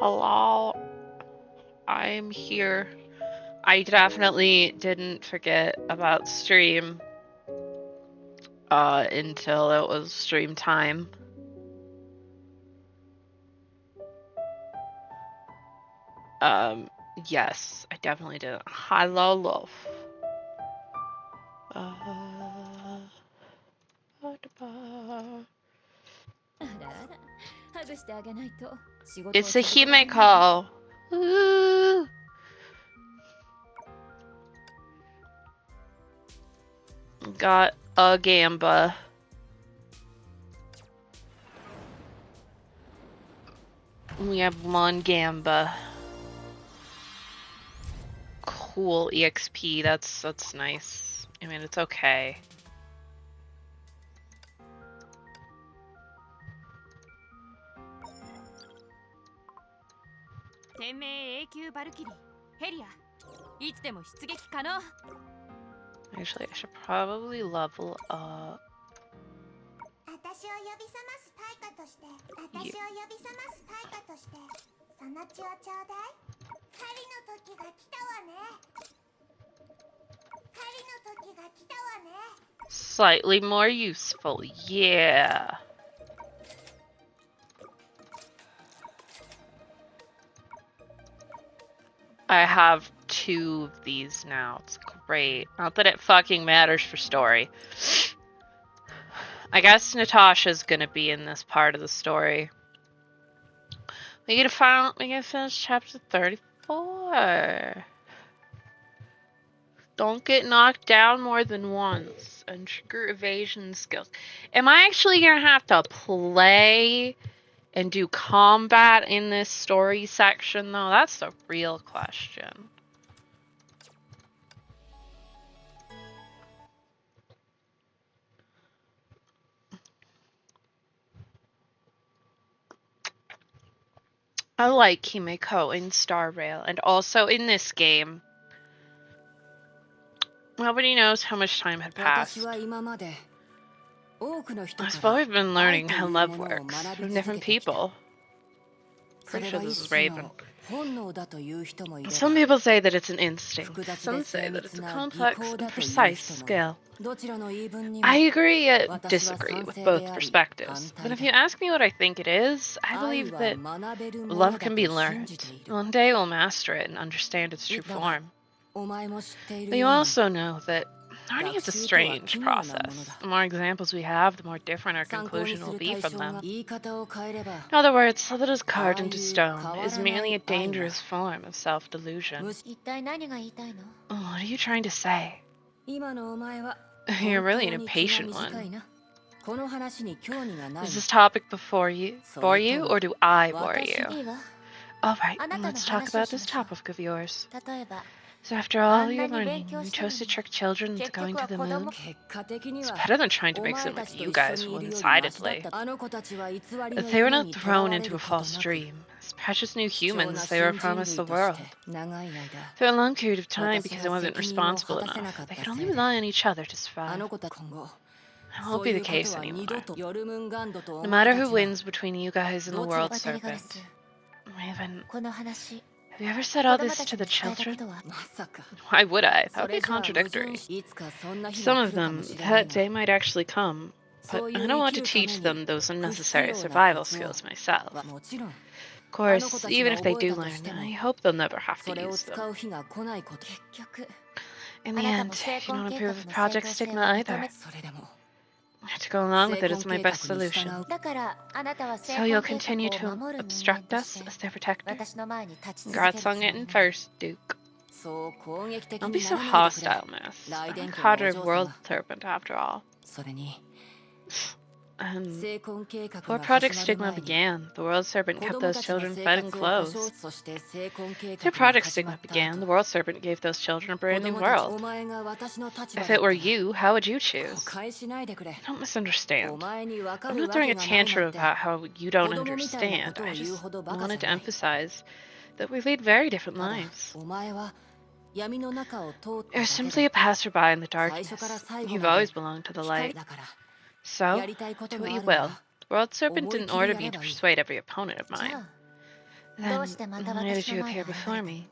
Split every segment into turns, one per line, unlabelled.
Hello, I'm here. I definitely didn't forget about stream until it was stream time. Yes, I definitely did. Hello, love. It's a Himeko. Ooh. Got a Gamba. We have one Gamba. Cool EXP. That's nice. I mean, it's okay. Actually, I should probably level up. Slightly more useful, yeah. I have 2 of these now. It's great. Not that it fucking matters for story. I guess Natasha's gonna be in this part of the story. We gotta finish chapter 34. Don't get knocked down more than once. And trigger evasion skills. Am I actually gonna have to play and do combat in this story section, though? That's the real question. I like Himeko in Star Rail, and also in this game. Nobody knows how much time had passed. I suppose I've been learning how love works from different people. Pretty sure this is Raven. Some people say that it's an instinct. Some say that it's a complex and precise skill. I agree and disagree with both perspectives. But if you ask me what I think it is, I believe that love can be learned. One day we'll master it and understand its true form. But you also know that learning is a strange process. The more examples we have, the more different our conclusion will be from them. In other words, love that is carved into stone is merely a dangerous form of self-delusion. What are you trying to say? You're really an impatient one. Is this topic bore you, or do I bore you? Alright, let's talk about this topic of yours. So after all your learning, you chose to trick children into going to the moon? It's better than trying to mix in with you guys one-sidedly. If they were not thrown into a false dream, as precious new humans, they were promised the world. For a long period of time, because I wasn't responsible enough, they could only rely on each other to survive. That won't be the case anymore. No matter who wins between you guys and the World Serpent. Raven, have you ever said all this to the children? Why would I? That would be contradictory. Some of them, that day might actually come, but I don't want to teach them those unnecessary survival skills myself. Of course, even if they do learn, I hope they'll never have to use them. In the end, you don't approve of Project Stigma either. To go along with it is my best solution. So you'll continue to obstruct us as their protector? Congrats on getting first, Duke. Don't be so hostile, miss. I'm a cadre of World Serpent, after all. Before Project Stigma began, the World Serpent kept those children fed and clothed. After Project Stigma began, the World Serpent gave those children a brand new world. If it were you, how would you choose? Don't misunderstand. I'm not throwing a tantrum about how you don't understand. I just wanted to emphasize that we lead very different lives. You're simply a passerby in the darkness. You've always belonged to the light. So, do what you will. The World Serpent didn't order me to persuade every opponent of mine. Then why did you appear before me?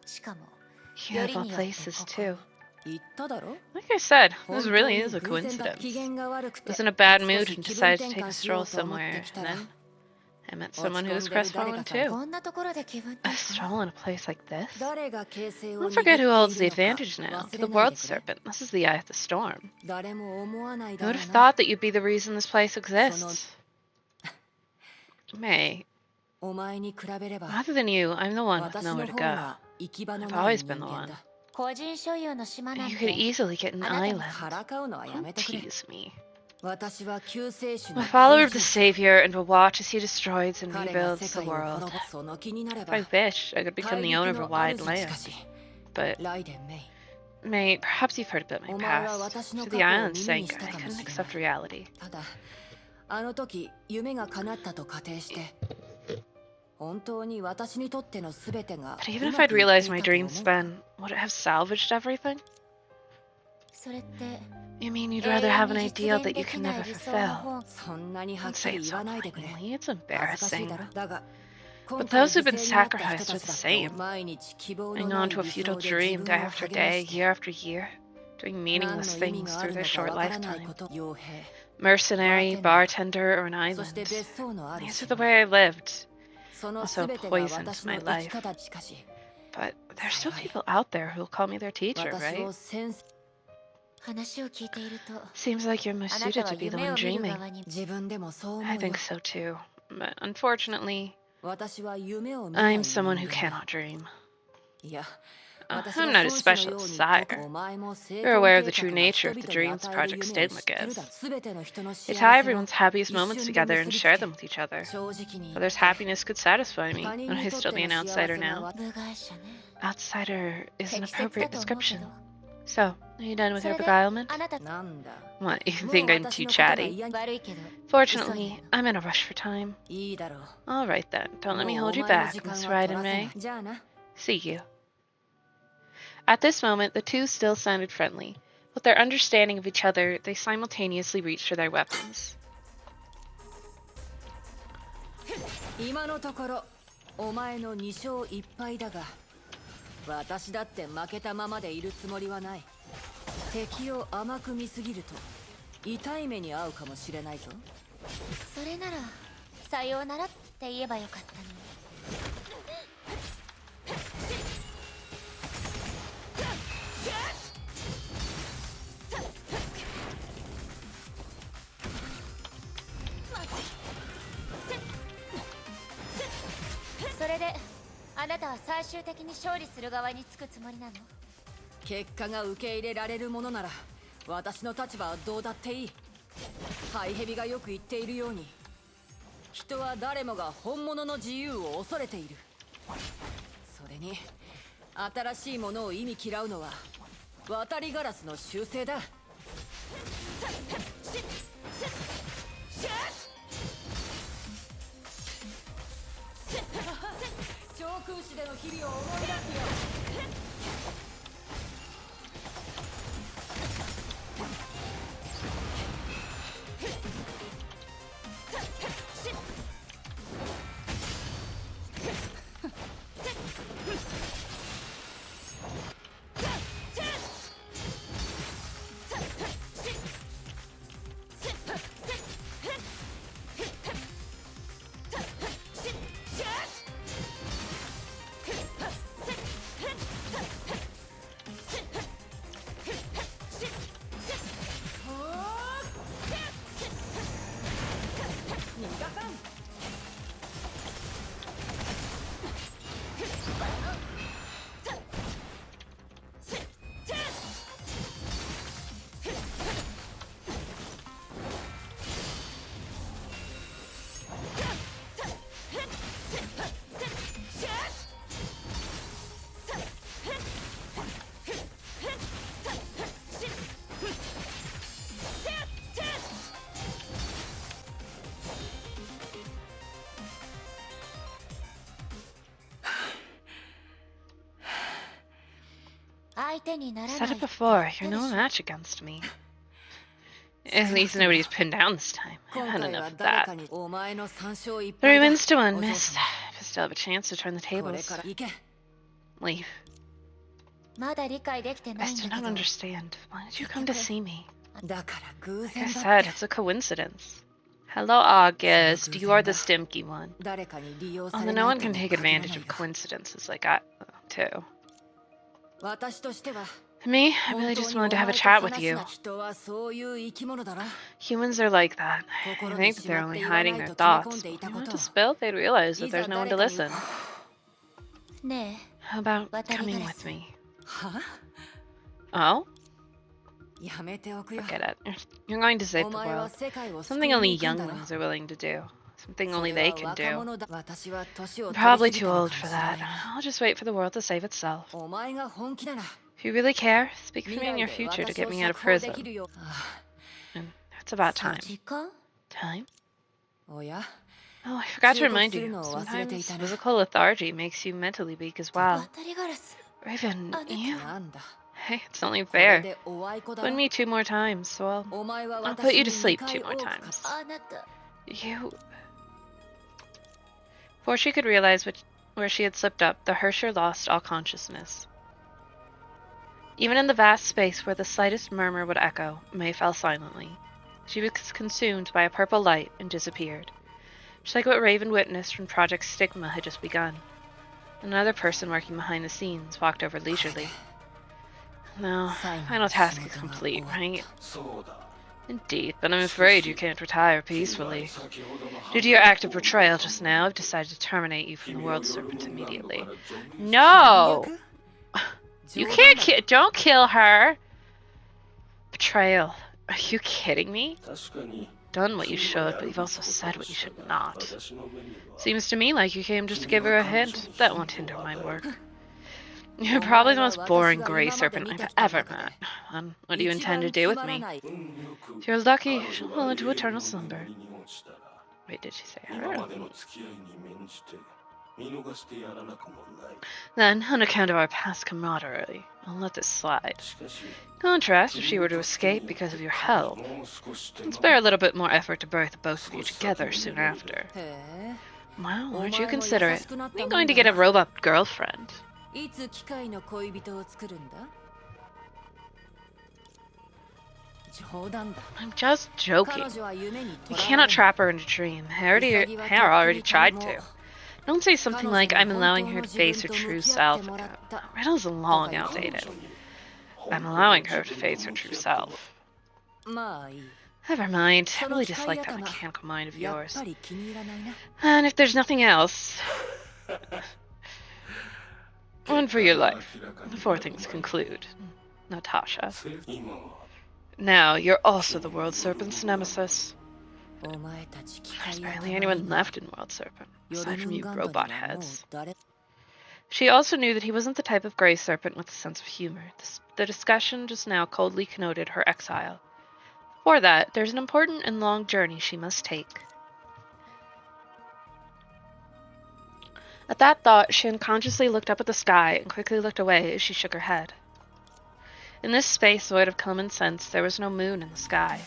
Here of all places, too. Like I said, this really is a coincidence. I was in a bad mood and decided to take a stroll somewhere, and then I met someone who was crestfallen too. A stroll in a place like this? Don't forget who holds the advantage now. The World Serpent. This is the Eye of the Storm. I would have thought that you'd be the reason this place exists. May. Other than you, I'm the one with nowhere to go. I've always been the one. You could easily get an island. Don't tease me. I'm a follower of the Savior and will watch as he destroys and rebuilds the world. If I wish, I could become the owner of a wide land. But, May, perhaps you've heard about my past. After the island sank, I couldn't accept reality. But even if I'd realized my dreams then, would it have salvaged everything? You mean you'd rather have an ideal that you can never fulfill? Don't say it so plainly, it's embarrassing. But those who've been sacrificed are the same. Hanging on to a futile dream day after day, year after year, doing meaningless things through their short lifetime. Mercenary, bartender, or an island. These are the way I lived. Also poisoned my life. But there's still people out there who'll call me their teacher, right? Seems like you're most suited to be the one dreaming. I think so too. But unfortunately, I'm someone who cannot dream. I'm not a specialist, sire. You're aware of the true nature of the dreams Project Stigma gives. They tie everyone's happiest moments together and share them with each other. Others' happiness could satisfy me, and I'd still be an outsider now. Outsider is an appropriate description. So, are you done with your beguilement? What, you think I'm too chatty? Fortunately, I'm in a rush for time. Alright then, don't let me hold you back, Miss Raiden May. See you. At this moment, the two still sounded friendly. With their understanding of each other, they simultaneously reached for their weapons. Said it before, you're no match against me. At least nobody's pinned down this time. I've had enough of that. 3 wins to 1, Miss still have a chance to turn the tables. Leave. I still don't understand. Why did you come to see me? Like I said, it's a coincidence. Hello, August. You are the stimky one. Although no one can take advantage of coincidences like I too. Me, I really just wanted to have a chat with you. Humans are like that. They think that they're only hiding their thoughts, but when you want to spill, they'd realize that there's no one to listen. How about coming with me? Oh? Forget it. You're going to save the world. Something only younglings are willing to do. Something only they can do. I'm probably too old for that. I'll just wait for the world to save itself. If you really care, speak for me in your future to get me out of prison. And it's about time. Time? Oh, I forgot to remind you. Sometimes physical lethargy makes you mentally weak as well. Raven, you... Hey, it's only fair. Win me 2 more times, so I'll put you to sleep 2 more times. You... Before she could realize where she had slipped up, the Hersher lost all consciousness. Even in the vast space where the slightest murmur would echo, May fell silently. She was consumed by a purple light and disappeared. Just like what Raven witnessed when Project Stigma had just begun. Another person working behind the scenes walked over leisurely. No, final task is complete, right? Indeed, but I'm afraid you can't retire peacefully. Due to your act of betrayal just now, I've decided to terminate you from the World Serpent immediately. No! You can't don't kill her! Betrayal. Are you kidding me? Done what you should, but you've also said what you should not. Seems to me like you came just to give her a hint. That won't hinder my work. You're probably the most boring gray serpent I've ever met. What do you intend to do with me? If you're lucky, she'll fall into eternal slumber. Wait, did she say her? Then, on account of our past camaraderie, I'll let this slide. Contrast, if she were to escape because of your help, let's bear a little bit more effort to birth both of you together soon after. Wow, aren't you considerate? Are you going to get a robot girlfriend? I'm just joking. You cannot trap her in a dream. Hare already tried to. Don't say something like, I'm allowing her to face her true self again. Riddle's long outdated. I'm allowing her to face her true self. Never mind. I really dislike that mechanical mind of yours. And if there's nothing else... One for your life, before things conclude. Natasha. Now, you're also the World Serpent's nemesis. There's barely anyone left in World Serpent, aside from you robot heads. She also knew that he wasn't the type of gray serpent with a sense of humor. The discussion just now coldly connoted her exile. For that, there's an important and long journey she must take. At that thought, she unconsciously looked up at the sky and quickly looked away as she shook her head. In this space void of common sense, there was no moon in the sky.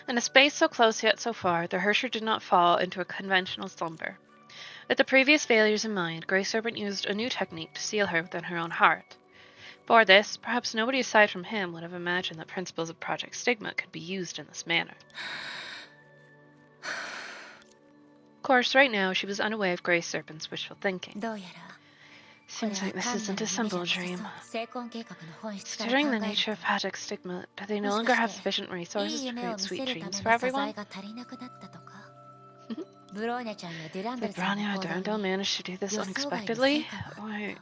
In a space so close yet so far, the Hersher did not fall into a conventional slumber. With the previous failures in mind, Grey Serpent used a new technique to seal her within her own heart. For this, perhaps nobody aside from him would have imagined that principles of Project Stigma could be used in this manner. Of course, right now, she was unaware of Grey Serpent's wishful thinking. Seems like this isn't a simple dream. Considering the nature of Project Stigma, do they no longer have sufficient resources to create sweet dreams for everyone? Did Branya or Durandal manage to do this unexpectedly? Or...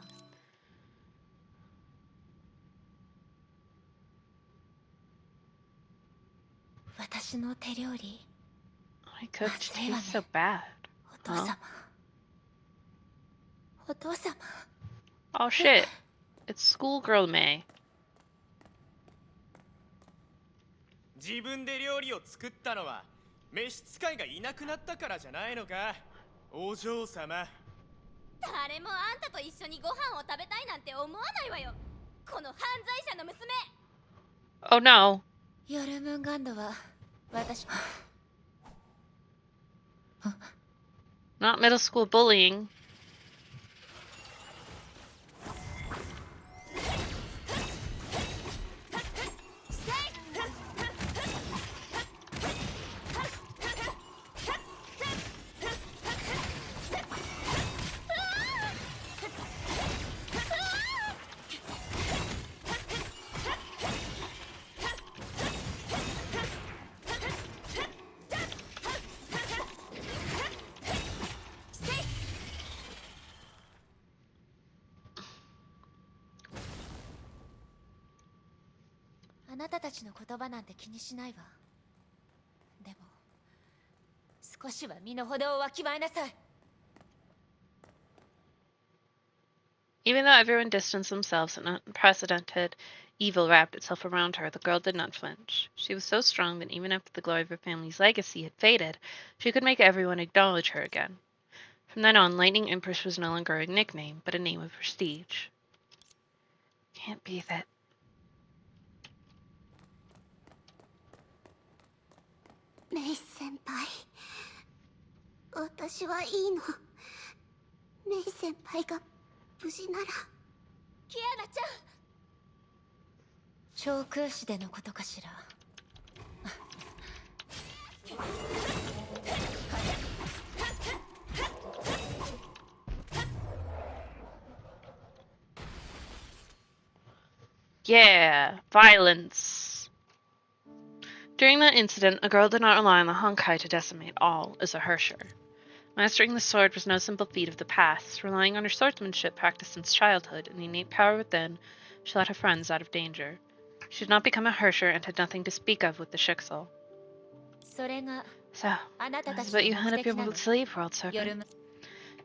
I cooked tastes so bad. Huh? Oh shit. It's schoolgirl May.
自分で料理を作ったのは召使いがいなくなったからじゃないのかお嬢様誰もあんたと一緒にご飯を食べたいなんて思わないわよ
Oh no. Not middle school bullying. Even though everyone distanced themselves and unprecedented evil wrapped itself around her, the girl did not flinch. She was so strong that even after the glory of her family's legacy had faded, she could make everyone acknowledge her again. From then on, Lightning Empress was no longer a nickname, but a name of prestige. Can't be that.
Mei senpai. 私はいいの。メイ先輩が無事なら。キアナちゃん。長空市でのことかしら。
Yeah, violence. During that incident, a girl did not rely on the Honkai to decimate all as a Hersher. Mastering the sword was no simple feat of the past. Relying on her swordsmanship practiced since childhood and the innate power within, she led her friends out of danger. She did not become a Hersher and had nothing to speak of with the Schicksal. So, that's what you had up your sleeve, World Serpent.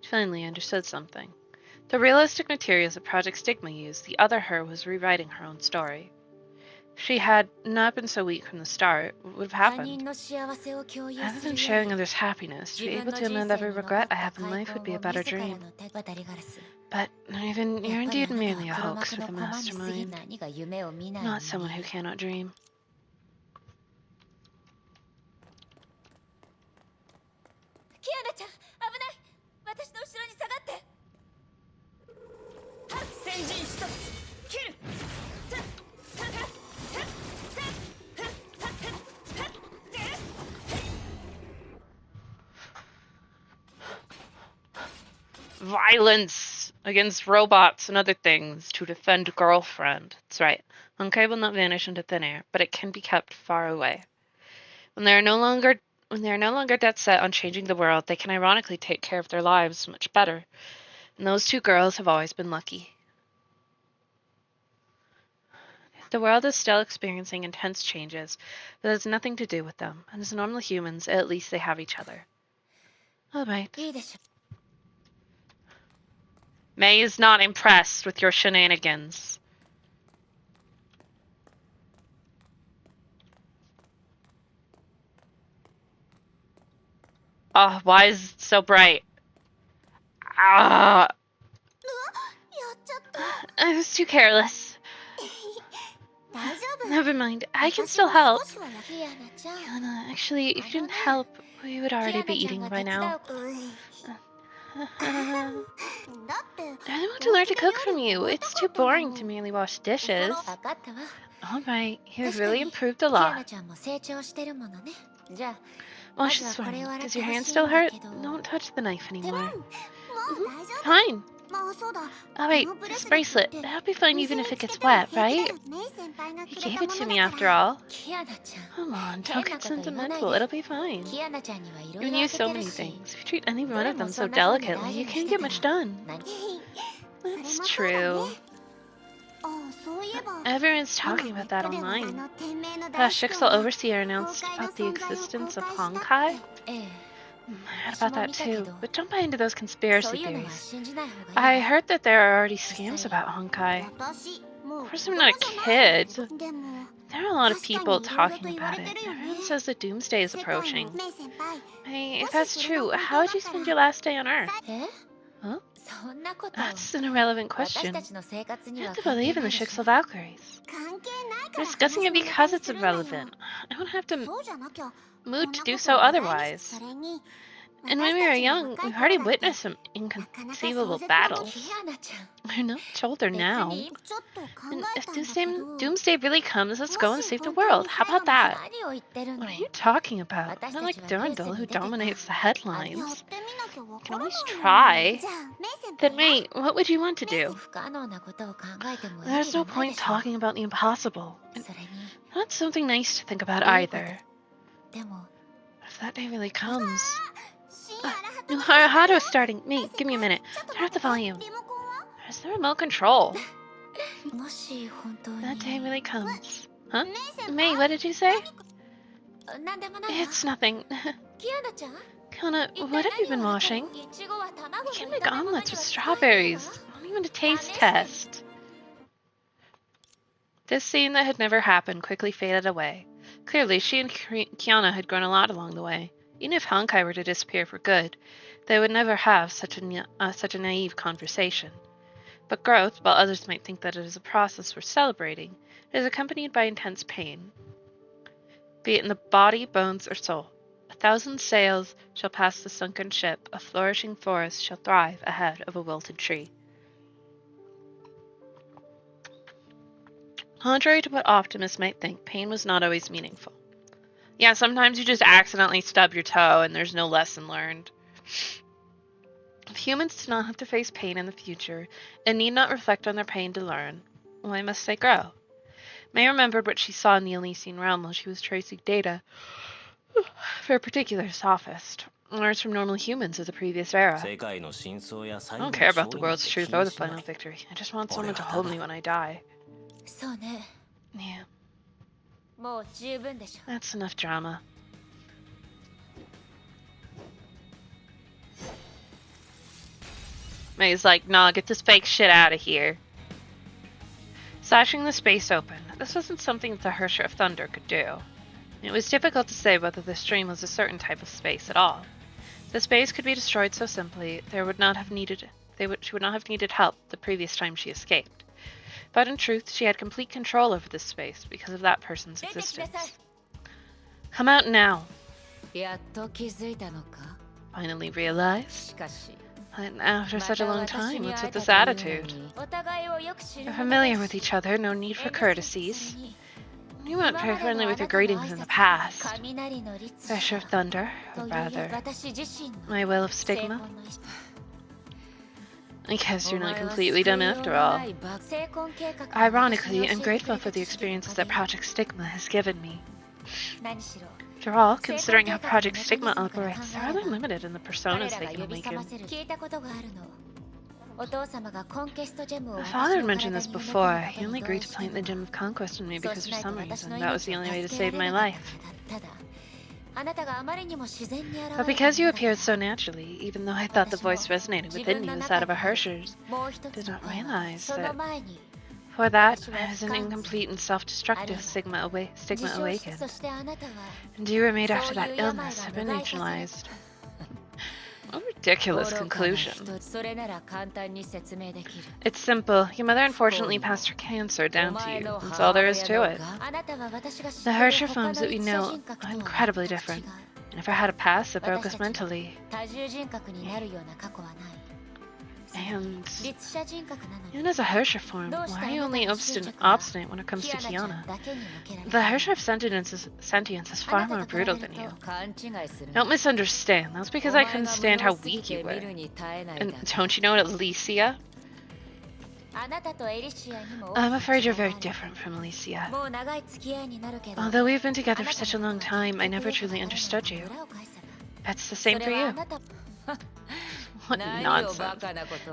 She finally understood something. The realistic materials that Project Stigma used, the other her was rewriting her own story. If she had not been so weak from the start, what would have happened? Other than sharing others' happiness, to be able to amend every regret I have in life would be a better dream. But you're indeed merely a hoax with a mastermind, not someone who cannot dream. Violence against robots and other things to defend girlfriend. That's right. Honkai will not vanish into thin air, but it can be kept far away. When they are no longer dead set on changing the world, they can ironically take care of their lives much better. And those two girls have always been lucky. The world is still experiencing intense changes, but it has nothing to do with them. And as normal humans, at least they have each other. All right. Mei is not impressed with your shenanigans. Oh, why is it so bright? Ah! I was too careless. Never mind, I can still help. Kiana, actually, if you didn't help, we would already be eating by now. I want to learn to cook from you. It's too boring to merely wash dishes. Alright, you've really improved a lot. Wash this for me. Does your hand still hurt? Don't touch the knife anymore. Fine. Alright, this bracelet. That'll be fine even if it gets wet, right? You gave it to me after all. Come on, don't get sentimental. It'll be fine. You knew so many things. If you treat any one of them so delicately, you can't get much done. That's true. Everyone's talking about that online. Schicksal Overseer announced about the existence of Honkai. I heard about that too, but don't buy into those conspiracy theories. I heard that there are already scams about Honkai. Of course I'm not a kid. There are a lot of people talking about it. Everyone says the doomsday is approaching. Hey, if that's true, how would you spend your last day on Earth? Huh? That's an irrelevant question. You have to believe in the ships of Valkyries. We're discussing it because it's irrelevant. I don't have to mood to do so otherwise. And when we were young, we've already witnessed some inconceivable battles. We're not older now. And if doomsday really comes, let's go and save the world. How about that? What are you talking about? Not like Durandal, who dominates the headlines. You can always try. Then wait, what would you want to do? There's no point talking about the impossible. And not something nice to think about either. If that day really comes... Haru's starting. Mei, give me a minute. Turn up the volume. Where's the remote control? That day really comes. Huh? Mei, what did you say? It's nothing. Kiana, what have you been washing? I can't make omelets with strawberries. Not even a taste test. This scene that had never happened quickly faded away. Clearly, she and Kiana had grown a lot along the way. Even if Honkai were to disappear for good, they would never have such a naive conversation. But growth, while others might think that it is a process worth celebrating, is accompanied by intense pain. Be it in the body, bones, or soul. 1,000 sails shall pass the sunken ship, a flourishing forest shall thrive ahead of a wilted tree. Contrary to what optimists might think, pain was not always meaningful. Yeah, sometimes you just accidentally stub your toe and there's no lesson learned. If humans do not have to face pain in the future and need not reflect on their pain to learn, why must they grow? May remembered what she saw in the Elysian realm while she was tracing data for a particular sophist. Learns from normal humans of the previous era. I don't care about the world's truth or the final victory. I just want someone to hold me when I die. Yeah. That's enough drama. May's like, nah, get this fake shit out of here. Slashing the space open. This wasn't something that the Hersher of Thunder could do. It was difficult to say whether the stream was a certain type of space at all. The space could be destroyed so simply, she would not have needed help the previous time she escaped. But in truth, she had complete control over this space because of that person's existence. Come out now. Finally realized? And after such a long time, what's with this attitude? We're familiar with each other, no need for courtesies. You weren't very friendly with your greetings in the past. Hersher of Thunder, or rather, my will of stigma. I guess you're not completely dumb after all. Ironically, I'm grateful for the experiences that Project Stigma has given me. After all, considering how Project Stigma operates, they're rather limited in the personas they can awaken. My father had mentioned this before. He only agreed to plant the Gem of Conquest in me because for some reason that was the only way to save my life. But because you appeared so naturally, even though I thought the voice resonated within you as that of a Hersher's, I did not realize that for that I was an incomplete and self-destructive stigma awakened. And you were made after that illness had been neutralized. What a ridiculous conclusion. It's simple. Your mother unfortunately passed her cancer down to you. That's all there is to it. The Hersher forms that we know are incredibly different. I never had a past that broke us mentally. And even as a Hersher form, why are you only obstinate when it comes to Kiana? The Hersher of sentience is far more brutal than you. Don't misunderstand. That's because I couldn't stand how weak you were. And don't you know Alicia? I'm afraid you're very different from Alicia. Although we've been together for such a long time, I never truly understood you. That's the same for you. What nonsense.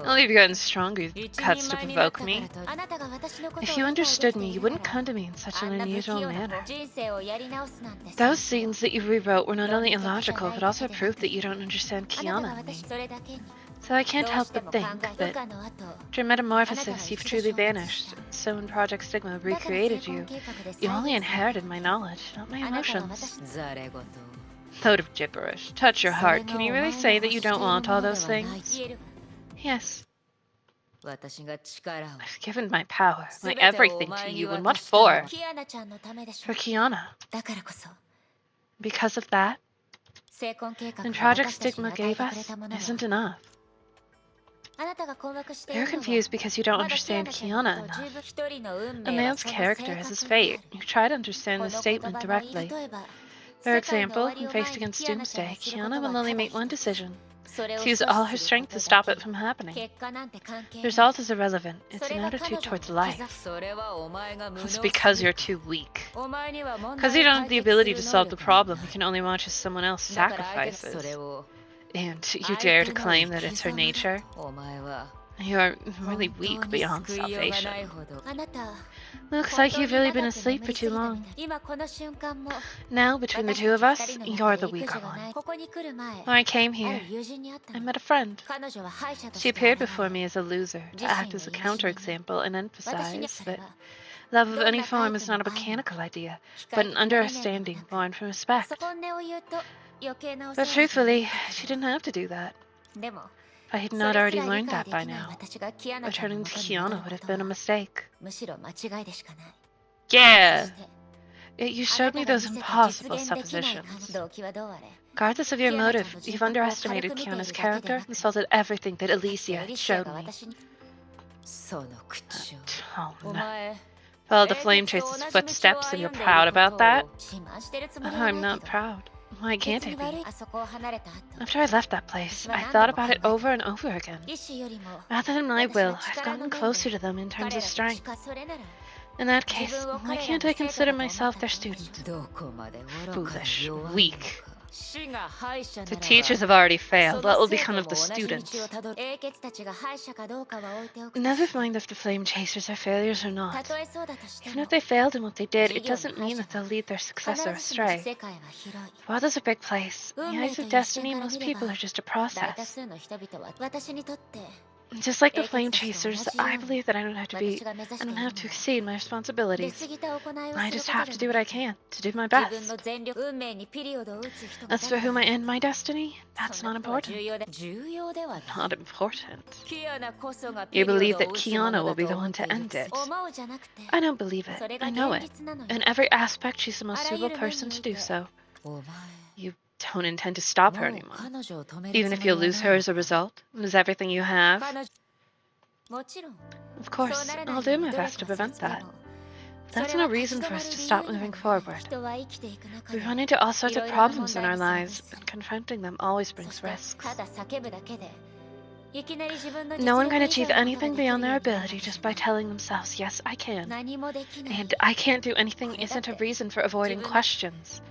Only you've gotten stronger cuts to provoke me. If you understood me, you wouldn't come to me in such an unusual manner. Those scenes that you rewrote were not only illogical, but also proof that you don't understand Kiana and me. So I can't help but think that after metamorphosis you've truly vanished. So when Project Stigma recreated you, you only inherited my knowledge, not my emotions. Load of gibberish. Touch your heart. Can you really say that you don't want all those things? Yes. I've given my power, my everything to you, and what for? For Kiana. Because of that, the tragic stigma gave us isn't enough. You're confused because you don't understand Kiana enough. A man's character is his fate. You try to understand the statement directly. For example, when faced against Doomsday, Kiana will only make one decision: to use all her strength to stop it from happening. The result is irrelevant. It's an attitude towards life. It's because you're too weak. Because you don't have the ability to solve the problem, you can only watch as someone else sacrifices. And you dare to claim that it's her nature? You are really weak beyond salvation. Looks like you've really been asleep for too long. Now, between the two of us, you're the weaker one. When I came here, I met a friend. She appeared before me as a loser, to act as a counterexample and emphasize that love of any form is not a mechanical idea, but an understanding born from respect. But truthfully, she didn't have to do that. If I had not already learned that by now, returning to Kiana would have been a mistake. Yeah! Yet you showed me those impossible suppositions. Regardless of your motive, you've underestimated Kiana's character, insulted everything that Alicia had showed me. Tone. Follow the Flame Chaser's footsteps and you're proud about that? I'm not proud. Why can't I be? After I left that place, I thought about it over and over again. Rather than my will, I've gotten closer to them in terms of strength. In that case, why can't I consider myself their student? Foolish, weak. The teachers have already failed. What will become of the students? Never mind if the Flame Chasers are failures or not. Even if they failed in what they did, it doesn't mean that they'll lead their successor astray. The world is a big place. In the eyes of destiny, most people are just a process. Just like the Flame Chasers, I believe that I don't have to exceed my responsibilities. I just have to do what I can, to do my best. As for whom I end my destiny, that's not important. Not important. You believe that Kiana will be the one to end it. I don't believe it. I know it. In every aspect, she's the most suitable person to do so. You don't intend to stop her anymore. Even if you lose her as a result, lose everything you have. Of course, I'll do my best to prevent that. That's no reason for us to stop moving forward. We run into all sorts of problems in our lives, and confronting them always brings risks. No one can achieve anything beyond their ability just by telling themselves, yes, I can. And I can't do anything isn't a reason for avoiding questions.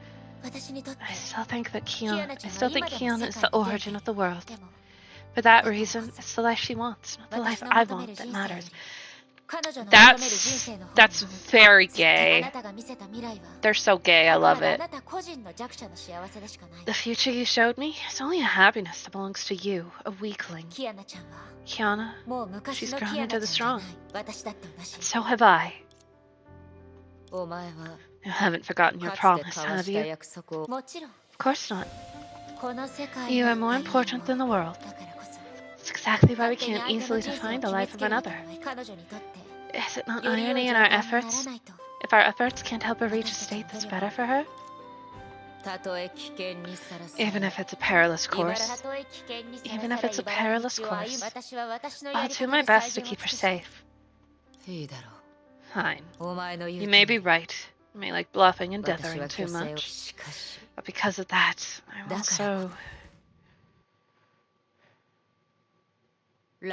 I still think Kiana is the origin of the world. For that reason, it's the life she wants, not the life I want, that matters. That's very gay. They're so gay, I love it. The future you showed me is only a happiness that belongs to you, a weakling. Kiana, she's grown into the strong. And so have I. You haven't forgotten your promise, have you? Of course not. You are more important than the world. It's exactly why we can't easily define the life of another. Is it not irony in our efforts? If our efforts can't help her reach a state that's better for her? Even if it's a perilous course. Even if it's a perilous course. I'll do my best to keep her safe. Fine. You may be right. You may like bluffing and dithering too much. But because of that, I'm also... We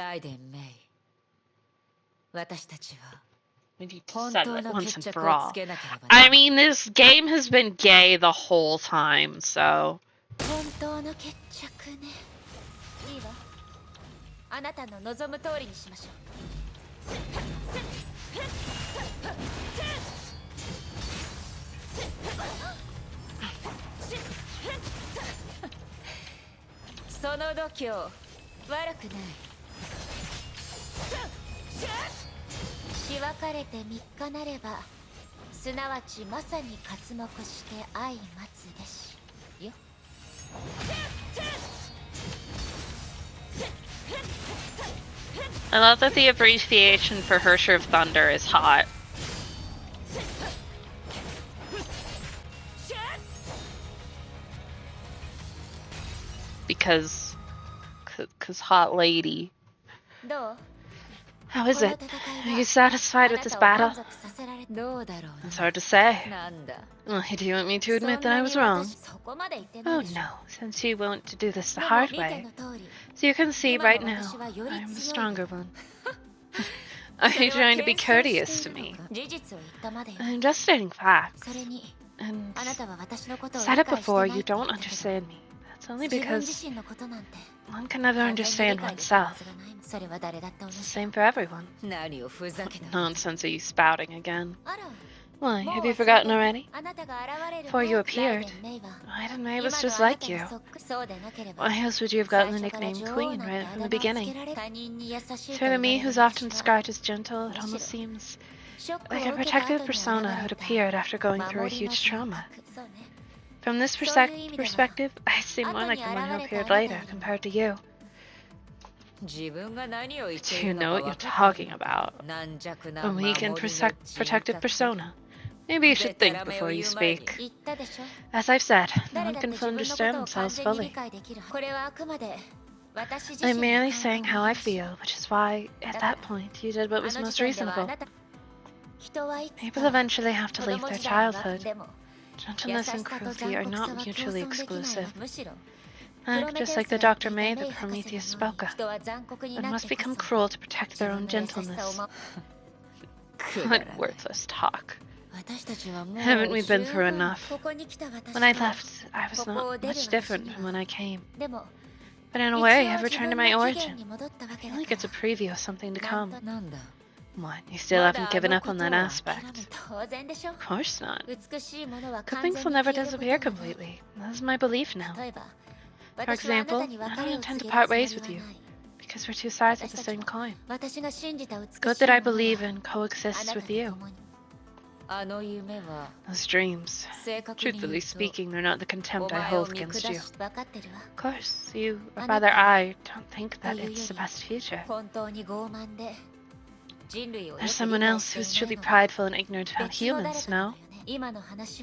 need to settle it once and for all. I mean, this game has been gay the whole time, so... I love that the abbreviation for Hersher of Thunder is hot. Because hot lady. How is it? Are you satisfied with this battle? It's hard to say. Well, do you want me to admit that I was wrong? Oh no, since you want to do this the hard way. So you can see right now, I'm the stronger one. Are you trying to be courteous to me? I'm just stating facts. And said it before, you don't understand me. That's only because one can never understand oneself. It's the same for everyone. What nonsense are you spouting again? Why, have you forgotten already? Before you appeared, Maiden May was just like you. Why else would you have gotten the nickname Queen right from the beginning? To me, who's often described as gentle, it almost seems like a protective persona had appeared after going through a huge trauma. From this perspective, I seem more like the one who appeared later compared to you. Do you know what you're talking about? A weak and protective persona. Maybe you should think before you speak. As I've said, no one can understand themselves fully. I'm merely saying how I feel, which is why, at that point, you did what was most reasonable. People eventually have to leave their childhood. Gentleness and cruelty are not mutually exclusive. Just like the Dr. May that Prometheus spoke of, one must become cruel to protect their own gentleness. What worthless talk. Haven't we been through enough? When I left, I was not much different from when I came. But in a way, I've returned to my origin. I feel like it's a preview of something to come. What, you still haven't given up on that aspect? Of course not. Good things will never disappear completely. That is my belief now. For example, I don't intend to part ways with you, because we're two sides of the same coin. Good that I believe in coexists with you. Those dreams, truthfully speaking, they're not the contempt I hold against you. Of course, you, or rather I, don't think that it's the best future. There's someone else who's truly prideful and ignorant about humans, no?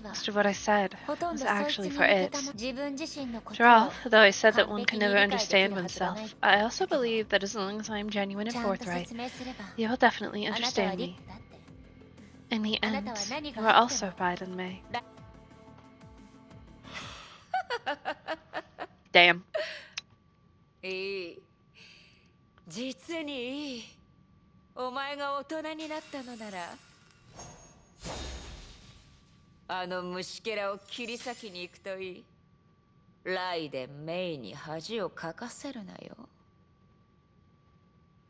Most of what I said was actually for it. After all, though I said that one can never understand oneself, I also believe that as long as I am genuine and forthright, you will definitely understand me. In the end, you are also Maiden May. Damn.
実にいい。お前が大人になったのなら、あの虫けらを切り裂きに行くといい。ライデン・メイに恥をかかせるなよ。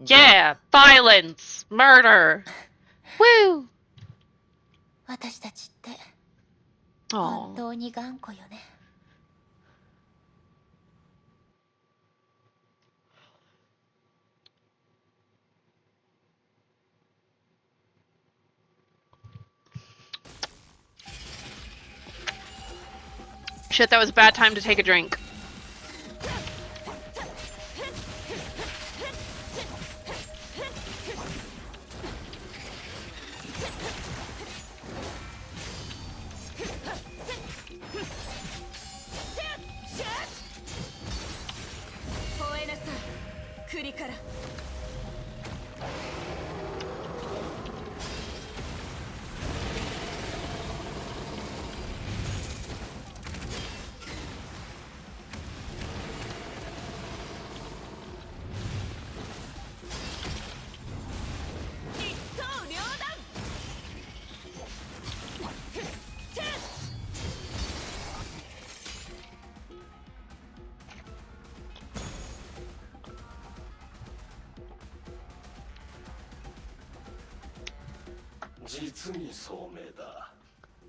Yeah, violence, murder. Woo!
私たちって本当に頑固よね。
Shit, that was a bad time to take a drink.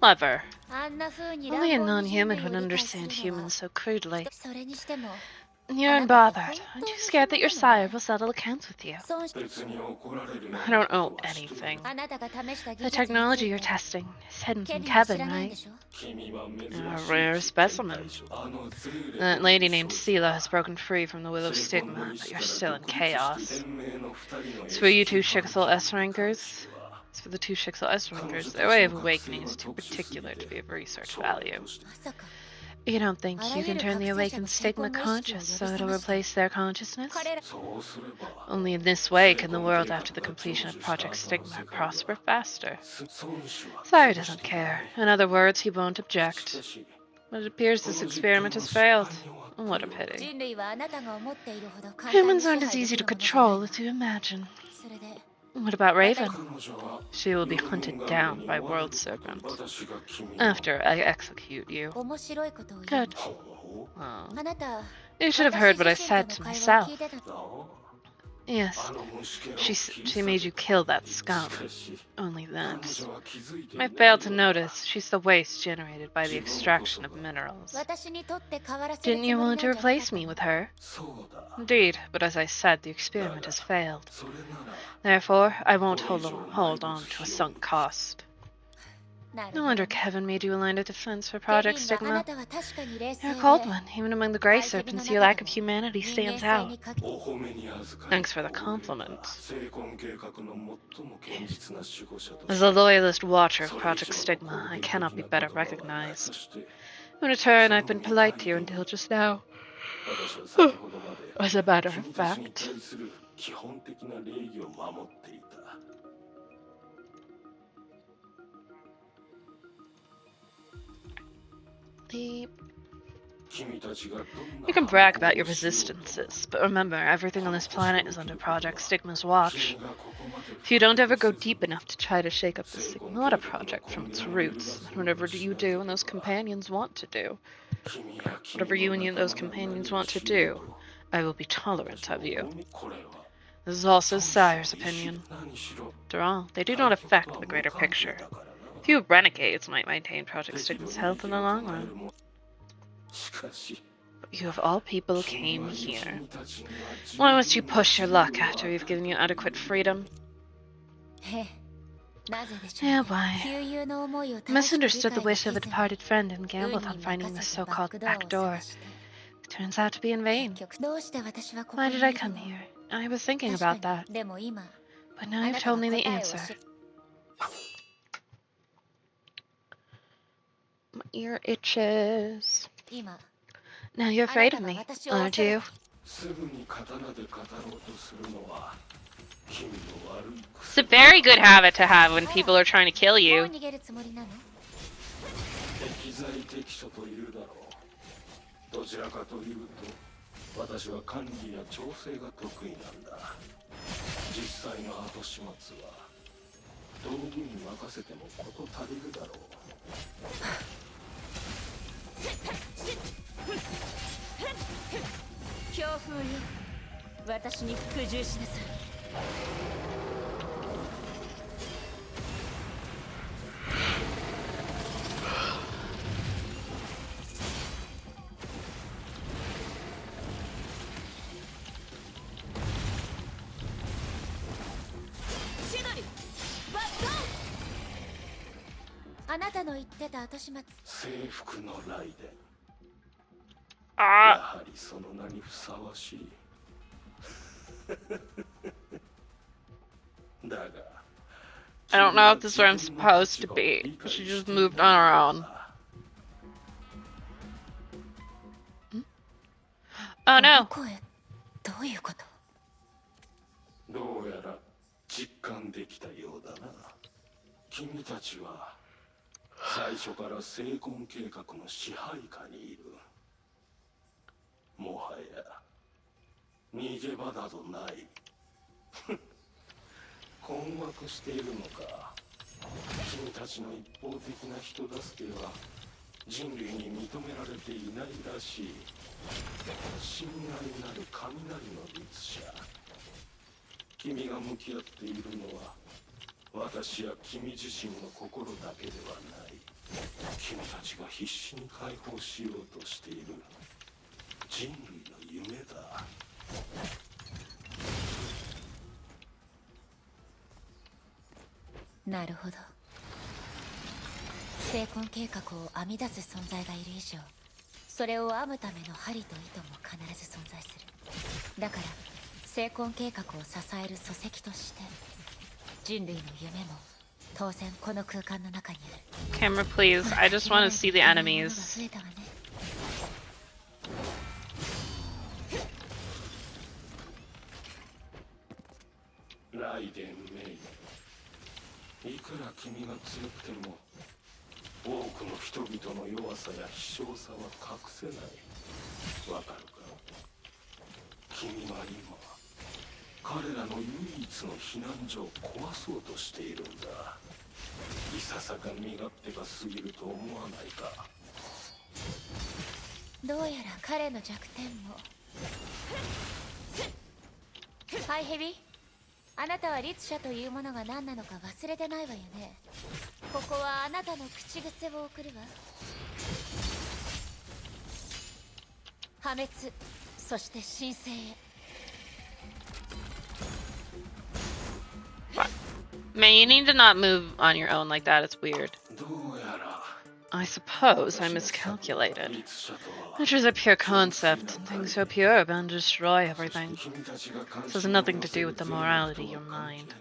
Clever. Only a non-human would understand humans so crudely. You're unbothered. Aren't you scared that your sire will settle accounts with you? I don't owe anything. The technology you're testing is hidden from Kevin, right? A rare specimen. That lady named Sela has broken free from the Willow stigma, but you're still in chaos. As for you two Shixel S-rankers, their way of awakening is too particular to be of research value. You don't think you can turn the awakened stigma conscious so it'll replace their consciousness? Only in this way can the world after the completion of Project Stigma prosper faster. Sire doesn't care. In other words, he won't object. But it appears this experiment has failed. What a pity. Humans aren't as easy to control as you imagine. What about Raven? She will be hunted down by World Serpent after I execute you. Good. Oh. You should have heard what I said to myself. Yes, she made you kill that scum. Only that. I failed to notice she's the waste generated by the extraction of minerals. Didn't you want to replace me with her? Indeed, but as I said, the experiment has failed. Therefore, I won't hold on to a sunk cost. No wonder Kevin made you a line of defense for Project Stigma. You're a cold one. Even among the Grey Serpents, your lack of humanity stands out. Thanks for the compliment. As a loyalist watcher of Project Stigma, I cannot be better recognized. In return, I've been polite to you until just now. As a matter of fact. You can brag about your resistances, but remember, everything on this planet is under Project Stigma's watch. If you don't ever go deep enough to try to shake up the Stigmata project from its roots, then whatever you do and those companions want to do, I will be tolerant of you. This is also Sire's opinion. After all, they do not affect the greater picture. Few renegades might maintain Project Stigma's health in the long run. But you of all people came here. Why must you push your luck after we've given you adequate freedom? Yeah, why? I misunderstood the wish of a departed friend and gambled on finding this so-called back door. It turns out to be in vain. Why did I come here? I was thinking about that. But now you've told me the answer. My ear itches. Now you're afraid of me, aren't you? It's a very good habit to have when people are trying to kill you. I don't know if this is where I'm supposed to be. She just moved on her own. Oh no.
どうやら実感できたようだな。君たちは最初から成婚計画の支配下にいる。もはや逃げ場などない。困惑しているのか。君たちの一方的な人助けは人類に認められていないらしい。信頼なる雷の律者。君が向き合っているのは私や君自身の心だけではない。君たちが必死に解放しようとしている人類の夢だ。
なるほど。成婚計画を編み出す存在がいる以上、それを編むための針と糸も必ず存在する。だから成婚計画を支える礎石として人類の夢も当然この空間の中にある。
Camera, please. I just want to see the enemies.
増えたわね。
ライデン・メイ、いくら君が強くても多くの人々の弱さや希少さは隠せない。わかるか？君は今彼らの唯一の避難所を壊そうとしているんだ。いささか身勝手が過ぎると思わないか？
どうやら彼の弱点も。ハイヘビ、あなたは律者というものが何なのか忘れてないわよね。ここはあなたの口癖を送るわ。破滅、そして神聖へ。
Man, you need to not move on your own like that. It's weird.
どうやら
I suppose I miscalculated.
律者とは
Nature is a pure concept, and things so pure are bound to destroy everything.
君たちが関
This has
心を
nothing
持
to
せ
do
る
with the
善悪
morality
と
of
は
your
関
mind.
係なく、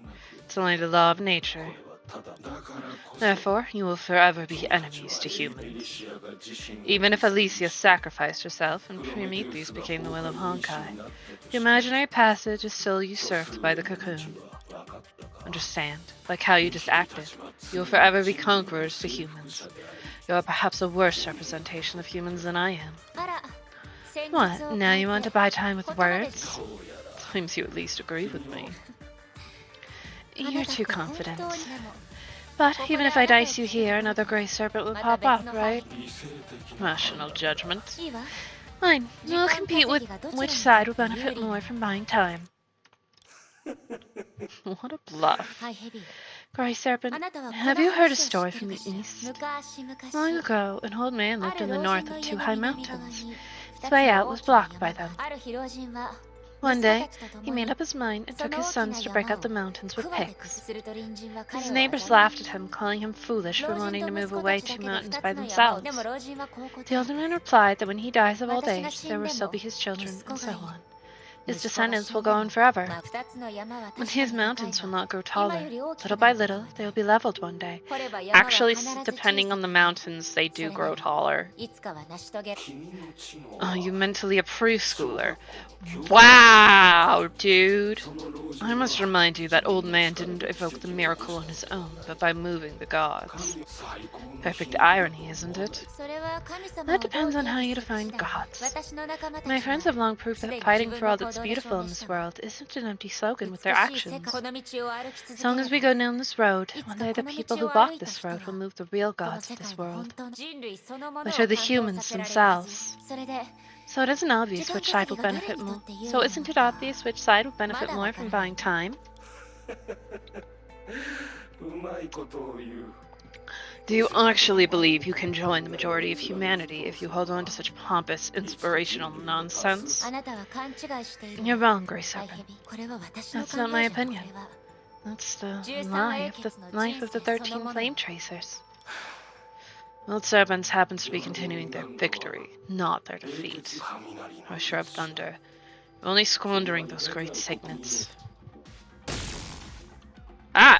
It's only the law of nature.
ただだからこそ
Therefore, you will forever be enemies to
エリ
humans.
シアが自身を
Even if Alicia sacrificed herself and Prometheus became the will of Honkai, the imaginary passage is still usurped by the cocoon. Understand, like how you just acted, you will forever be conquerors to humans. You are perhaps a worse representation of humans than I am.
あら、
What, now you want to buy time with
言葉で
words? Seems you at least agree with me. You're too confident. But even if I dice you here, another gray serpent will pop up, right?
理性的
Rational judgment.
いいわ。
Fine, we'll compete with which side will benefit more from buying time. What a bluff.
ハイヘビ、
Gray serpent,
あなたはこの
have you heard a
話を知
story
ってる
from
か
the
しら。
east?
昔々
Long ago, an old man
あ
lived
る
in the
老
north
人の
of
家
two
の
high
南
mountains.
側に
His
二つ
way
の
out
大
was
きな
blocked by
山
them.
がある日老人は
One
息子
day,
たちと共
he
に
made up his mind and
そ
took
の
his
大きな
sons to break
山
up the
を
mountains with
熊で駆使
picks.
すると隣人は彼
His
を
neighbors
嘲笑
laughed at him, calling him foolish
老
for
人
wanting
と
to
息
move
子
away
たち
to
だけで
mountains
二
by
つの山を
themselves.
でも老人はこう答
The
え
older man replied that when he dies of old
私が
age,
死
there
ん
will
で
still
も
be his children,
息子
and
が
so
いい
on.
息
His
子が
descendants
死
will
んで
go
も
on forever.
まあ二つの山は
When
確か
his
に高い
mountains will
が
not grow
今
taller.
より大き
Little
くな
by
ること
little,
は
they
な
will
い
be leveled one day.
掘れば山は
Actually,
必ず小さ
depending on the
くなる
mountains, they
そ
do
れ
grow
な
taller.
いつかは成し遂げる
君の知能
Oh,
は
you mentally a preschooler.
小学校
Wow, dude.
その老人
I
は
must remind you that old man didn't evoke the miracle on his own, but by moving the gods.
神最高の
Perfect irony, isn't it?
それは神様
That
をどう
depends on how
定
you
義するか
define
次第
gods.
私の仲間た
My
ちは
friends have long proved
すで
that
に
fighting
自
for
分
all
の
that's
行動で
beautiful
証
in
明
this
したわ
world isn't an empty slogan with their
美しい世
actions.
界この道を歩き続
As
け
long
れ
as we
ば
go down this road,
いつ
one
か
day
こ
the
の
people
道
who
を
walk
歩いた
this
人
road
は
will move the real
この
gods
世
of
界
this
の
world,
本当の人類そのものを
which are the
感動
humans
させられるはず
themselves.
それで
So it isn't obvious
時間
which side
稼
will
ぎが誰
benefit
にと
more.
って有利
So
なの
isn't it
か
obvious which side will benefit
まだ
more
わから
from
ない
buying time?
うまいことを言う
Do you actually believe you can join the majority of humanity if you hold on to such pompous, inspirational nonsense?
あなたは勘違いしている
You're wrong, Grey
ハイ
Serpent.
ヘビこれは私の
That's
考
not my
えじゃん
opinion.
これは
That's the
13
lie of the
英傑の
life of the
人生その
13
もの
flame tracers. Old serpents happens to be continuing their victory, not their
英
defeat.
傑雷の
I sure of thunder. You're only squandering those great signets. Ah!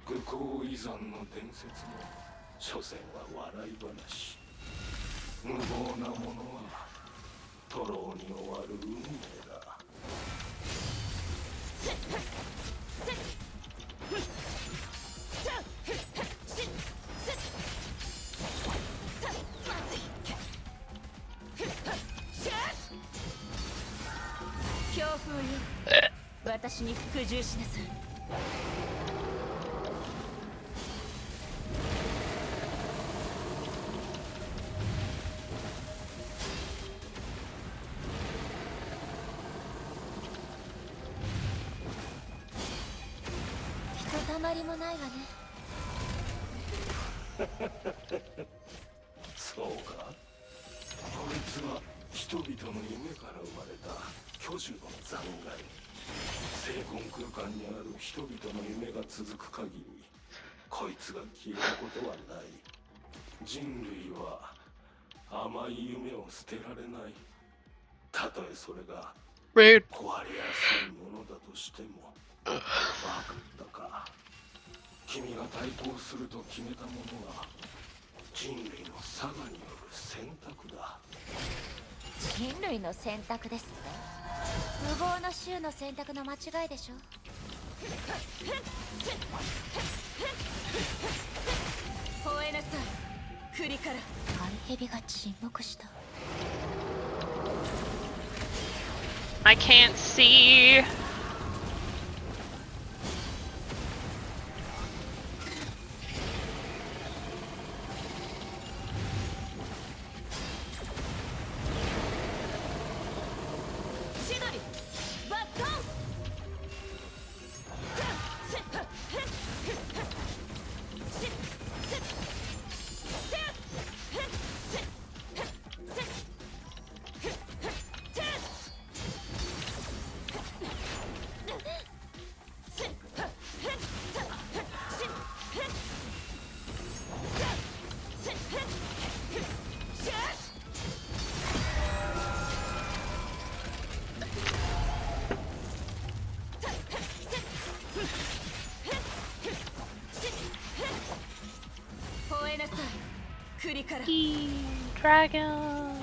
愚行遺産の伝説も所詮は笑い話無謀なものは徒労に終わる運命だ
強風よ私に服従しなさいひとたまりもないわね
そうかから生まれた巨樹の残骸。聖魂空間にある人々の夢が続く限り、こいつが消えることはない。人類は甘い夢を捨てられない。たとえそれが
Rude.
壊れやすいものだとしても。分かったか。君が対抗すると決めたものは人類の差がによる選択だ。
人類の選択ですって無謀の衆の選択の間違いでしょ。
吠えなさい、栗から。
ハイヘビが沈黙した。
I can't see. Dragon.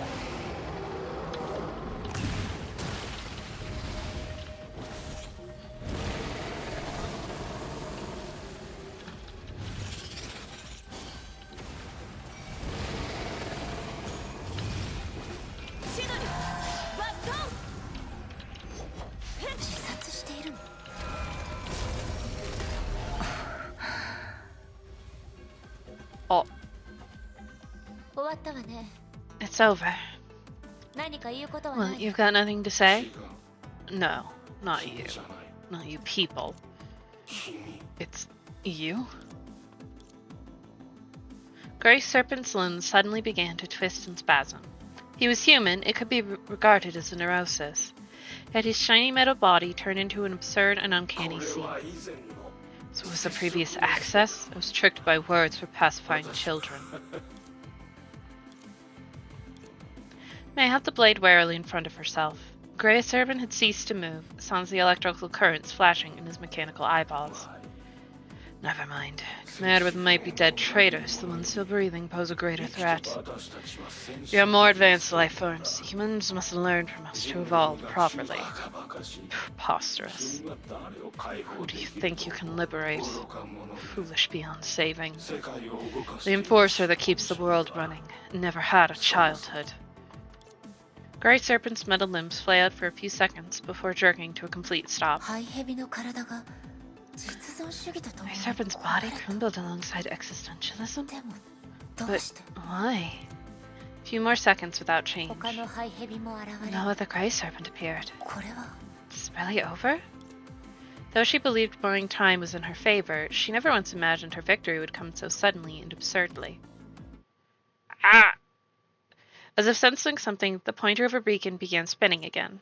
Oh. It's over. Well, you've got nothing to say? No, not you. Not you people. It's you? Gray Serpent's limbs suddenly began to twist and spasm. He was human, it could be regarded as a neurosis. Yet his shiny metal body turned into an absurd and uncanny scene. So was the previous access? I was tricked by words for pacifying children. May held the blade warily in front of herself. Grey Serpent had ceased to move, sans the electrical currents flashing in his mechanical eyeballs. Never mind. Mad with might be dead traitors, the ones still breathing pose a greater threat. We are more advanced life forms. Humans must learn from us to evolve properly. Preposterous. Who do you think you can liberate? Foolish beyond saving. The enforcer that keeps the world running never had a childhood. Grey Serpent's metal limbs flailed for a few seconds before jerking to a complete stop. Grey Serpent's body crumbled alongside existentialism? But why? A few more seconds without change. No other Grey Serpent appeared. Is it really over? Though she believed buying time was in her favor, she never once imagined her victory would come so suddenly and absurdly. Ah! As if sensing something, the pointer of her beacon began spinning again.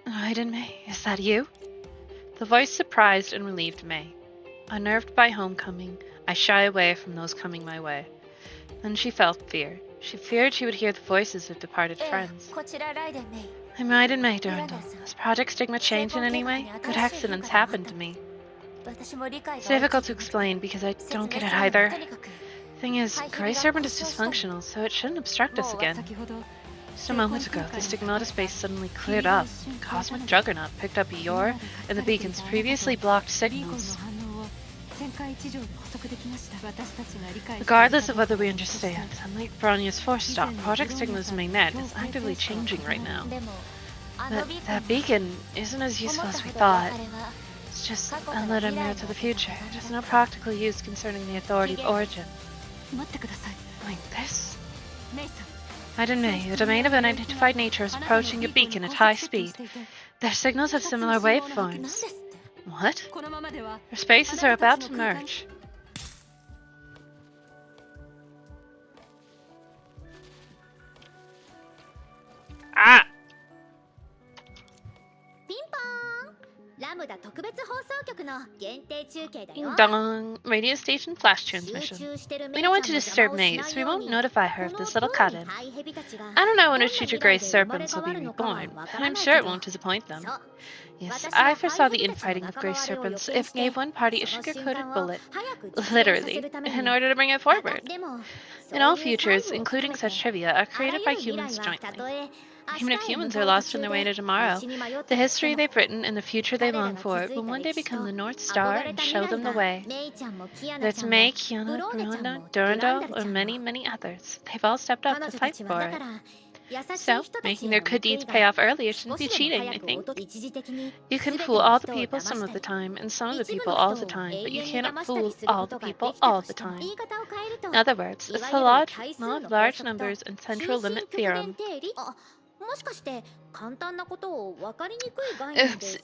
Raiden Mei, is that you? The voice surprised and relieved Mei. Unnerved by homecoming, I shy away from those coming my way. Then she felt fear. She feared she would hear the voices of departed friends. I'm Raiden Mei, Durandal. Has Project Stigma changed in any way? Good accidents happened to me. It's difficult to explain because I don't get it either. Thing is, Grey Serpent is dysfunctional, so it shouldn't obstruct us again. Just a moment ago, the stigmata space suddenly cleared up. Cosmic Juggernaut picked up your and the beacon's previously blocked signals. Regardless of whether we understand, unlike Bronya's force stop, Project Stigma's main net is actively changing right now. But that beacon isn't as useful as we thought. It's just unlit mirror to the future. It has no practical use concerning the authority of origin. Like this? Raiden Mei, a domain of unidentified nature is approaching a beacon at high speed. Their signals have similar waveforms. What? Their spaces are about to merge. Ah! Dong! Radio station flash transmission. We don't want to disturb May, so we won't notify her of this little cut-in. I don't know when our future gray serpents will be reborn, but I'm sure it won't disappoint them. Yes, I foresaw the infighting of gray serpents if gave one party a sugar-coated bullet, literally, in order to bring it forward. And all futures, including such trivia, are created by humans jointly. Even if humans are lost on their way to tomorrow, the history they've written and the future they long for will one day become the North Star and show them the way. Whether it's May, Kiana, Bruna, Durandal, or many, many others, they've all stepped up to fight for it. So, making their good deeds pay off earlier shouldn't be cheating, I think. You can fool all the people some of the time, and some of the people all the time, but you cannot fool all the people all the time. In other words, it's the law of large numbers and central limit theorem. Oops,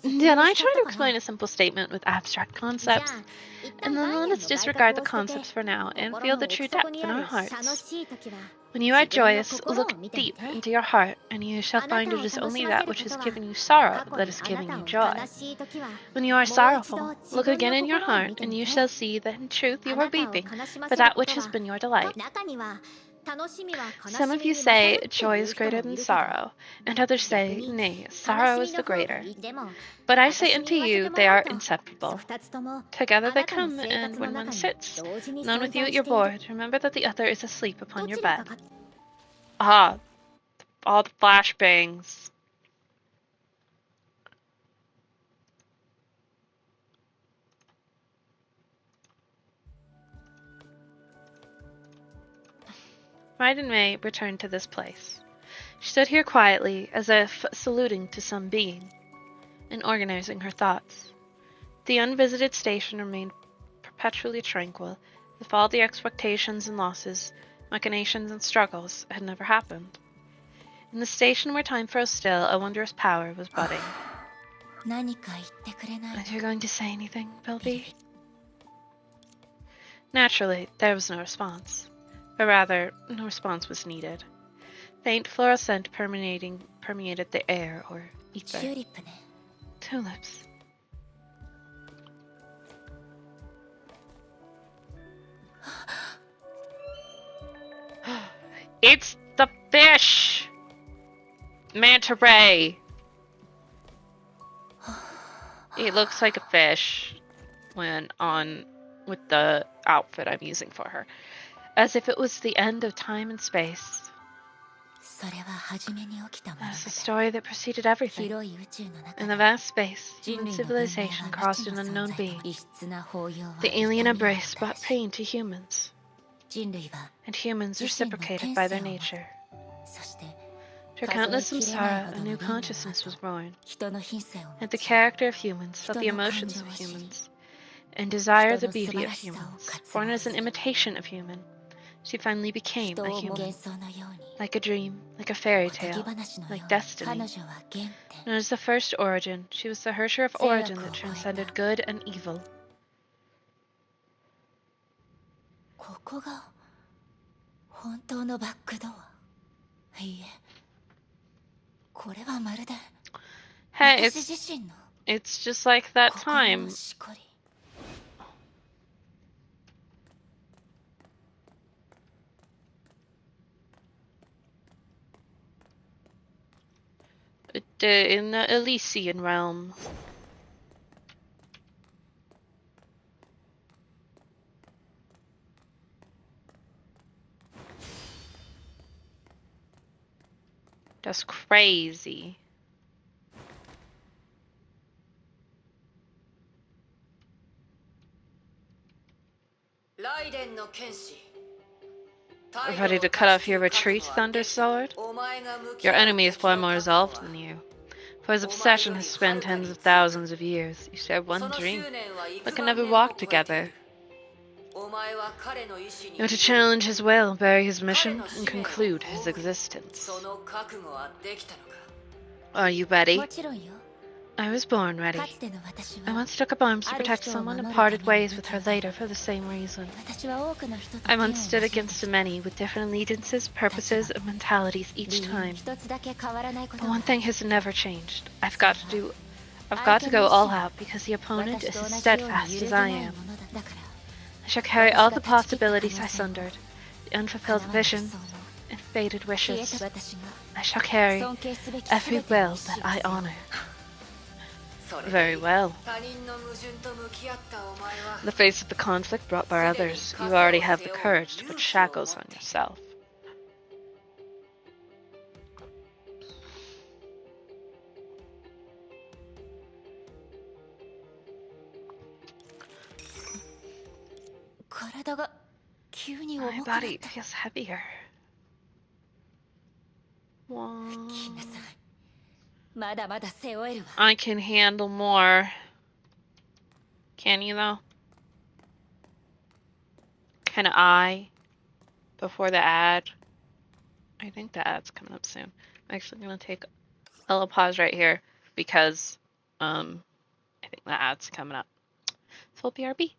did I try to explain a simple statement with abstract concepts? And then let us disregard the concepts for now and feel the true depth in our hearts. When you are joyous, look deep into your heart, and you shall find it is only that which has given you sorrow that is giving you joy. When you are sorrowful, look again in your heart, and you shall see that in truth you are weeping for that which has been your delight. Some of you say joy is greater than sorrow, and others say, nay, sorrow is the greater. But I say unto you, they are inseparable. Together they come, and when one sits, none with you at your board, remember that the other is asleep upon your bed. Ah, all the flashbangs. Maid and May returned to this place. She stood here quietly, as if saluting to some being, and organizing her thoughts. The unvisited station remained perpetually tranquil, if all the expectations and losses, machinations and struggles had never happened. In the station where time froze still, a wondrous power was budding. Are you going to say anything, Bilby? Naturally, there was no response. Or rather, no response was needed. Faint floral scent permeated the air, or ether. Tulips. It's the fish! Manta ray! It looks like a fish when on with the outfit I'm using for her. As if it was the end of time and space. That's the story that preceded everything. In the vast space, human civilization crossed an unknown being. The alien embrace brought pain to humans. And humans reciprocated by their nature. Through countless samsara, a new consciousness was born. And the character of humans felt the emotions of humans. And desire the beauty of humans. Born as an imitation of human. She finally became a human. Like a dream, like a fairy tale, like destiny. Known as the first origin, she was the Hersher of origin that transcended good and evil. Hey, it's just like that time. In the Elysian realm. That's crazy. Ready to cut off your retreat, Thundersword? Your enemy is far more resolved than you. For his obsession has spanned tens of thousands of years. You share one dream, but can never walk together. You're to challenge his will, bury his mission, and conclude his existence. Are you ready? I was born ready.
かつての私
I
は
once took up arms to
ある
protect
人を
someone
守
and
るた
parted
めに
ways with
武器
her
を持
later
っ
for the same reason.
私は多くの人と
I
剣を
once stood
交え
against many with different allegiances, purposes, and mentalities
理
each
由
time.
一つだけ変わらないこ
But
とが
one thing has never changed. I've got to
I
go all
can
out because the opponent
私
is
と
as
同じように
steadfast
揺る
as
ぎな
I
い
am.
ものだから
I shall carry all the
私が断ち切った
possibilities I
可能性も
sundered, the unfulfilled
叶わぬ理
visions
想も
and faded
消え
wishes.
た私が
I shall carry
尊敬すべき
every
全ての
will
意志
that
を
I
背負う
honor.
それ
Very
で
well.
他人の矛盾と向き合ったお前は
In the face of the conflict brought by others, you already have the courage to put shackles on yourself.
体が急に
My
重くなっ
body
た
feels heavier.
来なさいまだまだ背負えるわ
I can handle more. Can you though? Can I? Before the ad? I think the ad's coming up soon. I'm actually gonna take a little pause right here because I think the ad's coming up. So BRB.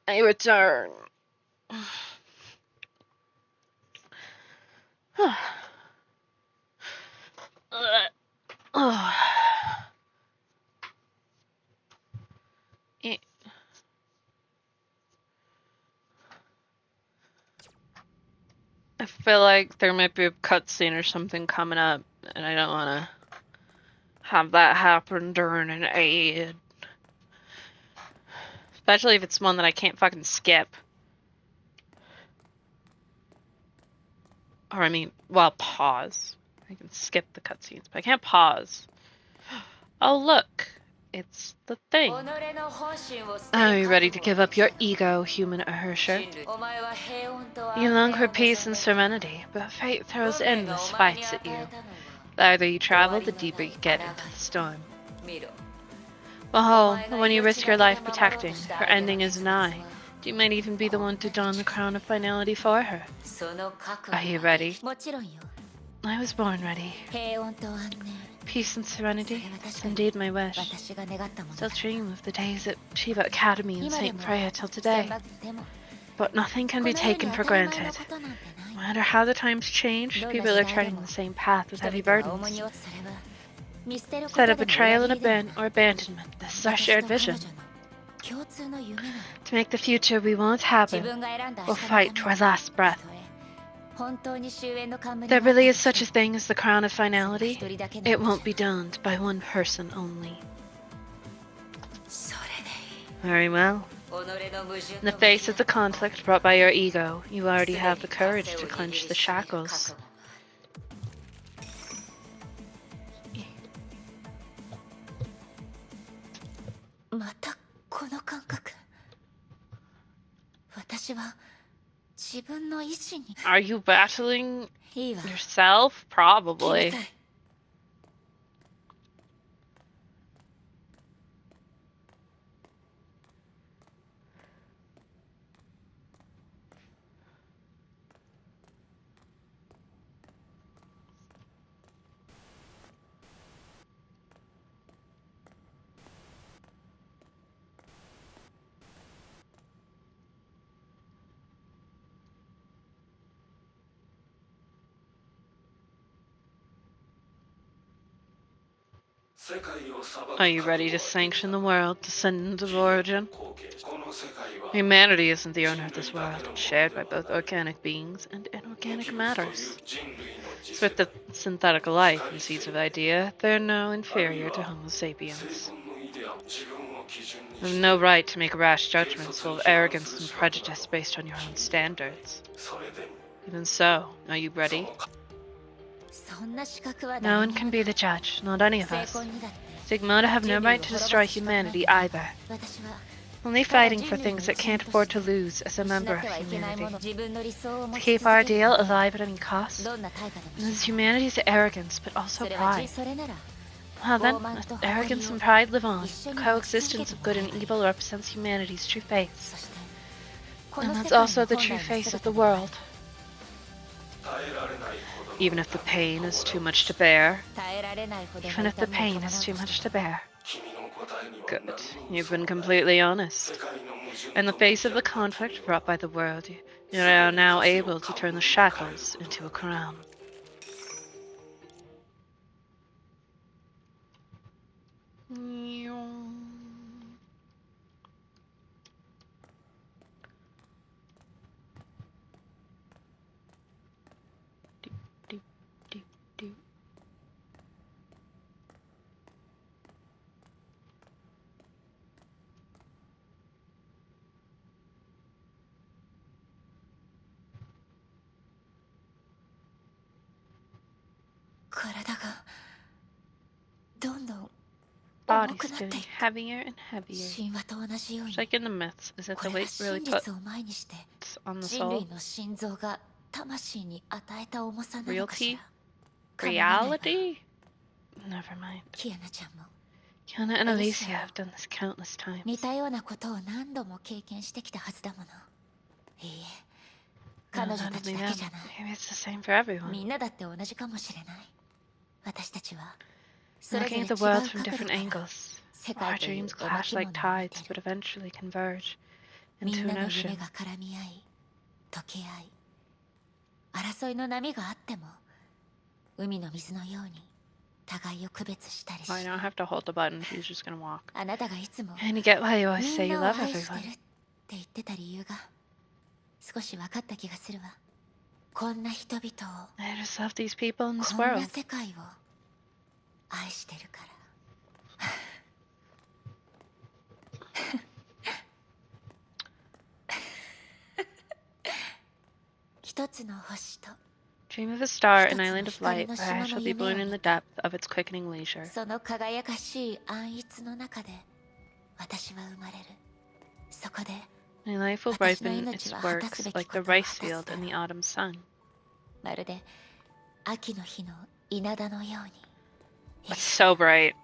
I return. Oh. I feel like there might be a cutscene or something coming up, and I don't want to have that happen during an ad. Especially if it's one that I can't fucking skip. Or, I mean, well, pause. I can skip the cutscenes, but I can't pause. Oh, look. It's the thing. Are you ready to give up your ego, human Ursher? You long for peace and serenity, but fate throws endless fights at you. The harder you travel, the deeper you get into the storm. Behold, the one you risk your life protecting, her ending is nigh. You might even be the one to don the crown of finality for her. Are you ready? I was born ready. Peace and serenity is indeed my wish. Still dream of the days at Shiva Academy in St. Freya till today. But nothing can be taken for granted. No matter how the times change, people are treading the same path with heavy burdens. Instead of betrayal and abandonment, this is our shared vision. To make the future we want happen, we'll fight to our last breath. There really is such a thing as the crown of finality. It won't be donned by one person only. Very well. In the face of the conflict brought by your ego, you already have the courage to clench the shackles. Are you battling yourself? Probably. Are you ready to sanction the world, descendant of origin? Humanity isn't the owner of this world, it's shared by both organic beings and inorganic matters. As with the synthetic life and seeds of idea, they're no inferior to Homo sapiens. You have no right to make rash judgments full of arrogance and prejudice based on your own standards. Even so, are you ready? No one can be the judge, not any of us. Stigmata have no right to destroy humanity either. Only fighting for things that can't afford to lose as a member of humanity. To keep our ideal alive at any cost. And this is humanity's arrogance, but also pride. Well then, let arrogance and pride live on. The coexistence of good and evil represents humanity's true face. And that's also the true face of the world. Even if the pain is too much to bear. Even if the pain is too much to bear. Good. You've been completely honest. In the face of the conflict brought by the world, you are now able to turn the shackles into a crown. Body's getting heavier and heavier. Just like in the myths, is it the weight really put on the soul? Reality? Reality? Never mind. Kiana and Alicia have done this countless times. No, not only them. Maybe it's the same for everyone. Looking at the world from different angles, our dreams clash like tides but eventually converge.
み
into
んな
an
の夢
ocean.
が絡み合い溶け合い争いの波があっても海の水のように互いを区別したりし
I
ない
don't have to hold the button, she's just gonna walk.
あなたがいつも
And you get why you always
み
say
ん
you
なを
love
愛してる
everyone.
って言ってた理由が少し分かった気がするわこんな人々を
I just love these people in this
こんな
world.
世界を愛してるから一つの星と
Dream of a star, an island of light, where I shall be born in the depth of its quickening leisure.
その輝かしい暗逸の中で私は生まれるそこで
My life will
私の
ripen
命
its
は果たす
works
べき
like
こ
the
とを果
rice
たす
field
だ
in
ろ
the
う
autumn sun.
まるで秋の日の稲田のように
It's so bright.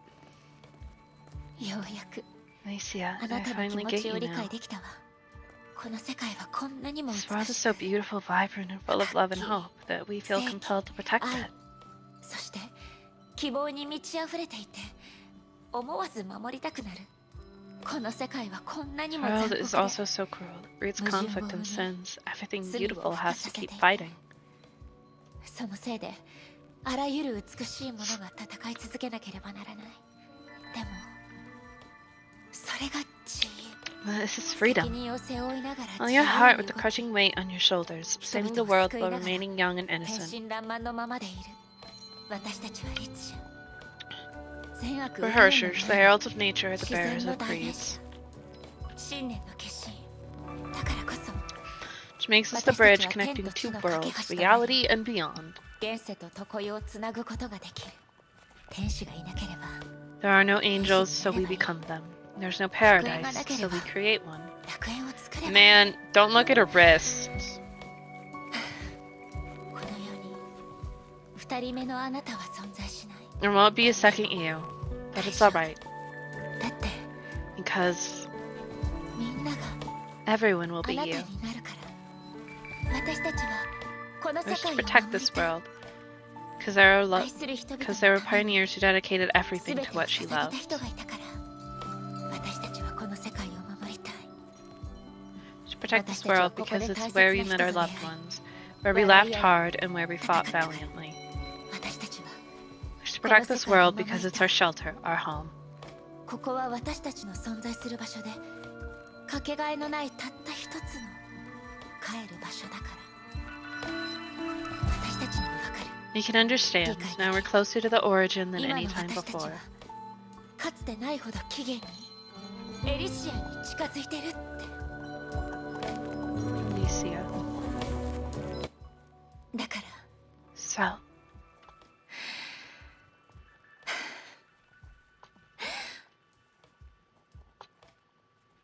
ようやく
Alicia,
あ
I
なたの気
finally
持
get
ち
you
を理
now.
解できたわこの世界はこんなにも
This
美
world is
し
so
く
beautiful, vibrant, and full of love and hope that we feel compelled to protect
愛
it.
そして希望に満ち溢れていて思わず守りたくなるこの世界はこんなに
The
も残
world
酷
is
で
also so cruel. It breeds conflict and sins. Everything beautiful has to keep fighting.
そのせいであらゆる美しいものが戦い続けなければならないでもそれが自由
This is
責
freedom.
任を背負いながら
On
自由
your
に
heart
動
with the
き
crushing weight on your shoulders,
人
saving
々
the
を
world
救い
while
ながら
remaining young and
天
innocent.
真爛漫のままでいる私たちは律者善悪
We're
運命の
Hershers, the heralds of nature, the
自然
bearers
の
of
代弁
creeds.
者信念の決心だからこそ
Which makes us the bridge connecting two worlds, reality and beyond.
現世と常世をつなぐことができる天使がいなければ
There are no angels, so we become them. There's no paradise, so we create one.
楽園を作れば
Man, don't look at her wrists.
この世に二人目のあなたは存在しない
There won't be a second you, but it's alright,
だって
because
みんなが
everyone will
あ
be
なた
you.
になるから私たちはこの
We're
世
to
界を
protect
守り
this
たい
world, because there
愛
are
する人々
because there were
のために
pioneers who dedicated
全
everything
て
to
を
what she
捧げた
loved.
人がいたから私たちはこの世界を守りたい
To protect this world because it's where we met our loved ones, where we laughed hard and where we fought valiantly.
私たちは
To protect this world because it's our shelter, our home.
ここは私たちの存在する場所でかけがえのないたった一つの帰る場所だから私たちにもわかる
You can understand, now we're closer to the origin than
今の
any time
私たちは
before.
かつてないほど起源にエリシアに近づいてるって
Alicia.
だから
So,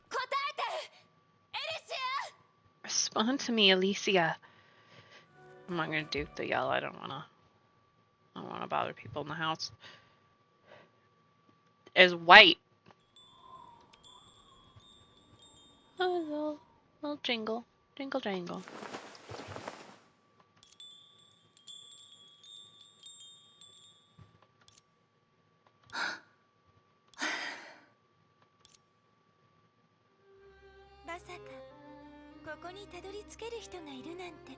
答えてエリシ
respond to me, Alicia. I'm not gonna do the yell. I don't wanna bother people in the house. Is white. Oh, little jingle, jingle jangle.
まさかここにたどり着ける人がいるなんて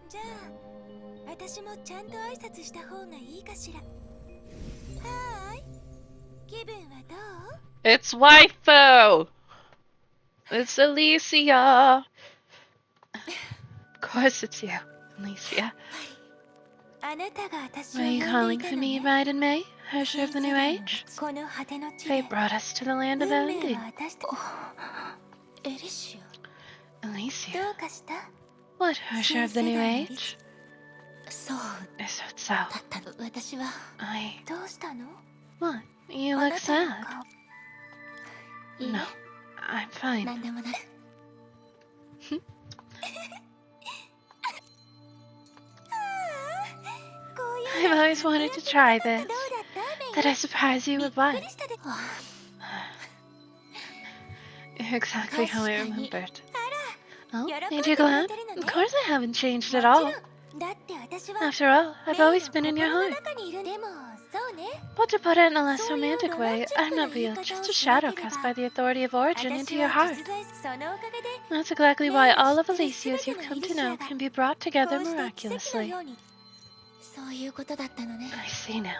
じゃあ私もちゃんと挨拶した方がいいかしらはーい気分はどう
It's waifu! It's Alicia! Of course it's you, Alicia.
あなたが私を
Were you
呼ん
calling
でい
for
たの
me,
ね
Bride in May, Herrscher of the New
新世代の
Age?
この果ての地
Fate
で
brought us to the land of
運命
ending.
は私た
エリシア
Alicia,
どうかした
what, Herrscher of the New
新世代の
Age?
そう
Is it so?
だったの私は
I...
どうしたの
What? You
あ
look
なたの
sad.
顔
いい
No, I'm fine.
何でもない
こういう
I've always wanted to try
どう
this.
だった
Did I surprise you
び
with
っ
what?
くりしたで
You're exactly how I remembered. Oh,
喜ん
ain't
で
you
くれ
glad?
てるの
Of
ね
course I haven't changed
も
at
ちろ
all.
んだって私は
After all, I've always been in your
メイの心の
heart.
中にいるでもそうね
But to put it in a less romantic way, I'm not real, just a shadow cast by the authority of origin into your heart. That's exactly why all of Elysia, as you've come to know, can be brought together miraculously.
そういうことだったのね。
I see now.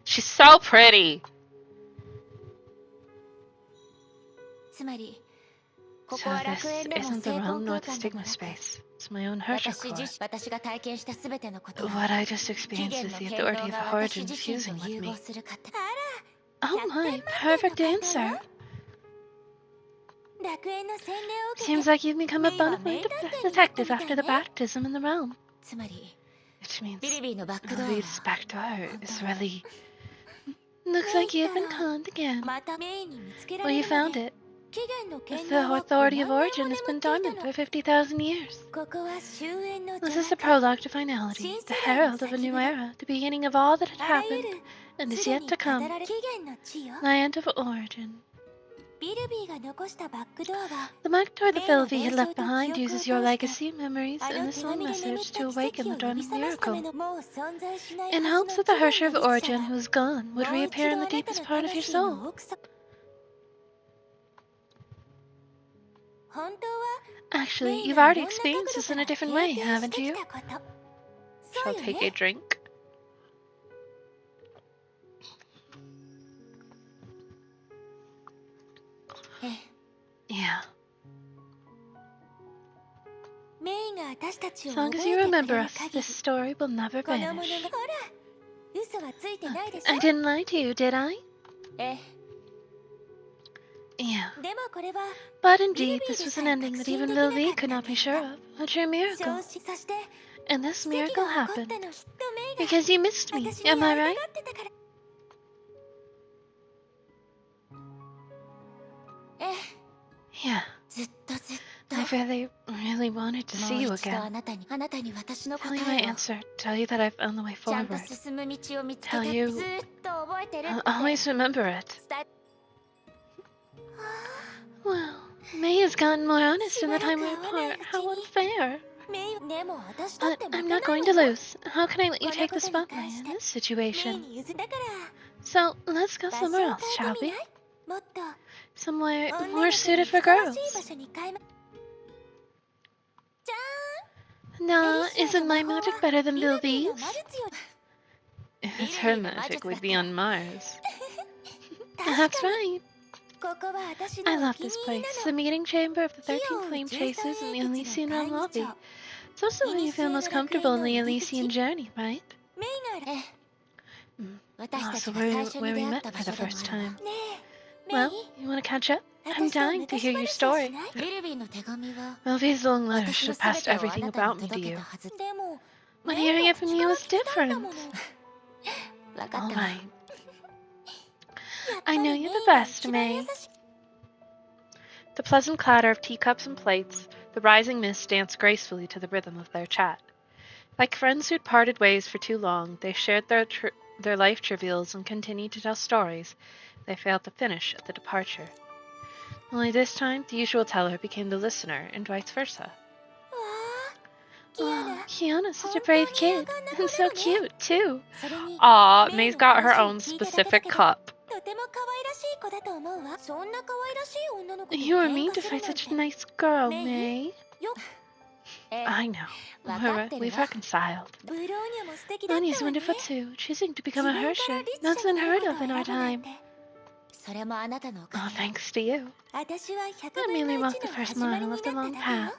She's so pretty.
つまり、こ
So
こは楽
this
園でも
isn't the
成
realm
功
nor
空
the
間でも
stigma
なく、
space. It's my own Hershey core.
私が体験したすべてのことは
What I just
起
experienced
源
is
の
the
権
authority
能
of
が
origin
私自身
fusing
と
with
融合
me.
する方。
Oh my, perfect answer.
楽園の洗礼を受けて
Seems like you've become a bona fide detective after the baptism in the realm.
つまり、
Which means
ビリビーのバックドアは
Lily's back door is really... Looks like you've been conned again.
またメイに見つけら
Well,
れ
you
るま
found
で
it.
起源の権
The
能は
authority
5
of
万
origin
年
has
も
been
眠ってい
dormant
た
for
の。
50,000 years.
ここは終焉の
This
邪
is the
魔か
prologue to finality, the herald of a new era, the beginning of all that had
あらゆ
happened
る
and
す
is
で
yet
に
to
語
come.
られ起源の地よ。
Land of origin.
ビルビーが残したバックドアは
The back door that
メイの
Philby
伝
had
承
left
と
behind
記憶を
uses
通
your
して
legacy, memories,
あ
and
の
the
手
soul
紙で眠っ
message
た
to
奇
awaken
跡
the
を呼び
dormant
覚ますため
miracle.
のもう存在しない
In
はず
hopes
の
that the
起
Hersher
源
of
の律者
origin
が
who is gone would
もう一
reappear
度
in
あ
the
なた
deepest
の
part of your
魂の
soul.
奥さ本当は
Actually,
メイ
you've
がい
already
ろんな角
experienced
度
this
か
in
ら
a different
経
way,
験し
haven't
てき
you?
たことそう
Shall
よ
take a
ね
drink? Yeah.
メイが私たちを
As
覚
long
え
as
て
you
くれ
remember
る
us,
限り
this story will never
この物
vanish.
がほら嘘はついてないでし
I
ょ
didn't lie to you, did I?
え、
Yeah.
でもこれは
But indeed, this was an ending that even Lily could not be sure of. A true
消
miracle.
死そして
And this
奇跡
miracle
が起こっ
happened
たのきっとメイが
because you missed me.
私に
Am
会
I
いた
right?
がってたから
え、
Yeah.
ずっとずっと
I really wanted to
も
see
う
you
一度
again.
あなたに私の答
Tell you my
えを
answer. Tell you that I've found the way
ちゃんと
forward.
進む道を見つけた
Tell
って
you-
ずっと覚えてるっ
I'll
て
always remember it.
伝え
Well, May has gotten more honest in the time we're apart. How unfair.
メイでも私だっ
But
て負け
I'm
な
not
い
going to
わよ
lose. How can I let you
この
take
こ
the
とに
spotlight
関
in
して
this
メイ
situation?
に譲だから
So, let's go
場所を
somewhere else,
変え
shall
てみ
we?
ないもっと
Somewhere
女
more
の子
suited
に
for
ふさわし
girls.
い場所に変えまじゃ
Nah,
ーんエリシア
isn't
の
my
魔法
magic
は
better than
ビルビー
Bilby's?
の魔術よ
If it's her magic, we'd be on Mars.
確
That's
かに
right.
ここは私
I
のお
love
気に
this
入り
place,
な
the
の
meeting chamber of the
火
13
を追う
flame
13
chasers in the
英傑
Elysian
の
realm
会議
lobby.
長
It's also where you feel most comfortable in the Elysian journey, right?
メイが
え、
Mm.
私たち
Also
が
where,
最初
where
に
we
出会っ
met
た場
for the
所でも
first
あるわ
time.
ねえメ
Well,
イ
you want to catch up? I'm
私と
dying to
昔
hear your
話をし
story.
ない
ビルビーの手紙は
Sylvie's long letter
私
should
の
have
すべ
passed
てをあ
everything
なたに
about me to
届け
you.
たはず。
でも
But
メイ
hearing
の
it from
口
you
から
was
聞きたいんだ
different.
もの
わか
All
ったわ。
right.
やっぱ
I
り
know
メイ
you're
が
the best,
一番優
May.
しい
The pleasant clatter of teacups and plates, the rising mist danced gracefully to the rhythm of their chat. Like friends who'd parted ways for too long, they shared their life trivials and continued to tell stories they failed to finish at the departure. Only this time, the usual teller became the listener, and vice versa.
わあキア
Oh,
ラ
Kiana's such a
本当
brave
に
kid,
勇敢な
and
子
so
なのね
cute, too.
それに
Aw,
メイ
May's
の
got her
話を
own
聞いただけだ
specific
けど
cup.
とても可愛らしい子だと思うわそんな可愛らしい女の子と
You were
喧
mean
嘩
to
する
fight
なん
such
て
a nice girl,
May?
May.
よ
え、
I know.
わかってる
We've
わ。
reconciled.
ブローニャも素敵だった
Bonnie's
わね
wonderful too, choosing to
自
become
分
a
から
Hersher.
律
That's
者になる
unheard
こと
of
を
in our
選ぶなん
time.
て
それもあなたのおか
Oh,
げ。
thanks to you.
私は100
I
分の
merely
1
walked the
の
first
始まり
mile
に
of the
なっ
long
ただけよ
path.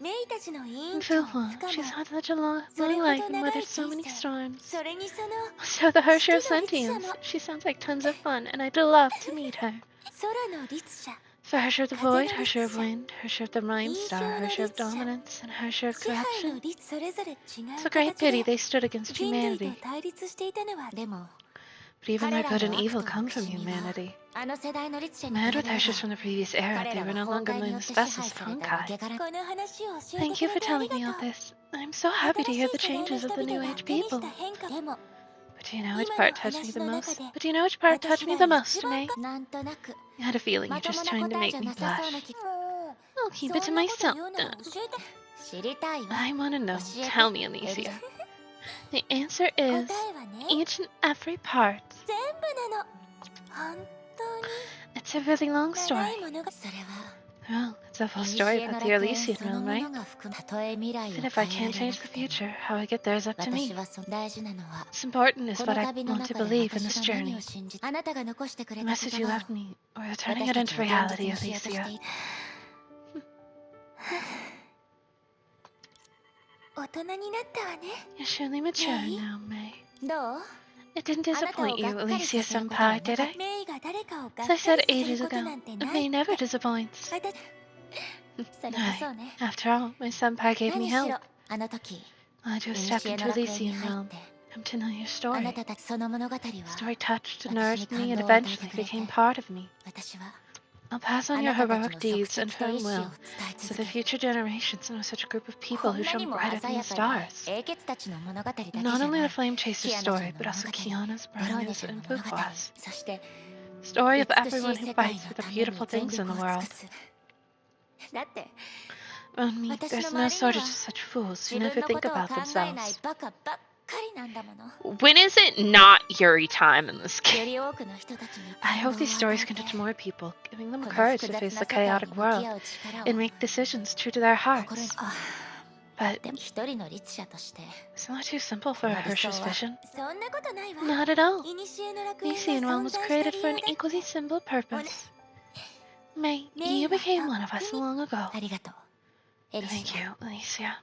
メイたちの委員
And
長
Philhua,
不可
she's
も
had such a long
それほ
life
ど
and
長い
weathered so
人
many
生
storms.
それにその
So the Hersher of
好きな律者
Sentience,
も
she sounds like tons of fun, and I'd love to meet her.
空の律者
For Hersher of the
風の
Void, Hersher of
律者
Wind, Hersher of the Rhyme
印
Star,
象の
Hersher of
律者
Dominance, and Hersher of
支配の
Corruption.
律それぞれ違う
It's a great
形
pity
で
they stood against
人類と
humanity.
対立していたのは
でも、
But even where good and evil come from humanity. Mad with ashes from the previous era, they were no longer known as vessels of Honkai. Thank you for telling me all this. I'm so happy to hear the changes of the New Age people. But do you know which part touched me the most? May? I had a feeling you're just trying to make me blush. I'll keep it to myself then. I want to know. Tell me, Alicia. The answer is each and every part. It's a really long story. Well, it's a full story about the Elysian realm, right? And if I can't change the future, how I get there is up to me. What's important is what I want to believe in this journey. The message you left me, we're turning it into reality, Alicia. You're surely mature now, May. It didn't disappoint you, Alicia Senpai, did it? As I said ages ago, May never disappoints. Aye. After all, my senpai gave me help. I just stepped into Elysian realm. Come to know your story. The story touched and nourished me and eventually became part of me. I'll pass on your heroic deeds and firm will, so the future generations know such a group of people who shone brighter than the stars. Not only the Flame Chaser's story, but also Kiana's, Bronya's, and Fuqua's. Story of everyone who fights for the beautiful things in the world. Around me, there's no shortage of such fools who never think about themselves. When is it not Yuri time in this game? I hope these stories can touch more people, giving them courage to face the chaotic world and make decisions true to their hearts. But isn't that too simple for a Hershey's vision? Not at all. Elysian realm was created for an equally simple purpose. May, you became one of us long ago. Thank you, Alicia.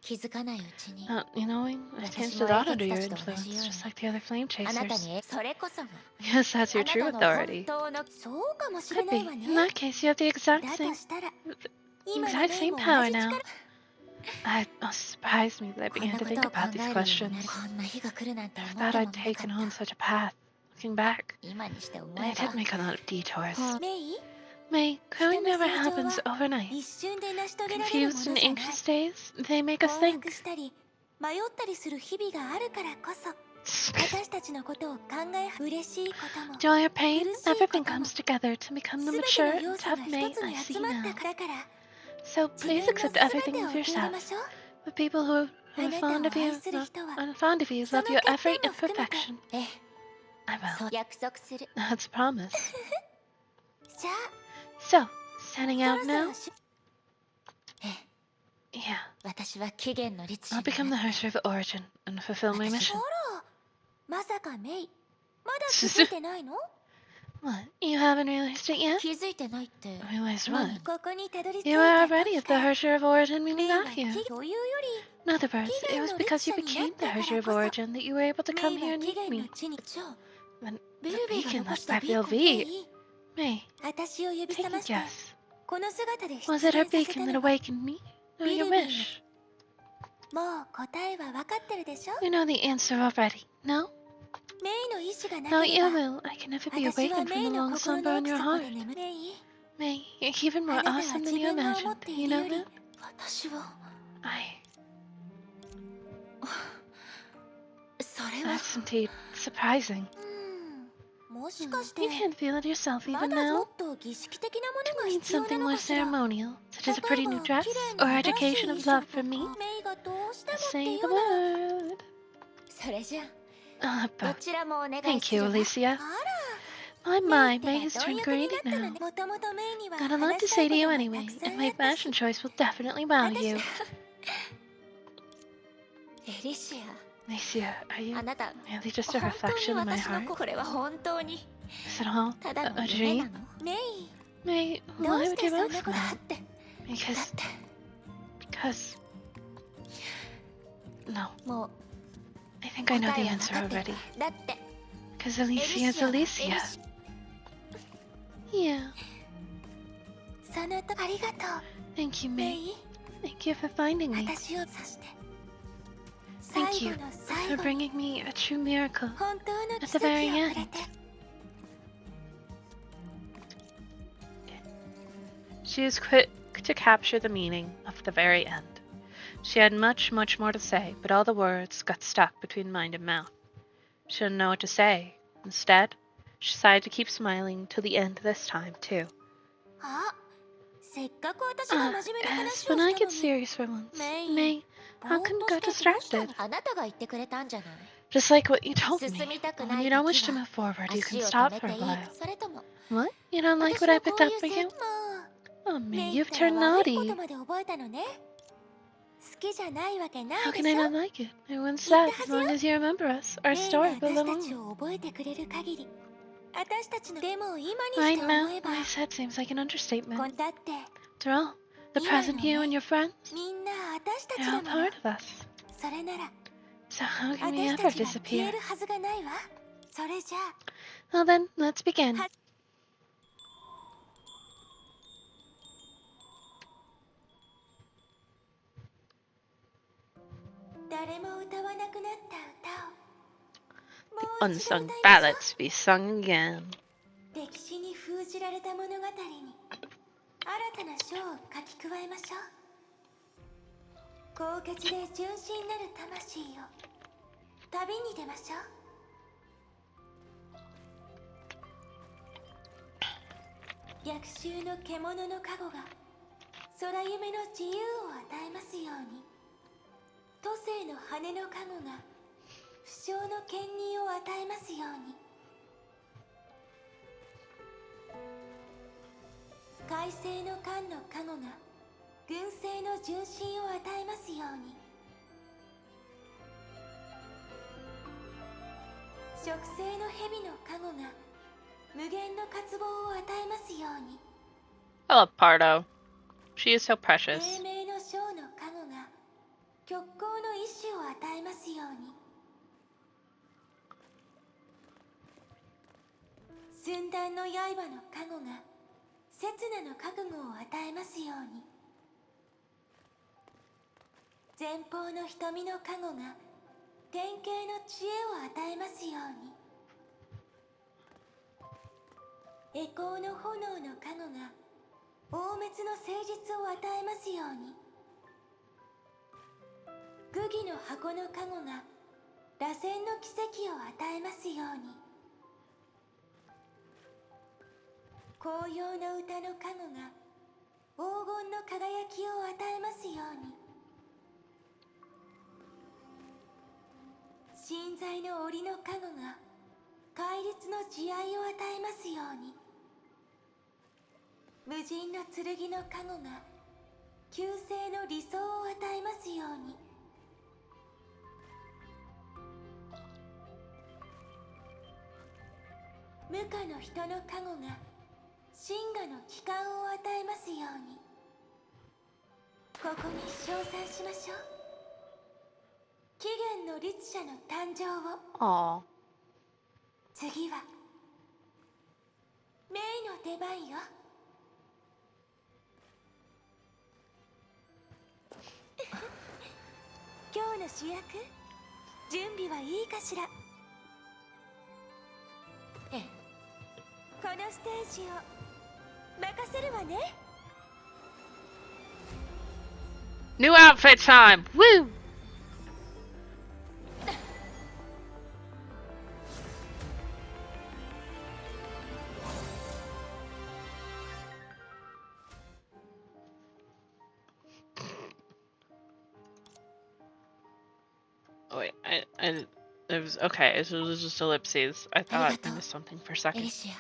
You know, I changed a lot under your influence, just like the other Flame Chasers. Yes, that's your true authority. Could be. In that case, you have the exact same power now. It surprised me that I began to think about these questions. I thought I'd taken on such a path, looking back. It did make a lot of detours. May, growing never happens overnight. Confused and anxious days, they make us think. Joy or pain, everything comes together to become the mature and tough May I see now. So please accept everything with yourself. The people who are fond of you love your every imperfection. I will. That's a promise. So, setting out now? Yeah. I'll become the Herrscher of Origin and fulfill my mission. What? You haven't realized it yet? Realized what? You were already the Herrscher of Origin when you got here. In other words, it was because you became the Herrscher of Origin that you were able to come here and meet me. Then the beacon left by PLV. May, take a guess. Was it her beacon that awakened me, or your wish? You know the answer already, no? Without your will, I can never be awakened from the long slumber in your heart. May, you're even more awesome than you imagined. You know that? That's indeed surprising. You can't feel it yourself even now? Do you need something more ceremonial, such as a pretty new dress, or education of love from me? Say the word. But thank you, Alicia. My, May has turned green now. Got a lot to say to you anyway, and my fashion choice will definitely wow you. Alicia, are you merely just a reflection in my heart? Is it all a dream? May, why would you run from that? Because... No. I think I know the answer already. Because Alicia is Alicia. Yeah. Thank you, May. Thank you for finding me. Thank you for bringing me a true miracle at the very end. She was quick to capture the meaning of the very end. She had much, much more to say, but all the words got stuck between mind and mouth. She didn't know what to say. Instead, she decided to keep smiling till the end this time, too.
あ、せっかく私が真面目な
Yes,
話を
when I
したの
get
に
serious for once.
メイ
May,
ぼ
how
ーっ
can
と
got
してどうしたの
distracted?
あなたが言ってくれたんじゃない
Just like what you told me.
進みたく
When
ない
you don't wish
時
to
は
move forward, you can
足を
stop
止め
for
て
a
いい
while.
それとも
What? You don't like
私
what I
のこ
picked
うい
up
う
for
せ
you?
も
Oh,
メ
May,
イっ
you've
たら
turned
悪いこと
naughty.
まで覚えたのね好きじゃないわけな
How
いで
can I
しょ
not like it? It went
言っ
sad
たは
as
ずよ
long as you remember us. Our
メイが
story will
私
live
たち
on.
を覚えてくれる限り私たちのでも今に
Right
して
now,
思えば
what I said seems like an
こ
understatement.
んだって
After all, the present you and your friends,
みんな私たち
they're
だ
all
もの
part of us.
それなら
So how can we
私
ever
たちが消
disappear?
えるはずがないわそれじゃあ
Well then, let's begin.
は誰も歌わなくなった歌を
The
もう一度歌
unsung
いましょ
ballads be sung again.
う歴史に封じられた物語に新たな章を書き加えましょう高潔で純真なる魂を旅に出ましょう逆襲の獣の加護が空夢の自由を与えますように都政の羽の加護が不詳の権利を与えますように快晴の冠の加護が軍政の純真を与えますように食性の蛇の加護が無限の渇望を与えますように
I love Pardo. She is so
黎
precious.
明の章の加護が極光の意志を与えますように寸断の刃の加護が刹那の覚悟を与えますように前方の瞳の加護が典型の知恵を与えますように栄光の炎の加護が大滅の誠実を与えますように愚義の箱の加護が螺旋の奇跡を与えますように紅葉の歌の加護が黄金の輝きを与えますように神在の檻の加護が戒律の慈愛を与えますように無尽の剣の加護が救世の理想を与えますように無我の人の加護が真我の帰還を与えますようにここに称賛しましょう起源の律者の誕生を
Aw.
次はメイの出番よ今日の主役準備はいいかしら
ええ
このステージを任せるわね
New outfit time! Woo! Oh, wait, it was okay. It was just ellipses. I thought I missed something for a
エリ
second.
シア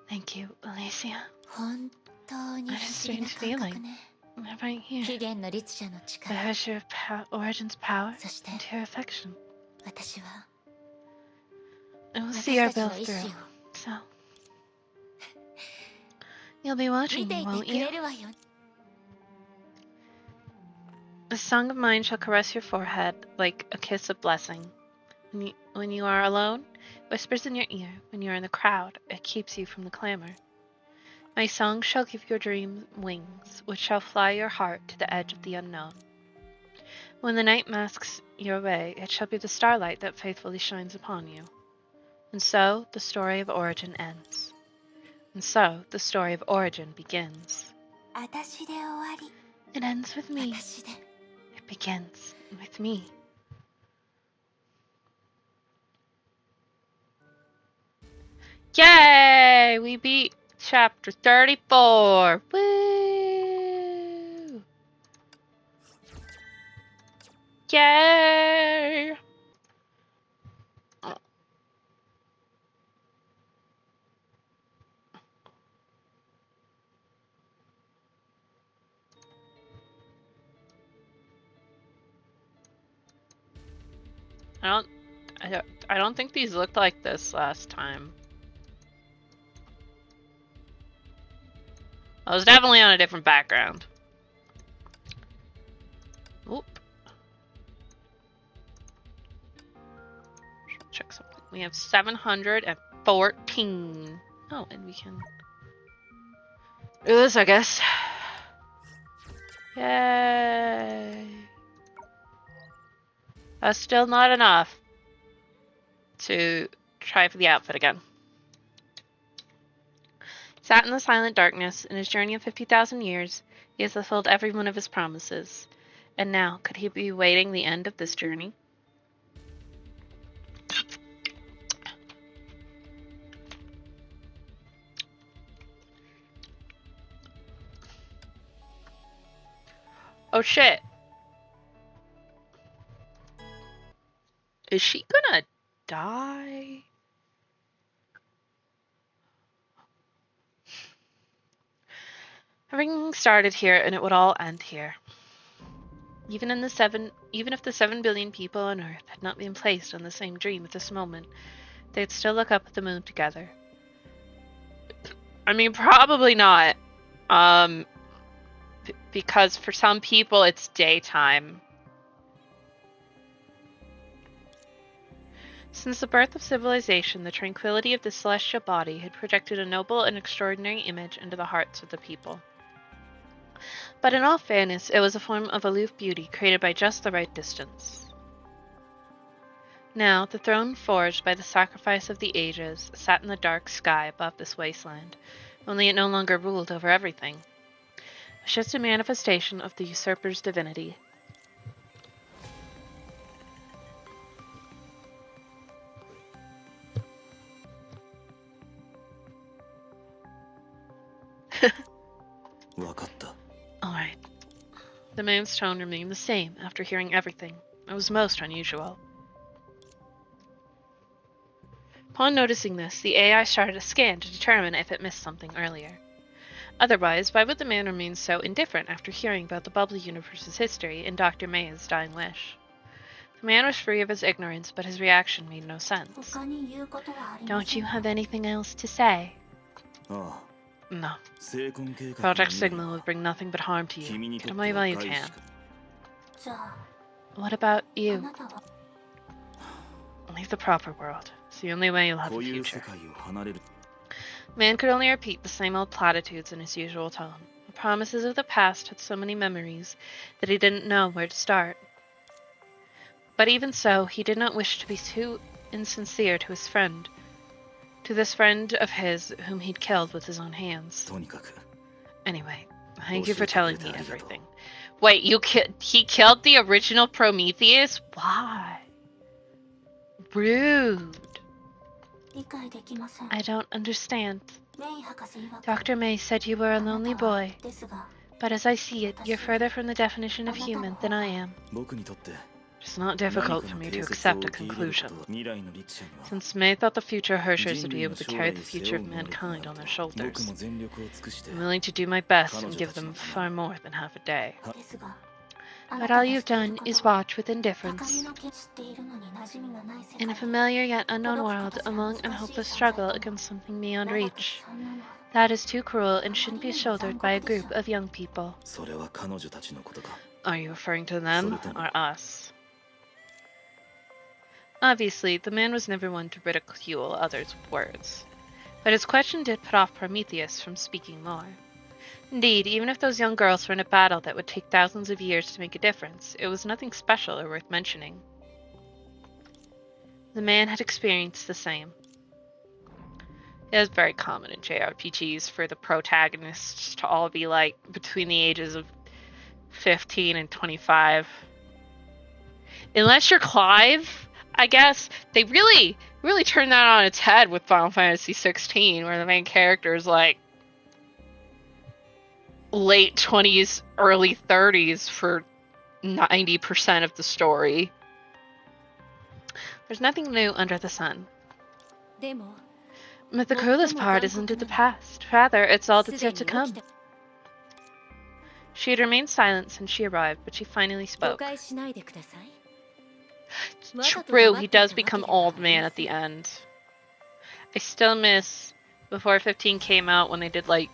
Thank you, Alicia.
本当に
What a
不思議な
strange
感覚
feeling.
ね
Right here.
起源の律者の
The
力
measure of Origin's power
そして
and your affection.
私は
And we'll
私
see our
たち
bill
の意
through.
志を
So, you'll be
見
watching
て
me,
いて
won't
く
you?
れるわよ
A song of mine shall caress your forehead like a kiss of blessing. When you are alone, it whispers in your ear. When you are in the crowd, it keeps you from the clamor. My song shall give your dream wings, which shall fly your heart to the edge of the unknown. When the night masks your way, it shall be the starlight that faithfully shines upon you. And so the story of origin ends. And so the story of origin begins. It ends with me. It begins with me. Yay! We beat chapter 34. Woo! Yay! I don't think these looked like this last time. I was definitely on a different background. Oop. Check something. We have 714. Oh, and we can do this, I guess. Yay. That's still not enough to try for the outfit again. Sat in the silent darkness, in his journey of 50,000 years, he has fulfilled every one of his promises. And now, could he be waiting the end of this journey? Oh shit. Is she gonna die? Everything started here and it would all end here. Even if the 7 billion people on Earth had not been placed on the same dream at this moment, they'd still look up at the moon together. I mean, probably not. Because for some people it's daytime. Since the birth of civilization, the tranquility of the celestial body had projected a noble and extraordinary image into the hearts of the people. But in all fairness, it was a form of aloof beauty created by just the right distance. Now, the throne forged by the sacrifice of the ages sat in the dark sky above this wasteland, only it no longer ruled over everything. It was just a manifestation of the usurper's divinity. Alright. The man's tone remained the same after hearing everything. It was most unusual. Upon noticing this, the AI started a scan to determine if it missed something earlier. Otherwise, why would the man remain so indifferent after hearing about the Bubbly Universe's history and Dr. May's dying wish? The man was free of his ignorance, but his reaction made no sense. Don't you have anything else to say? No. Project Signal will bring nothing but harm to you. Get away while you can. What about you? Leave the proper world. It's the only way you'll have a future. Man could only repeat the same old platitudes in his usual tone. The promises of the past had so many memories that he didn't know where to start. But even so, he did not wish to be too insincere to his friend. To this friend of his whom he'd killed with his own hands. Anyway, thank you for telling me everything. Wait, he killed the original Prometheus? Why? Rude. I don't understand. Dr. May said you were a lonely boy, but as I see it, you're further from the definition of human than I am. It's not difficult for me to accept a conclusion. Since May thought the future Hershers would be able to carry the future of mankind on their shoulders, I'm willing to do my best and give them far more than half a day. But all you've done is watch with indifference. In a familiar yet unknown world, a long and hopeless struggle against something beyond reach. That is too cruel and shouldn't be shouldered by a group of young people. Are you referring to them or us? Obviously, the man was never one to ridicule others' words. But his question did put off Prometheus from speaking more. Indeed, even if those young girls were in a battle that would take thousands of years to make a difference, it was nothing special or worth mentioning. The man had experienced the same. It is very common in JRPGs for the protagonists to all be like between the ages of 15 and 25. Unless you're Clive, I guess. They really turned that on its head with Final Fantasy 16, where the main character is like late 20s, early 30s for 90% of the story. There's nothing new under the sun. But the coolest part isn't the past. Rather, it's all that's yet to come. She had remained silent since she arrived, but she finally spoke. True, he does become old man at the end. I still miss before 15 came out when they did like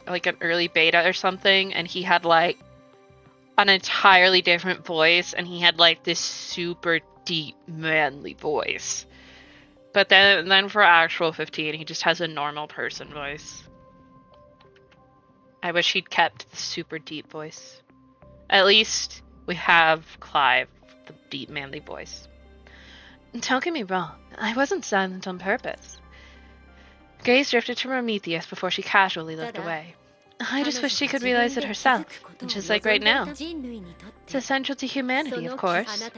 like an early beta or something, and he had like an entirely different voice, and he had like this super deep manly voice. But then for actual 15, he just has a normal person voice. I wish he'd kept the super deep voice. At least we have Clive, the deep manly voice. Don't get me wrong, I wasn't silent on purpose. Gaze drifted to Prometheus before she casually looked away. I just wish she could realize it herself, just like right now. It's essential to humanity, of course.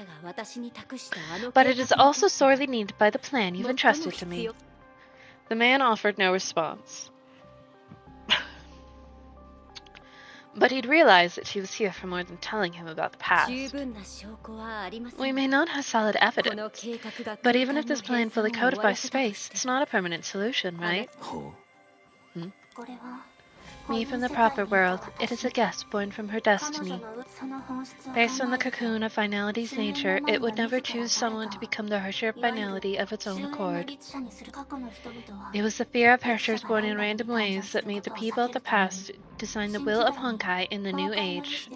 But it is also sorely needed by the plan you've entrusted to me. The man offered no response. But he'd realized that she was here for more than telling him about the past. We may not have solid evidence, but even if this plan fully codifies space, it's not a permanent solution, right? Me from the proper world, it is a guest born from her destiny. Based on the cocoon of finality's nature, it would never choose someone to become the harsher of finality of its own accord. It was the fear of Hershers born in random ways that made the people of the past design the will of Honkai in the new age.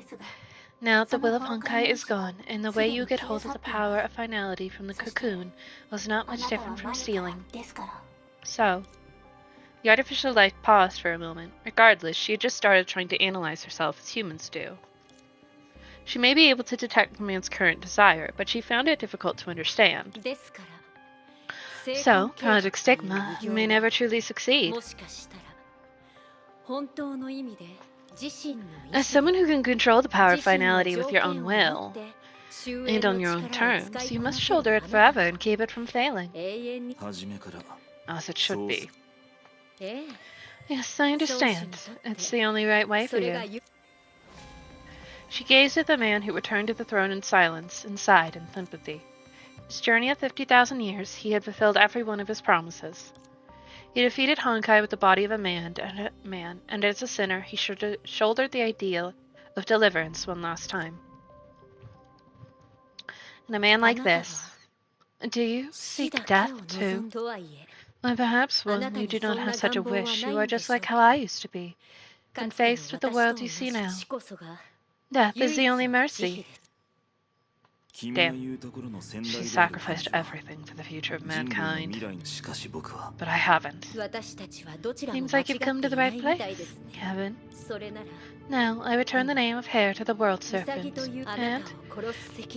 Now the will of Honkai is gone, and the way you get hold of the power of finality from the cocoon was not much different from stealing. So, the artificial life paused for a moment. Regardless, she had just started trying to analyze herself as humans do. She may be able to detect the man's current desire, but she found it difficult to understand. So, Project Stigma may never truly succeed. As someone who can control the power of finality with your own will, and on your own terms, you must shoulder it forever and keep it from failing. As it should be. Yes, I understand. It's the only right way for you. She gazed at the man who returned to the throne in silence and sighed in sympathy. His journey of 50,000 years, he had fulfilled every one of his promises. He defeated Honkai with the body of a man, and as a sinner, he shouldered the ideal of deliverance one last time. And a man like this, do you seek death too? Or perhaps when you do not have such a wish, you are just like how I used to be, and faced with the world you see now. Death is the only mercy. Damn. She sacrificed everything for the future of mankind. But I haven't. Seems like you've come to the right place, Kevin. Now, I return the name of Hare to the World Serpent, and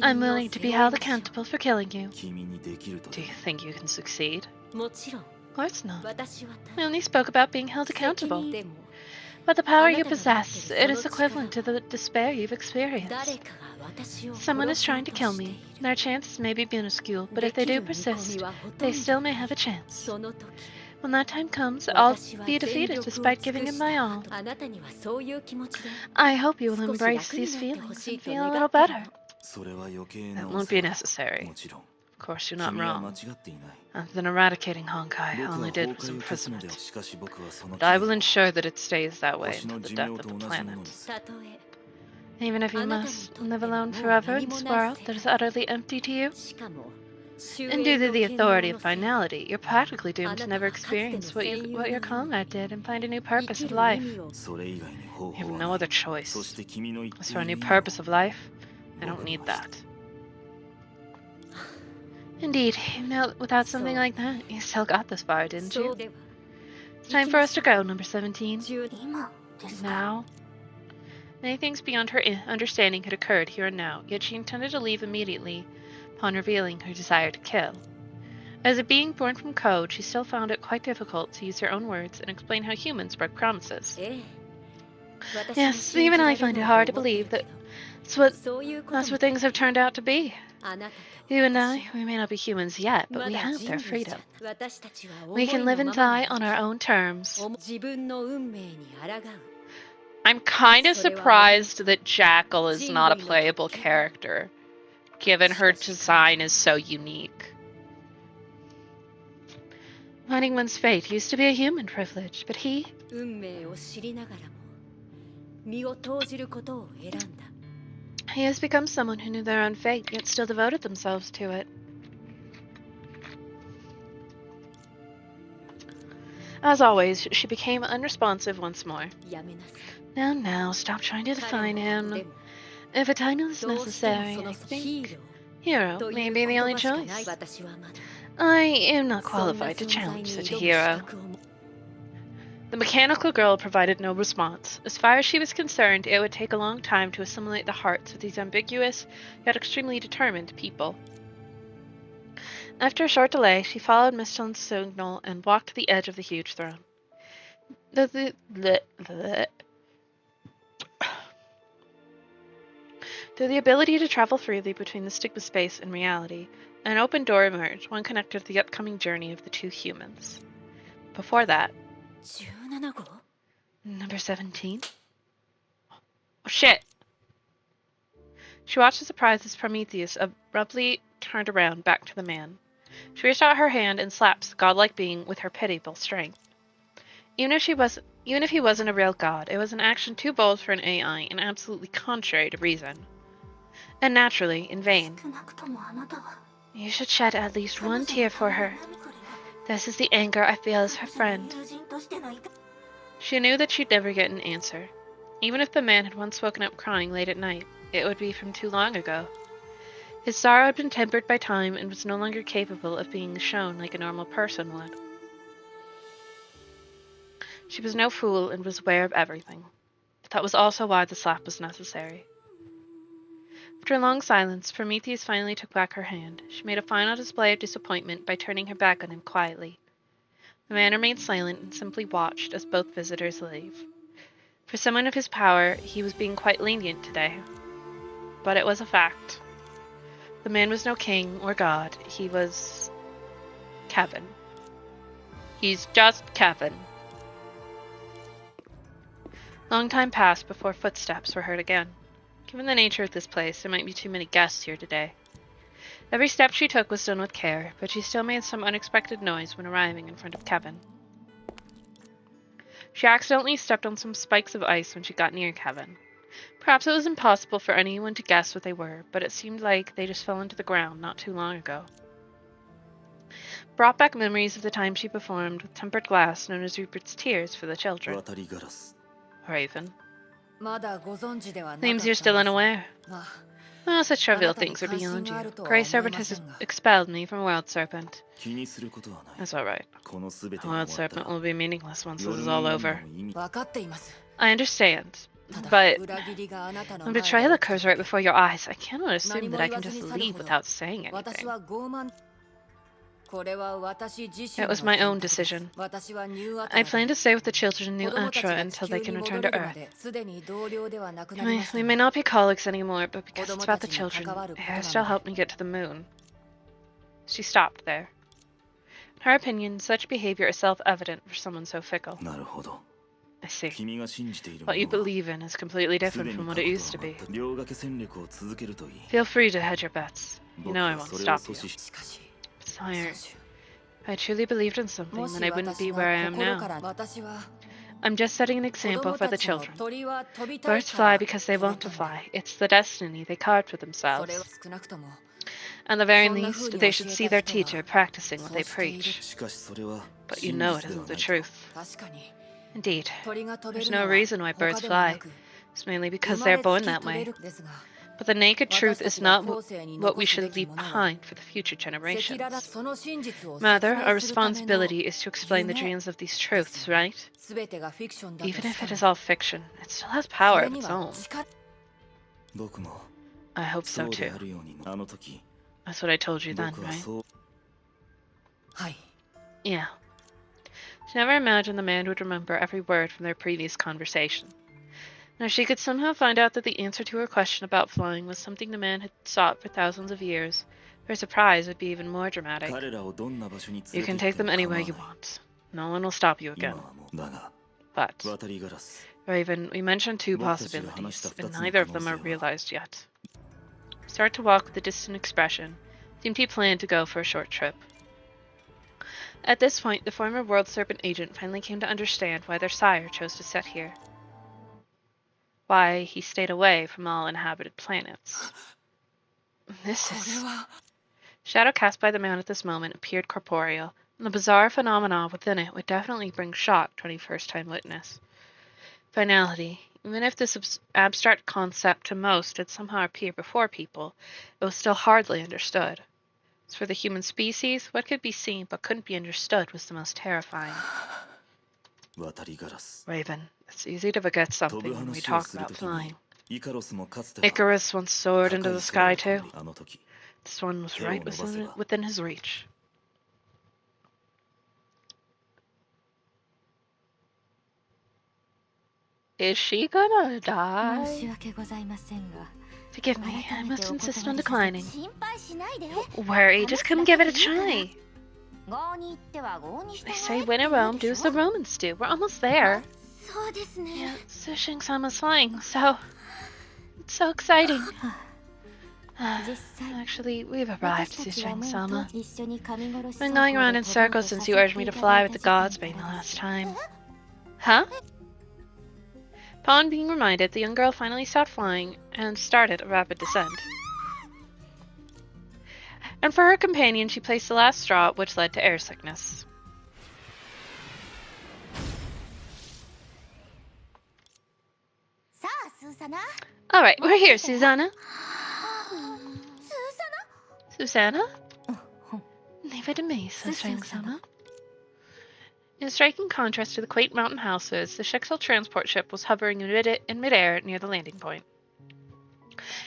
I'm willing to be held accountable for killing you. Do you think you can succeed? Of course not. I only spoke about being held accountable. But the power you possess, it is equivalent to the despair you've experienced. Someone is trying to kill me. Their chances may be minuscule, but if they do persist, they still may have a chance. When that time comes, I'll be defeated despite giving it my all. I hope you will embrace these feelings and feel a little better. That won't be necessary. Of course, you're not wrong. And then eradicating Honkai only did was imprisonment. But I will ensure that it stays that way until the death of the planet. Even if you must live alone forever in this world that is utterly empty to you? And due to the authority of finality, you're practically doomed to never experience what your comrade did and find a new purpose of life. You have no other choice. As for a new purpose of life, I don't need that. Indeed, even without something like that, you still got this far, didn't you? It's time for us to go, number 17. Now? Many things beyond her understanding had occurred here and now, yet she intended to leave immediately upon revealing her desire to kill. As a being born from code, she still found it quite difficult to use her own words and explain how humans broke promises. Yes, even I find it hard to believe that's what things have turned out to be. You and I, we may not be humans yet, but we have their freedom. We can live and die on our own terms. I'm kind of surprised that Jackal is not a playable character, given her design is so unique. Finding one's fate used to be a human privilege, but he has become someone who knew their own fate, yet still devoted themselves to it. As always, she became unresponsive once more. Now, stop trying to define him. If a title is necessary, I think hero may be the only choice. I am not qualified to challenge such a hero. The mechanical girl provided no response. As far as she was concerned, it would take a long time to assimilate the hearts of these ambiguous, yet extremely determined people. After a short delay, she followed Miss Jones' signal and walked to the edge of the huge throne. Through the ability to travel freely between the stigma space and reality, an open door emerged, one connected to the upcoming journey of the two humans. Before that, number 17? Oh shit! She watched in surprise as Prometheus abruptly turned around back to the man. She reached out her hand and slapped the godlike being with her pitiable strength. Even if he wasn't a real god, it was an action too bold for an AI and absolutely contrary to reason. And naturally, in vain. You should shed at least one tear for her. This is the anger I feel as her friend. She knew that she'd never get an answer. Even if the man had once woken up crying late at night, it would be from too long ago. His sorrow had been tempered by time and was no longer capable of being shown like a normal person would. She was no fool and was aware of everything. But that was also why the slap was necessary. After a long silence, Prometheus finally took back her hand. She made a final display of disappointment by turning her back on him quietly. The man remained silent and simply watched as both visitors leave. For someone of his power, he was being quite lenient today. But it was a fact. The man was no king or god. He was Kevin. He's just Kevin. Long time passed before footsteps were heard again. Given the nature of this place, there might be too many guests here today. Every step she took was done with care, but she still made some unexpected noise when arriving in front of Kevin. She accidentally stepped on some spikes of ice when she got near Kevin. Perhaps it was impossible for anyone to guess what they were, but it seemed like they just fell into the ground not too long ago. Brought back memories of the time she performed with tempered glass known as Rupert's Tears for the children. Raven. Seems you're still unaware. Well, such trivial things are beyond you. Grey Serpent has expelled me from World Serpent. That's alright. World Serpent will be meaningless once this is all over. I understand, but when betrayal occurs right before your eyes, I cannot assume that I can just leave without saying anything. It was my own decision. I plan to stay with the children in New Atra until they can return to Earth. We may not be colleagues anymore, but because it's about the children, it has still helped me get to the moon. She stopped there. In her opinion, such behavior is self-evident for someone so fickle. I see. What you believe in is completely different from what it used to be. Feel free to hedge your bets. You know I won't stop you. Sire, if I truly believed in something, then I wouldn't be where I am now. I'm just setting an example for the children. Birds fly because they want to fly. It's the destiny they carved for themselves. At the very least, they should see their teacher practicing what they preach. But you know it isn't the truth. Indeed, there's no reason why birds fly. It's mainly because they're born that way. But the naked truth is not what we should leave behind for the future generations. Rather, our responsibility is to explain the dreams of these truths, right? Even if it is all fiction, it still has power of its own. I hope so too. That's what I told you then, right? Yeah. She never imagined the man would remember every word from their previous conversation. Now, if she could somehow find out that the answer to her question about flying was something the man had sought for thousands of years, her surprise would be even more dramatic. You can take them anywhere you want. No one will stop you again. But, Raven, we mentioned two possibilities, and neither of them are realized yet. Start to walk with a distant expression. Seemed he planned to go for a short trip. At this point, the former World Serpent agent finally came to understand why their sire chose to set here. Why he stayed away from all inhabited planets. This is... Shadow cast by the man at this moment appeared corporeal, and the bizarre phenomena within it would definitely bring shock to any first-time witness. Finality. Even if this abstract concept to most did somehow appear before people, it was still hardly understood. As for the human species, what could be seen but couldn't be understood was the most terrifying. Raven, it's easy to forget something when we talk about flying. Icarus once soared into the sky too. This one was right within his reach. Is she gonna die? Forgive me, I must insist on declining. Don't worry, just come give it a try. They say when in Rome, do as the Romans do. We're almost there. Yeah, Sushing-sama's flying, so... It's so exciting. Actually, we've arrived, Sushing-sama. Been going around in circles since you urged me to fly with the Godsbane the last time. Huh? Upon being reminded, the young girl finally stopped flying and started a rapid descent. And for her companion, she placed the last straw, which led to air sickness. Alright, we're here, Susanna. Susanna? Leave it to me, Sushing-sama. In striking contrast to the quaint mountain houses, the Shixel transport ship was hovering in midair near the landing point.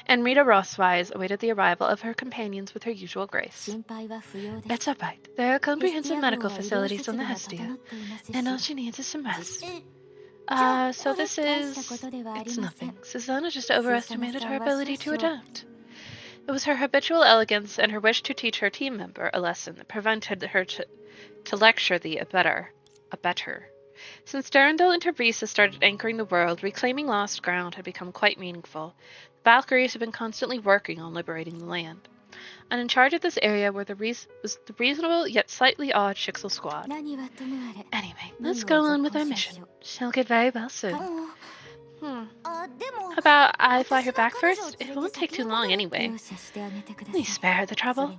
And Rita Rosswise awaited the arrival of her companions with her usual grace. It's alright. There are comprehensive medical facilities on the Hestia, and all she needs is some rest. So this is... It's nothing. Susanna just overestimated her ability to adapt. It was her habitual elegance and her wish to teach her team member a lesson that prevented her to lecture a better. Since Durandal and Teresa started anchoring the world, reclaiming lost ground had become quite meaningful. The Valkyries had been constantly working on liberating the land. And in charge of this area was the reasonable yet slightly odd Shixel squad. Anyway, let's go on with our mission. She'll get very well soon. How about I fly her back first? It won't take too long anyway. Please spare her the trouble.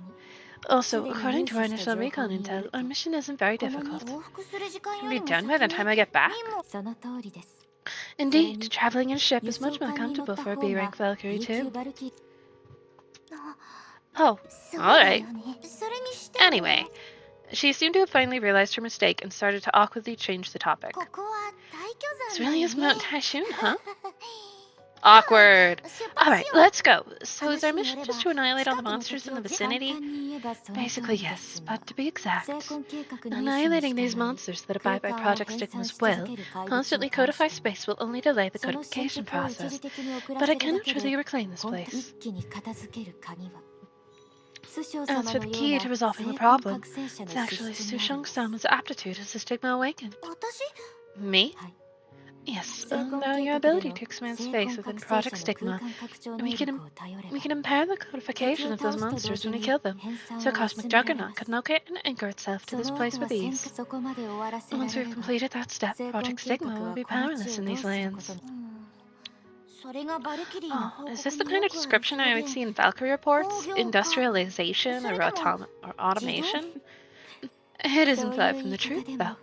Also, according to our initial recon intel, our mission isn't very difficult. It can be done by the time I get back. Indeed, traveling in a ship is much more comfortable for a B-rank Valkyrie too. Oh, alright. Anyway, she seemed to have finally realized her mistake and started to awkwardly change the topic. This really is Mount Taishun, huh? Awkward. Alright, let's go. So is our mission just to annihilate all the monsters in the vicinity? Basically, yes, but to be exact, annihilating these monsters that abide by Project Stigma's will, constantly codify space will only delay the codification process, but it cannot truly reclaim this place. As for the key to resolving the problem, it's actually Sushung-sama's aptitude as the Stigma awakened. Me? Yes, your ability to expand space within Project Stigma, and we can impair the codification of those monsters when we kill them, so Cosmic Juggernaut can locate and anchor itself to this place with ease. Once we've completed that step, Project Stigma will be powerless in these lands. Oh, is this the kind of description I would see in Valkyrie reports? Industrialization or automation? It isn't far from the truth, though.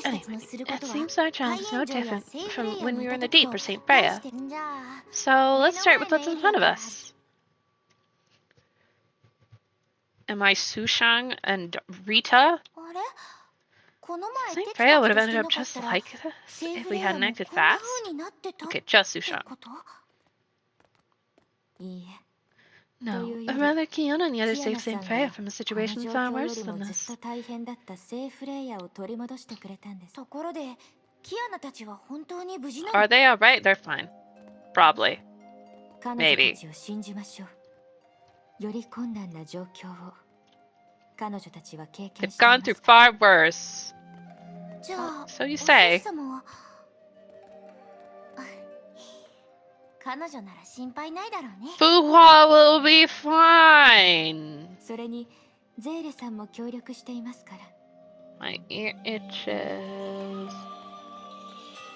Anyway, it seems our challenge is no different from when we were in the deep or St. Freya. So let's start with what's in front of us. Am I Sushang and Rita? St. Freya would have ended up just like this if we hadn't acted fast. Okay, just Sushang. No, I'm rather keen on yet to save Saint Freya from a situation far worse than this.
ずっと大変だったセーフレイヤーを取り戻してくれたんです。ところで、キアナたちは本当に無事なの？
Are they alright? They're fine. Probably.
彼女たちを信じましょう。より困難な状況を彼女たちは経験
They've
してい
gone
ます
through far worse.
じゃあ、
So you say.
お父様は彼女なら心配ないだろうね。
Fuhua will be fine.
それにゼーレさんも協力していますから。
My ear itches.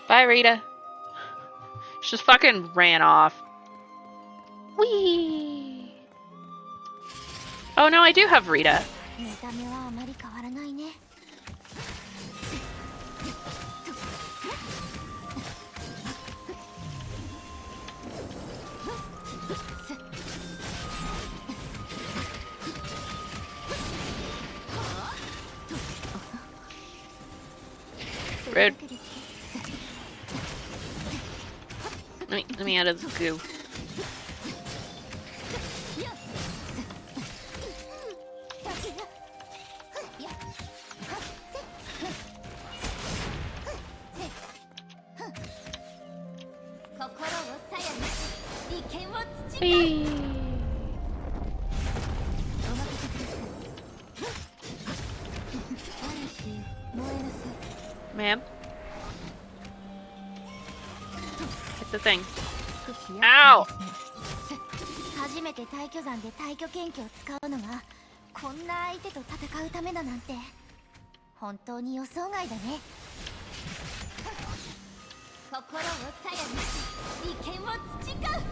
Bye, Rita. She just fucking ran off. Whee! Oh no, I do have Rita.
見た目はあまり変わらないね。
Rude. Let me out of the goo. Whee! Ma'am? Hit the thing. Ow!
初めて退去山で退去剣気を使うのがこんな相手と戦うためだなんて本当に予想外だね。心を鞘にし利権を培う。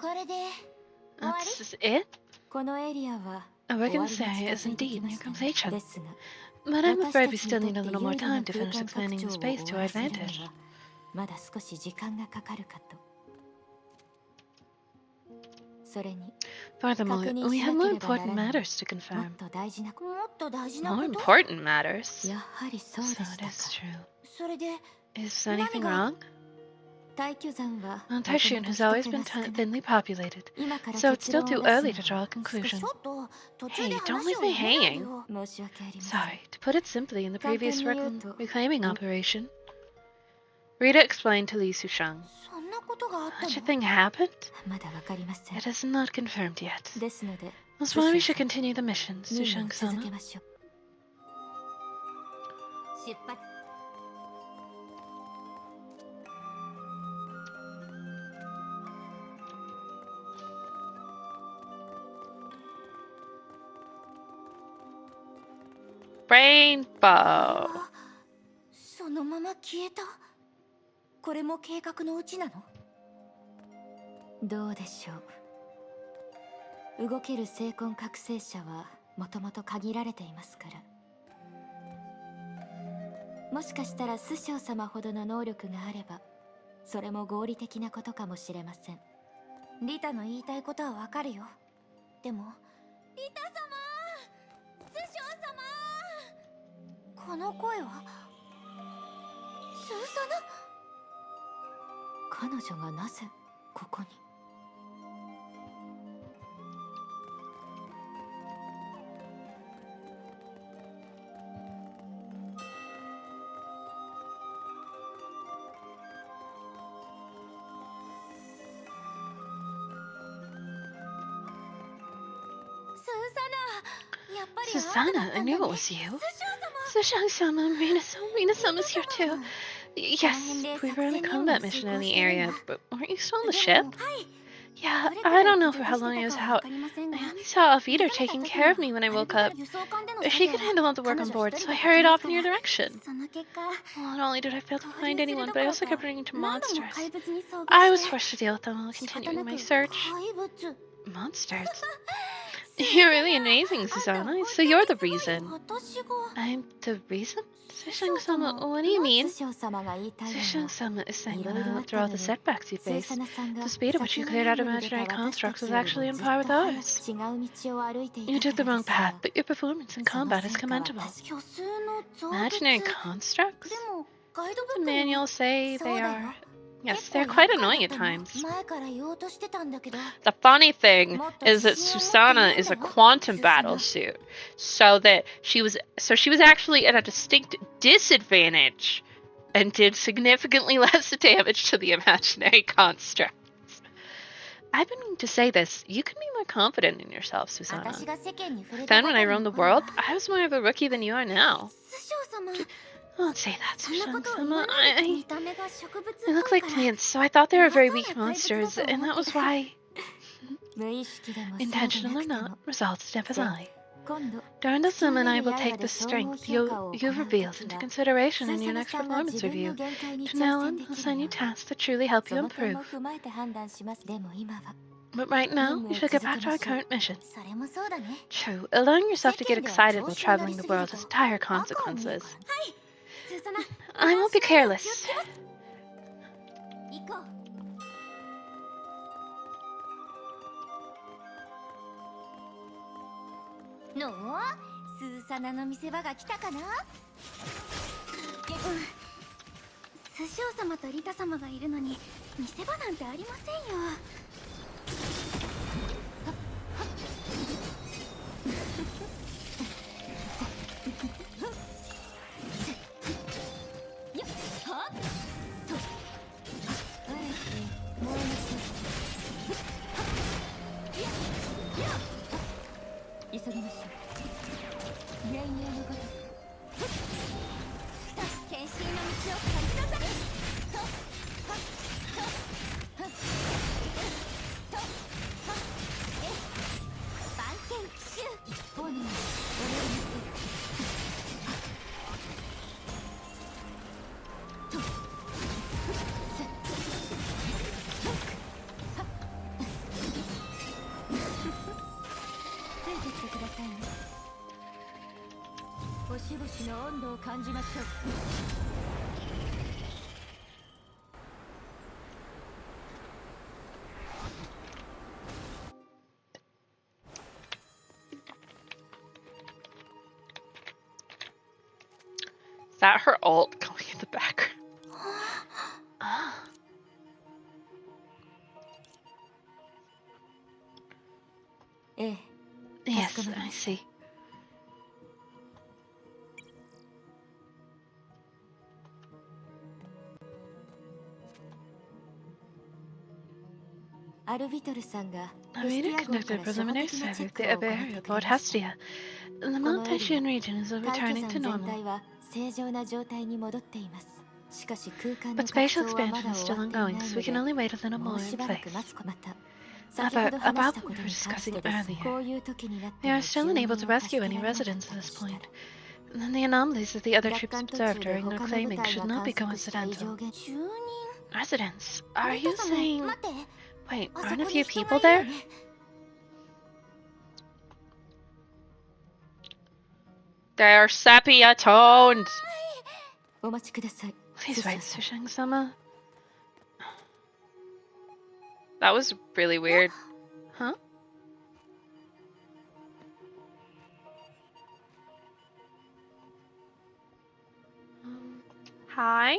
これで終わり？
That's it?
このエリアは
Oh, we're gonna say it is indeed near completion. But I'm afraid we still need a little more time to finish expanding the space to our advantage.
まだ少し時間がかかるかと。それに
Furthermore, we have more important matters to
もっ
confirm.
と大事なこ
More
と。
important matters?
やはりそうで
So
し
it
たか。
is true.
それで
Is anything wrong?
退去山は
Well, Taishun has always been thinly populated, so it's still too early to draw a conclusion.
ちょっと途中
Hey,
で
don't
話
leave
を
me
やめないで
hanging.
よ。申し訳ありません。
Sorry, to put it simply, in the previous
Kankan ni
reclaiming operation, Rita explained to Li Sushang.
そんなことがあった
Such a
の？
thing happened?
まだわかりません。
It is not confirmed yet.
ですので、
That's why we should continue the mission,
任務を続
Sushang-sama.
けましょう。出発。
Rainbow.
そのまま消えた。これも計画のうちなの？どうでしょう。動ける精魂覚醒者はもともと限られていますから。もしかしたら師匠様ほどの能力があれば、それも合理的なことかもしれません。リタの言いたいことはわかるよ。でも、リタ様、師匠様、この声はスーサナ？彼女がなぜここに？Susanna,
I knew it was you. Sushang-sama, Rina-sama's here too. Yes, we were on a combat mission in the area, but weren't you still on the ship? Yeah, I don't know for how long I was out. I only saw Alvita taking care of me when I woke up. She could handle all the work on board, so I hurried off in your direction. Well, not only did I fail to find anyone, but I also kept running into monsters. I was forced to deal with them while continuing my search. Monsters? You're really amazing, Susanna. So you're the reason. I'm the reason? Sushang-sama, what do you mean? Sushang-sama is saying that after all the setbacks you faced, the speed at which you cleared out imaginary constructs was actually on par with ours. You took the wrong path, but your performance in combat is commendable. Imaginary constructs? The manuals say they are... Yes, they're quite annoying at times. The funny thing is that Susana is a quantum battle suit, so she was actually at a distinct disadvantage and did significantly less damage to the imaginary constructs. I've been meaning to say this. You can be more confident in yourself, Susana. Then when I roamed the world, I was more of a rookie than you are now. Don't say that, Sushang-sama. I look like plants, so I thought they were very weak monsters, and that was why, intentional or not, results step aside. During the summon, I will take the strength you've revealed into consideration in your next performance review. From now on, I'll assign you tasks that truly help you improve. But right now, we should get back to our current mission. True, allowing yourself to get excited while traveling the world has dire consequences. I won't be careless.
No? スーサナの見せ場が来たかな？スショウ様とリタ様がいるのに見せ場なんてありませんよ。急ぎましょう。幻影のごとく剣心の道を借りなさい。番犬奇襲炎をお願いし星々の温度を感じましょう。
Is that her ult going in the background? Ah. Yes, I see. Arena conducted a preliminary survey of the area aboard Hestia. The Montesian region is returning to normal. But spatial expansion is still ongoing, so we can only wait a little more in place. About what we were discussing earlier, we are still unable to rescue any residents at this point. And the anomalies that the other troops observed during their claiming should not be coincidental. Residents? Are you saying... Wait, aren't a few people there? They're sepia-toned! Please wait, Sushang-sama. That was really weird. Huh? Hi?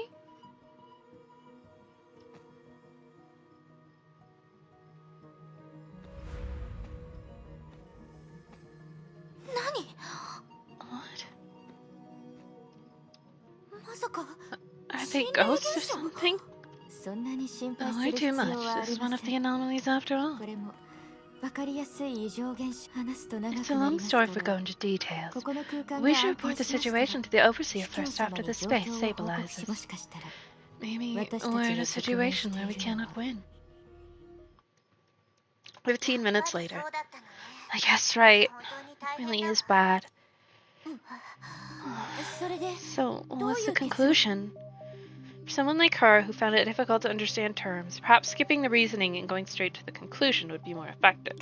Are they ghosts or something? Don't worry too much. This is one of the anomalies after all. It's a long story if we go into details. We should report the situation to the Overseer first after the space stabilizes. Maybe we're in a situation where we cannot win. 15 minutes later. I guess right. It really is bad. So, what's the conclusion? For someone like her who found it difficult to understand terms, perhaps skipping the reasoning and going straight to the conclusion would be more effective.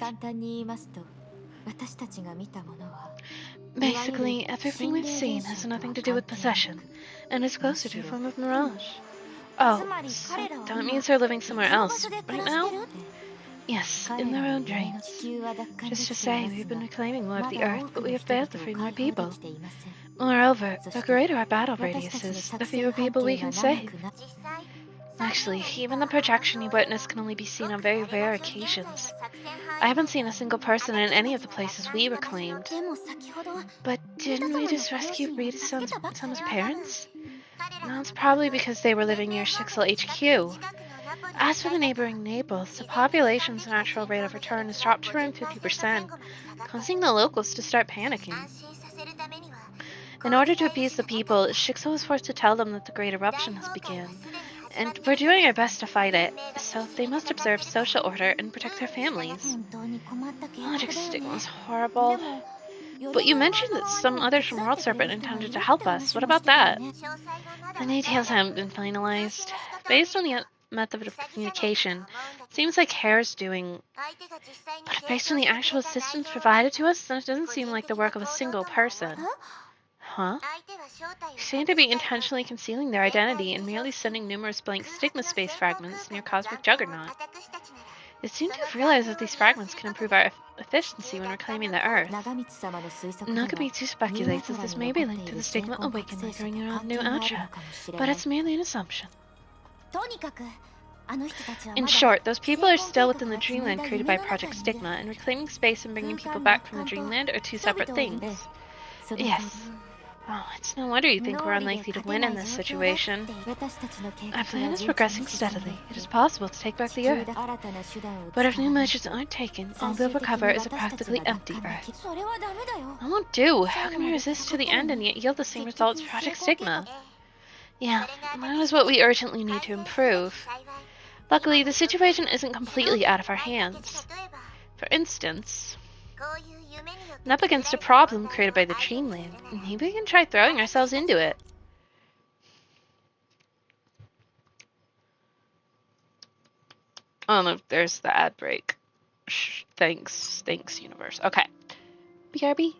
Basically, everything we've seen has nothing to do with possession, and is closer to a form of mirage. Oh, so that means they're living somewhere else right now? Yes, in their own dreams. Just to say, we've been reclaiming more of the Earth, but we have failed to free more people. Moreover, the greater our battle radius is, the fewer people we can save. Actually, even the projection you witness can only be seen on very rare occasions. I haven't seen a single person in any of the places we reclaimed. But didn't we just rescue Rita's son's parents? That's probably because they were living near Shixel HQ. As for the neighboring Naples, the population's natural rate of return has dropped to around 50%, causing the locals to start panicking. In order to appease the people, Shixel was forced to tell them that the Great Eruption has begun, and we're doing our best to fight it, so they must observe social order and protect their families. Project Stigma was horrible. But you mentioned that some others from World Serpent intended to help us. What about that? The details haven't been finalized. Based on the method of communication, it seems like Hare's doing... But based on the actual assistance provided to us, then it doesn't seem like the work of a single person. Huh? They seem to be intentionally concealing their identity and merely sending numerous blank stigma space fragments near Cosmic Juggernaut. It seems to have realized that these fragments can improve our efficiency when reclaiming the Earth. Nagamitsu speculates that this may be linked to the stigma awakened during your new Ultra, but it's merely an assumption. In short, those people are still within the dreamland created by Project Stigma, and reclaiming space and bringing people back from the dreamland are two separate things. Yes. Oh, it's no wonder you think we're unlikely to win in this situation. Our plan is progressing steadily. It is possible to take back the Earth. But if new measures aren't taken, all we'll recover is a practically empty Earth. That won't do. How can we resist to the end and yet yield the same results as Project Stigma? Yeah, that is what we urgently need to improve. Luckily, the situation isn't completely out of our hands. For instance, I'm up against a problem created by the Dreamland. Maybe we can try throwing ourselves into it. Oh no, there's the ad break. Thanks, universe. Okay. BRB.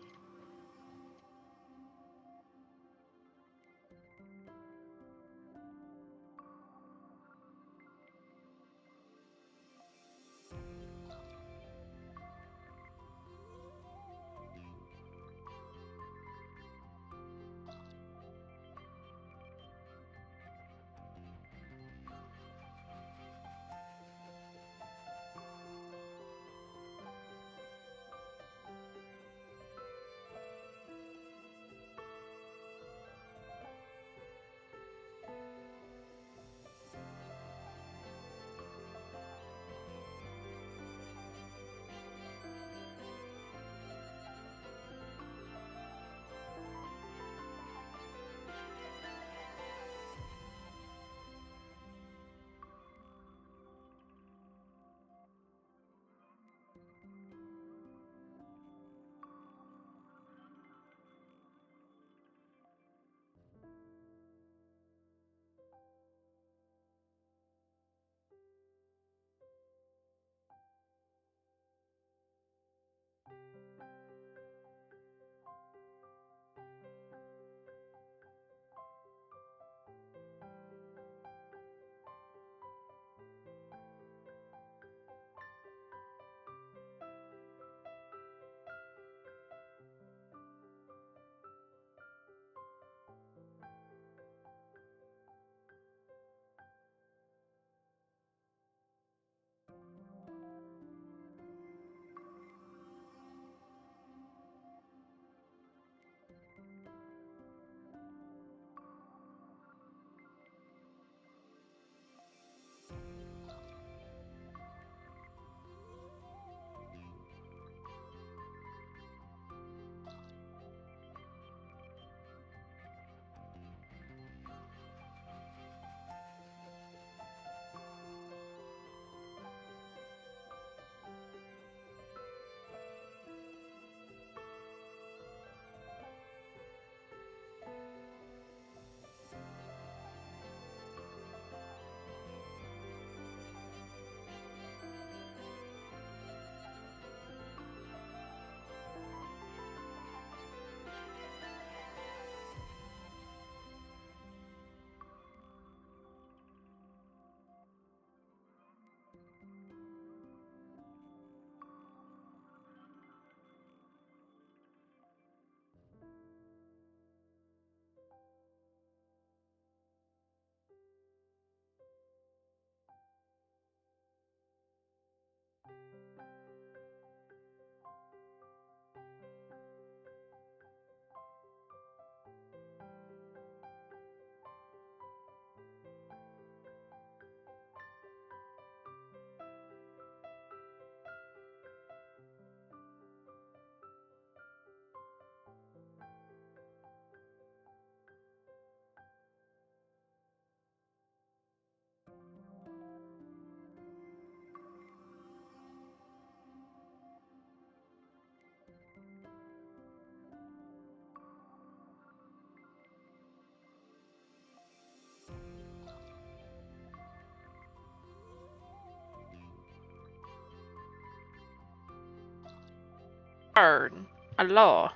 Arn. Allah.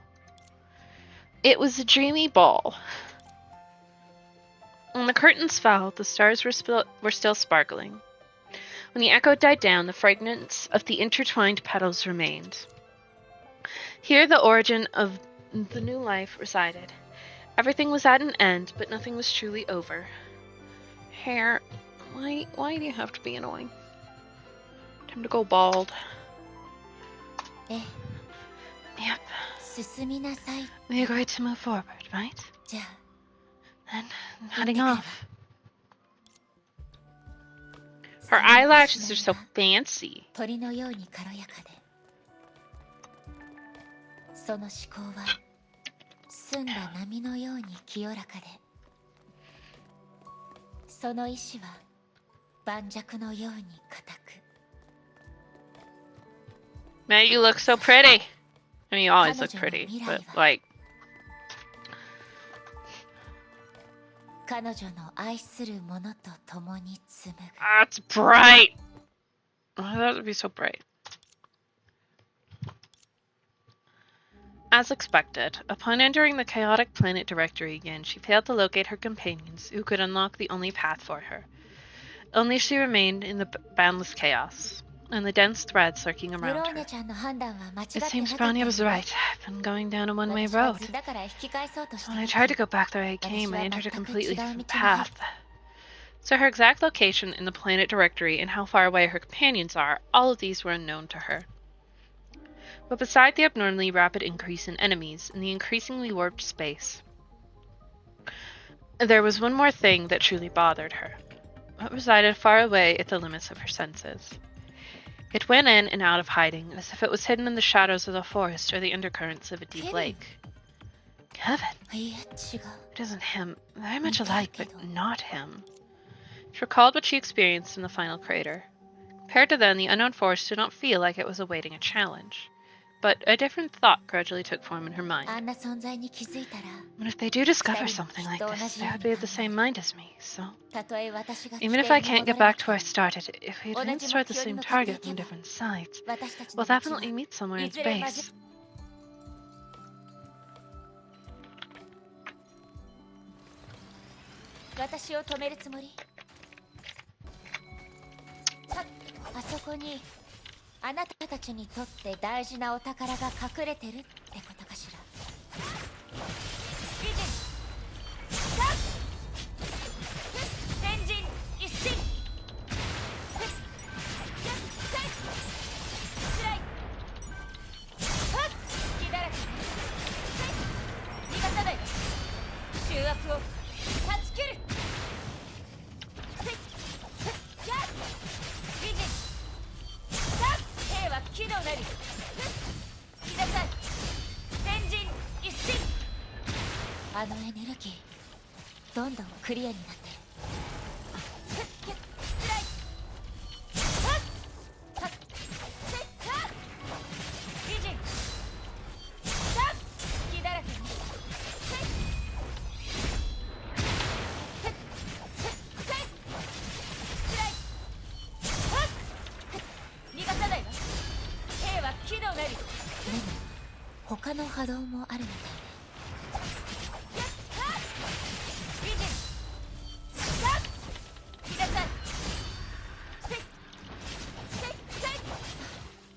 It was a dreamy ball. When the curtains fell, the stars were still sparkling. When the echo died down, the fragrance of the intertwined petals remained. Here the origin of the new life resided. Everything was at an end, but nothing was truly over. Hair, why do you have to be annoying? Time to go bald. Yep. We're going to move forward, right? Then I'm heading off. Her eyelashes are so fancy.
鳥のように軽やかでその思考は澄んだ波のように清らかでその意志は盤石のように固く
Man, you look so pretty. I mean, you always look pretty, but like...
彼女の愛する者と共に紡ぐ
That's bright! Oh, that would be so bright. As expected, upon entering the chaotic planet directory again, she failed to locate her companions, who could unlock the only path for her. Only she remained in the boundless chaos, and the dense thread circling around her. It seems Branya was right. I've been going down a one-way road. When I tried to go back the way I came, I entered a completely different path. So her exact location in the planet directory and how far away her companions are, all of these were unknown to her. But beside the abnormally rapid increase in enemies and the increasingly warped space, there was one more thing that truly bothered her. It resided far away at the limits of her senses. It went in and out of hiding, as if it was hidden in the shadows of the forest or the undercurrents of a deep lake. Kevin? It isn't him. Very much alike, but not him. She recalled what she experienced in the final crater. Compared to then, the unknown force did not feel like it was awaiting a challenge. But a different thought gradually took form in her mind. But if they do discover something like this, they would be of the same mind as me, so... Even if I can't get back to where I started, if we didn't start the same target from different sides, we'll definitely meet somewhere in space.
"あそこにあなたたちにとって大事なお宝が隠れてるってことかしら?" あのエネルギーどんどんクリアになってる。他の波動もあるみたいね。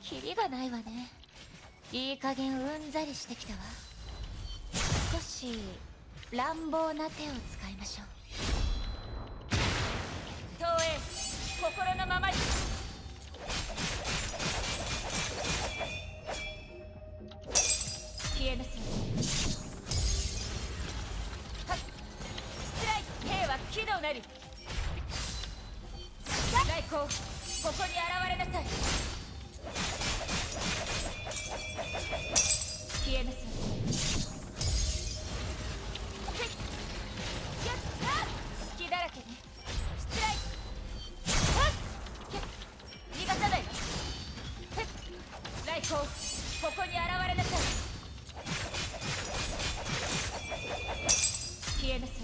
キリがないわね。いい加減うんざりしてきたわ。少し乱暴な手を使いましょう。東映、心のままに。消えなさい。兵は機能なり。来光、ここに現れなさい。消えなさい。隙だらけね。失礼。逃がさない。来光、ここに現れなさい。消えなさい。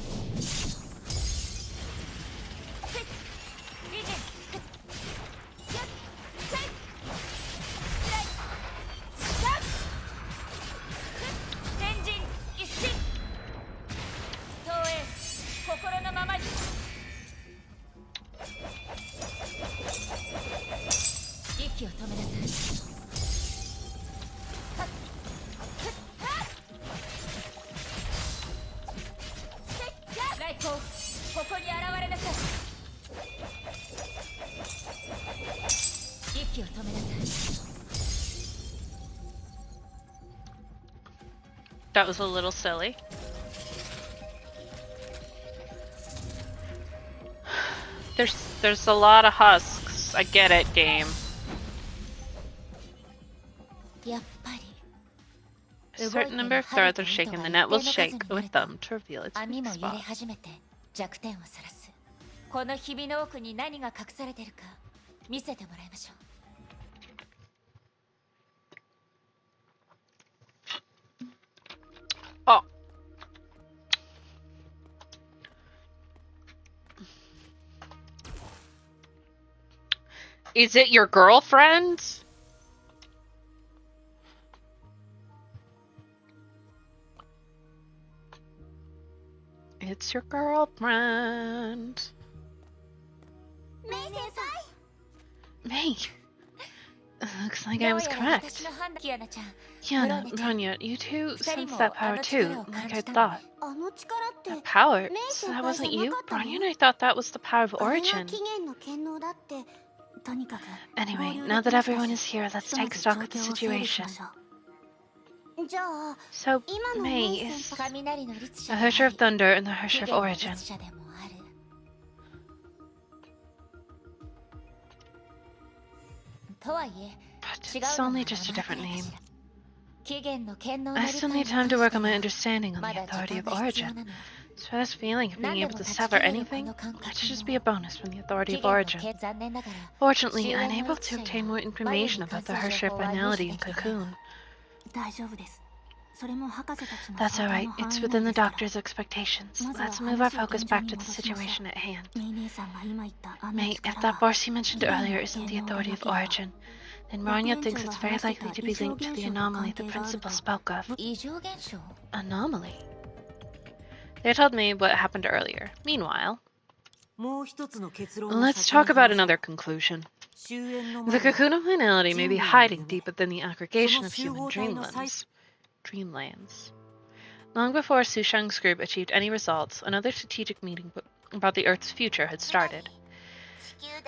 That was a little silly. There's a lot of husks. I get it, game. A certain number of threads are shaken. The net will shake with them to reveal its weak spot.
このひびの奥に何が隠されてるか見せてもらいましょう。
Oh. Is it your girlfriend? It's your girlfriend. May. Looks like I was correct. Kiana, Rania, you two sense that power too, like I thought. That power? So that wasn't you? Rania and I thought that was the power of origin. Anyway, now that everyone is here, let's take stock of the situation. So, May is the Hersher of Thunder and the Hersher of Origin. But it's only just a different name. I still need time to work on my understanding on the authority of origin. So this feeling of being able to sever anything, that should just be a bonus from the authority of origin. Fortunately, I'm able to obtain more information about the Hersher finality in Cocoon. That's alright, it's within the doctor's expectations. Let's move our focus back to the situation at hand. May, if that force you mentioned earlier isn't the authority of origin, then Rania thinks it's very likely to be linked to the anomaly the principal spoke of. Anomaly? They told me what happened earlier. Meanwhile, let's talk about another conclusion. The cocoon of finality may be hiding deep within the aggregation of human dreamlands. Long before Su Sheng's group achieved any results, another strategic meeting about the Earth's future had started.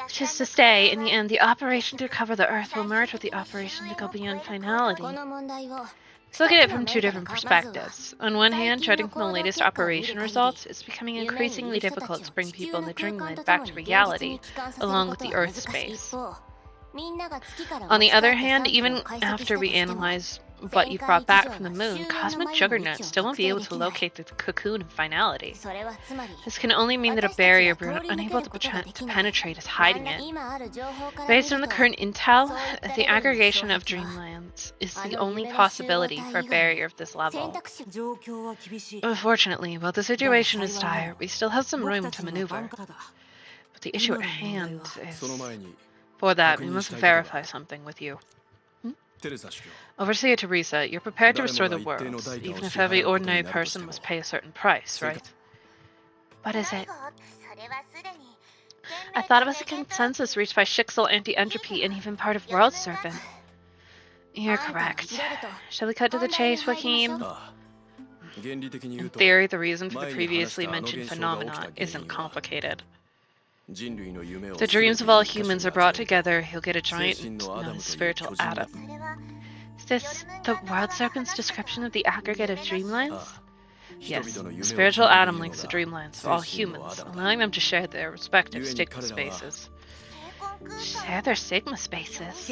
Which is to say, in the end, the operation to recover the Earth will merge with the operation to go beyond finality. Let's look at it from two different perspectives. On one hand, judging from the latest operation results, it's becoming increasingly difficult to bring people in the dreamland back to reality, along with the Earth space. On the other hand, even after we analyze what you brought back from the moon, Cosmic Juggernaut still won't be able to locate the cocoon of finality. This can only mean that a barrier we're unable to penetrate is hiding it. Based on the current intel, the aggregation of dreamlands is the only possibility for a barrier of this level. Unfortunately, while the situation is dire, we still have some room to maneuver. But the issue at hand is... For that, we must verify something with you. Overseer Teresa, you're prepared to restore the world, even if every ordinary person must pay a certain price, right? What is it? I thought it was a consensus reached by Shixel, Anti-Entropy, and even part of World Serpent. You're correct. Shall we cut to the chase, Joaquin? In theory, the reason for the previously mentioned phenomenon isn't complicated. If the dreams of all humans are brought together, he'll get a giant spiritual atom. Is this the World Serpent's description of the aggregate of dreamlands? Yes, the spiritual atom links the dreamlands of all humans, allowing them to share their respective stigma spaces. Share their sigma spaces.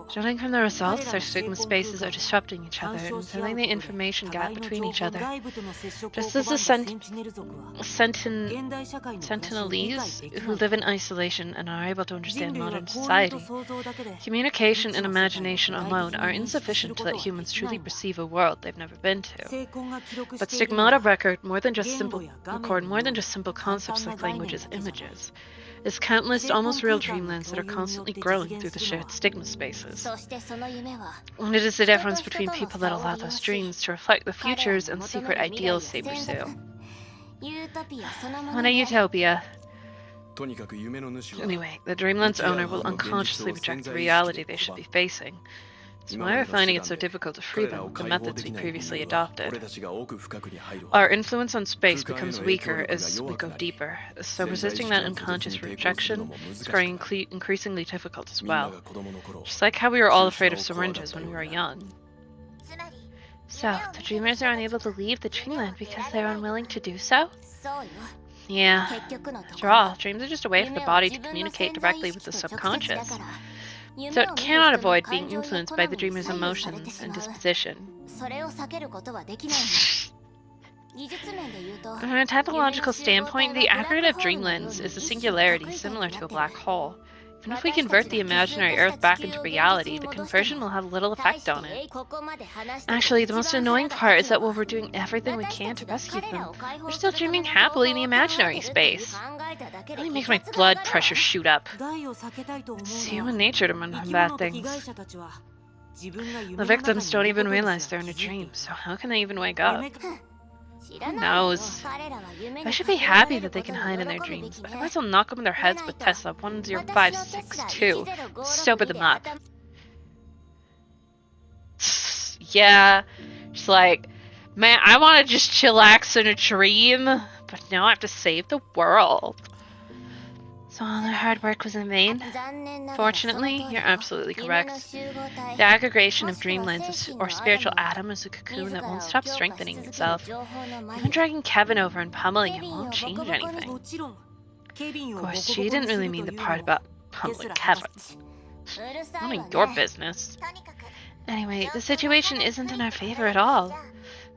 Judging from the results, their sigma spaces are disrupting each other and filling the information gap between each other. Just as the Sentinelese, who live in isolation and are able to understand modern society, communication and imagination alone are insufficient to let humans truly perceive a world they've never been to. But stigmata record more than just simple concepts like language's images. There's countless, almost real dreamlands that are constantly growing through the shared stigma spaces. And it is the difference between people that allow those dreams to reflect the futures and secret ideals they pursue. What a utopia. Anyway, the dreamland's owner will unconsciously reject the reality they should be facing. So why are we finding it so difficult to free them with the methods we previously adopted? Our influence on space becomes weaker as we go deeper, so resisting that unconscious rejection is growing increasingly difficult as well. Just like how we were all afraid of syringes when we were young. So, the dreamers are unable to leave the dreamland because they're unwilling to do so? Yeah. After all, dreams are just a way for the body to communicate directly with the subconscious. So it cannot avoid being influenced by the dreamer's emotions and disposition. From a technological standpoint, the aggregate of dreamlands is a singularity similar to a black hole. Even if we convert the imaginary Earth back into reality, the conversion will have little effect on it. Actually, the most annoying part is that while we're doing everything we can to rescue them, we're still dreaming happily in the imaginary space. It really makes my blood pressure shoot up. It's human nature to run from bad things. The victims don't even realize they're in a dream, so how can they even wake up? Who knows? I should be happy that they can hide in their dreams, otherwise I'll knock them in their heads with Tesla 10562. Sober them up. Yeah, just like, man, I want to just chillax in a dream, but now I have to save the world. So all their hard work was in vain? Fortunately, you're absolutely correct. The aggregation of dreamlands or spiritual atom is a cocoon that won't stop strengthening itself. Even dragging Kevin over and pummeling him won't change anything. Of course, she didn't really mean the part about pummeling Kevin. None of your business. Anyway, the situation isn't in our favor at all.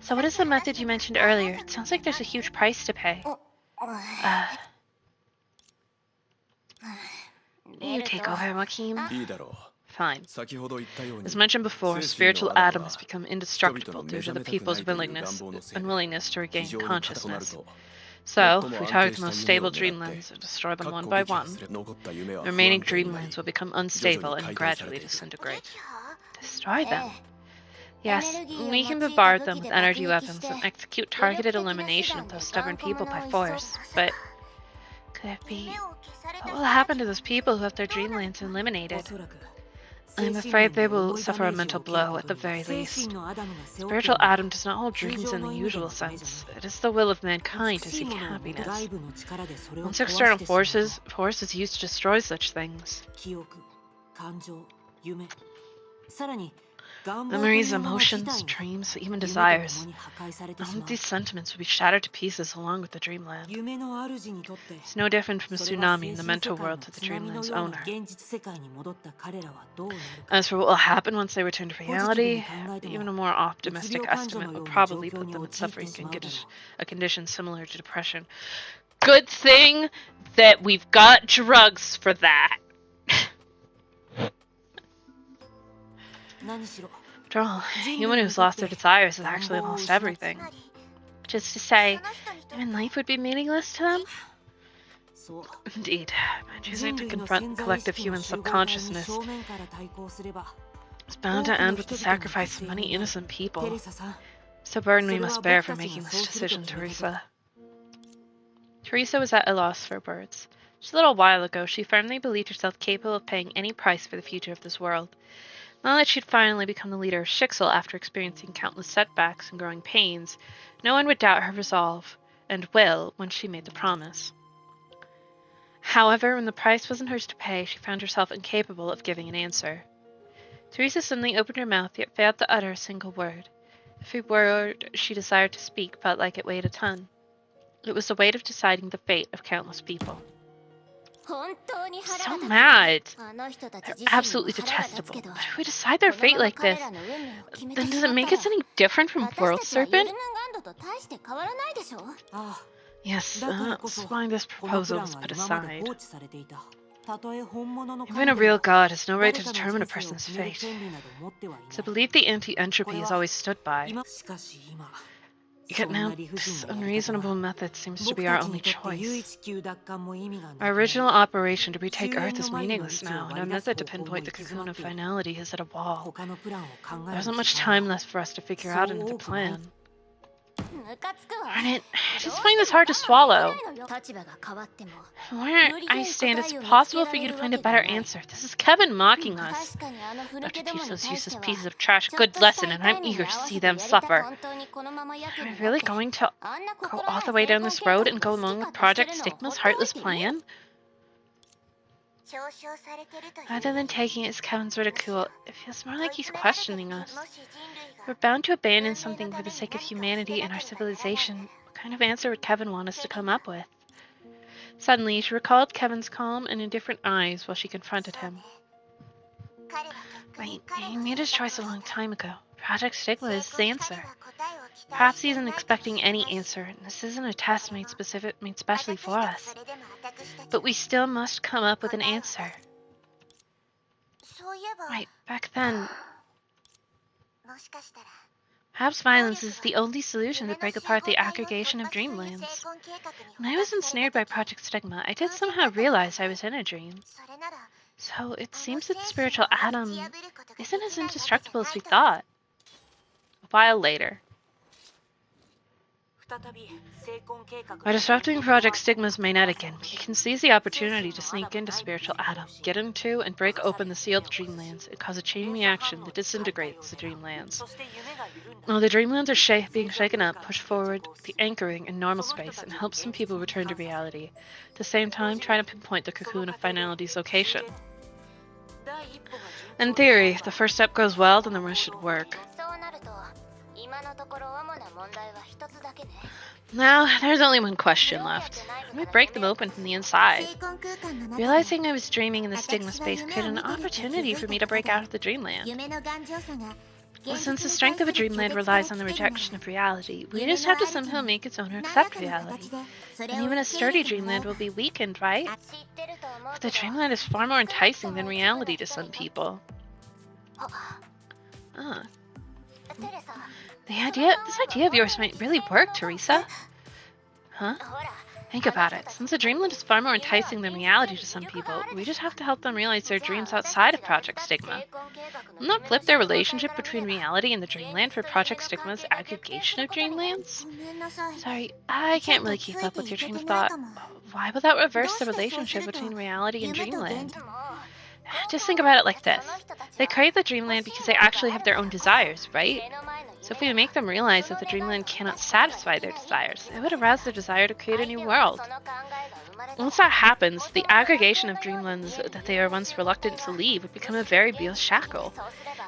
So what is the method you mentioned earlier? It sounds like there's a huge price to pay. You take over, Joachim. Fine. As mentioned before, spiritual atom has become indestructible due to the people's unwillingness to regain consciousness. So, if we target the most stable dreamlands and destroy them one by one, the remaining dreamlands will become unstable and gradually disintegrate. Destroy them? Yes, we can bombard them with energy weapons and execute targeted elimination of those stubborn people by force, but could it be... What will happen to those people who have their dreamlands eliminated? I'm afraid they will suffer a mental blow at the very least. Spiritual Adam does not hold dreams in the usual sense. It is the will of mankind to seek happiness. Once external force is used to destroy such things. Memories, emotions, dreams, even desires. All of these sentiments will be shattered to pieces along with the dreamland. It's no different from a tsunami in the mental world to the dreamland's owner. As for what will happen once they return to reality, even a more optimistic estimate would probably put them in suffering a condition similar to depression. Good thing that we've got drugs for that. After all, anyone who's lost their desires has actually lost everything. Just to say, even life would be meaningless to them? Indeed, by choosing to confront collective human subconsciousness is bound to end with the sacrifice of many innocent people. It's a burden we must bear for making this decision, Teresa. Teresa was at a loss for words. Just a little while ago, she firmly believed herself capable of paying any price for the future of this world. Now that she'd finally become the leader of Schicksal after experiencing countless setbacks and growing pains, no one would doubt her resolve, and will, when she made the promise. However, when the price wasn't hers to pay, she found herself incapable of giving an answer. Teresa suddenly opened her mouth, yet failed to utter a single word. Every word she desired to speak felt like it weighed a ton. It was the weight of deciding the fate of countless people. So mad. They're absolutely detestable. But if we decide their fate like this, then does it make us any different from World Serpent? Yes, that's why this proposal was put aside. Even a real god has no right to determine a person's fate. It's a belief the anti-entropy has always stood by. Yet now, this unreasonable method seems to be our only choice. Our original operation to retake Earth is meaningless now, and our method to pinpoint the cocoon of finality is at a wall. There isn't much time left for us to figure out another plan. Darn it, I just find this hard to swallow. Where I stand, it's possible for you to find a better answer. This is Kevin mocking us. Not to teach those useless pieces of trash a good lesson, and I'm eager to see them suffer. Are we really going to go all the way down this road and go along with Project Stigma's heartless plan? Rather than taking it as Kevin's ridicule, it feels more like he's questioning us. We're bound to abandon something for the sake of humanity and our civilization. What kind of answer would Kevin want us to come up with? Suddenly, she recalled Kevin's calm and indifferent eyes while she confronted him. Right, he made his choice a long time ago. Project Stigma is his answer. Perhaps he isn't expecting any answer, and this isn't a test made specially for us. But we still must come up with an answer. Right, back then, perhaps violence is the only solution to break apart the aggregation of dreamlands. When I was ensnared by Project Stigma, I did somehow realize I was in a dream. So it seems that the spiritual atom isn't as indestructible as we thought. A while later. By disrupting Project Stigma's magnetic end, we can seize the opportunity to sneak into Spiritual Atom, get into and break open the sealed dreamlands, and cause a chain reaction that disintegrates the dreamlands. While the dreamlands are being shaken up, push forward the anchoring in normal space and help some people return to reality, at the same time trying to pinpoint the cocoon of finality's location. In theory, if the first step goes well, then the rest should work. Now, there's only one question left. How do we break them open from the inside? Realizing I was dreaming in the Stigma space created an opportunity for me to break out of the dreamland. Well, since the strength of a dreamland relies on the rejection of reality, we just have to somehow make its owner accept reality. And even a sturdy dreamland will be weakened, right? But the dreamland is far more enticing than reality to some people. This idea of yours might really work, Teresa. Huh? Think about it. Since the dreamland is far more enticing than reality to some people, we just have to help them realize their dreams outside of Project Stigma. Will not flip their relationship between reality and the dreamland for Project Stigma's aggregation of dreamlands? Sorry, I can't really keep up with your train of thought. Why would that reverse the relationship between reality and dreamland? Just think about it like this. They crave the dreamland because they actually have their own desires, right? So if we make them realize that the dreamland cannot satisfy their desires, it would arouse their desire to create a new world. Once that happens, the aggregation of dreamlands that they are once reluctant to leave would become a very real shackle.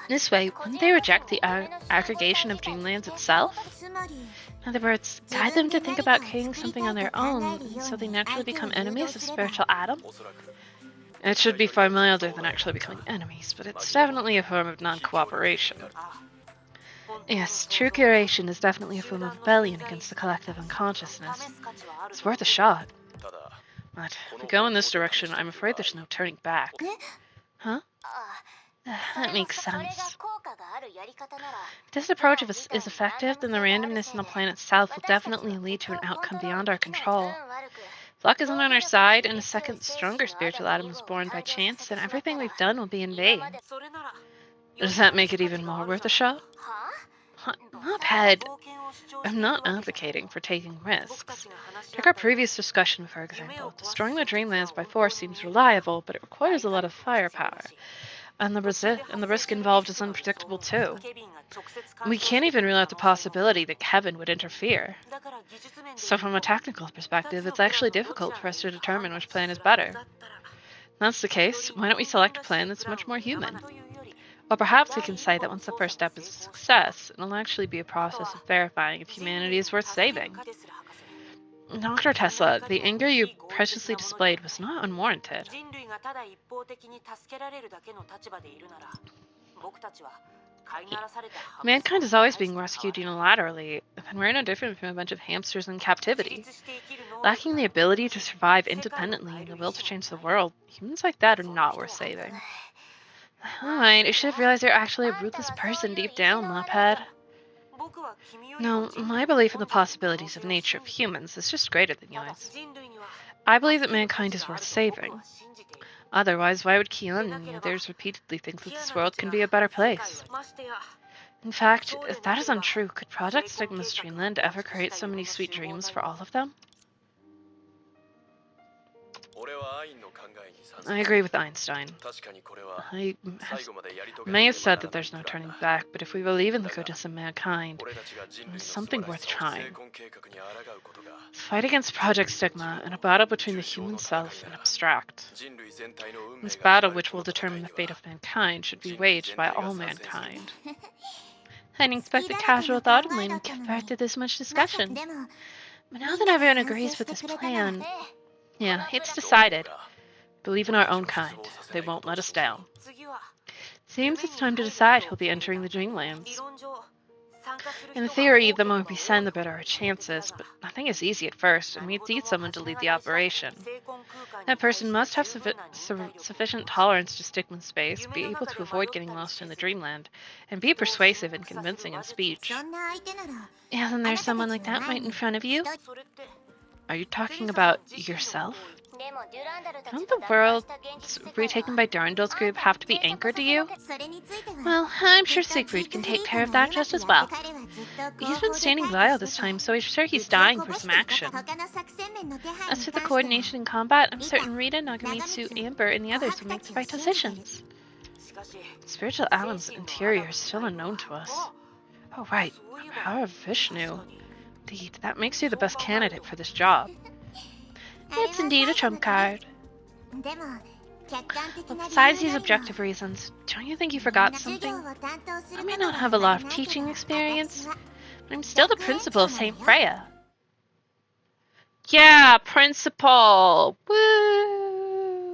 In this way, wouldn't they reject the aggregation of dreamlands itself? In other words, guide them to think about creating something on their own, so they naturally become enemies of Spiritual Atom? It should be far milder than actually becoming enemies, but it's definitely a form of non-cooperation. Yes, true curation is definitely a form of rebellion against the collective unconsciousness. It's worth a shot. But if we go in this direction, I'm afraid there's no turning back. Huh? That makes sense. If this approach is effective, then the randomness in the plan itself will definitely lead to an outcome beyond our control. If luck isn't on our side, and a second, stronger spiritual atom is born by chance, then everything we've done will be in vain. Does that make it even more worth a shot? Mophead, I'm not advocating for taking risks. Take our previous discussion, for example. Destroying the dreamlands by force seems reliable, but it requires a lot of firepower. And the risk involved is unpredictable too. We can't even rule out the possibility that Kevin would interfere. So from a technical perspective, it's actually difficult for us to determine which plan is better. If that's the case, why don't we select a plan that's much more human? Or perhaps we can say that once the first step is a success, it'll actually be a process of verifying if humanity is worth saving. Dr. Tesla, the anger you preciously displayed was not unwarranted. Mankind is always being rescued unilaterally, and we're no different from a bunch of hamsters in captivity. Lacking the ability to survive independently and the will to change the world, humans like that are not worth saving. Alright, you should have realized you're actually a ruthless person deep down, Mophead. No, my belief in the possibilities of nature of humans is just greater than yours. I believe that mankind is worth saving. Otherwise, why would Kion and the others repeatedly think that this world can be a better place? In fact, if that is untrue, could Project Stigma's dreamland ever create so many sweet dreams for all of them? I agree with Einstein. I may have said that there's no turning back, but if we believe in the goodness of mankind, it's something worth trying. The fight against Project Stigma and a battle between the human self and abstract. This battle, which will determine the fate of mankind, should be waged by all mankind. I didn't expect a casual thought of mine would give birth to this much discussion. But now that everyone agrees with this plan, yeah, it's decided. Believe in our own kind. They won't let us down. Seems it's time to decide who'll be entering the Dreamlands. In theory, the more we send, the better our chances, but nothing is easy at first, and we need someone to lead the operation. That person must have sufficient tolerance to Stigma space, be able to avoid getting lost in the Dreamland, and be persuasive and convincing in speech. Isn't there someone like that right in front of you? Are you talking about yourself? Don't the worlds retaken by Durandal's group have to be anchored to you? Well, I'm sure Siegfried can take care of that just as well. He's been standing by all this time, so I'm sure he's dying for some action. As for the coordination in combat, I'm certain Rita, Nagamitsu, Amber, and the others will make the right decisions. Spiritual Alan's interior is still unknown to us. Oh right, power of Vishnu. Indeed, that makes you the best candidate for this job. It's indeed a trump card. But besides these objective reasons, don't you think you forgot something? I may not have a lot of teaching experience, but I'm still the principal of St. Freya. Yeah, principal! Woo!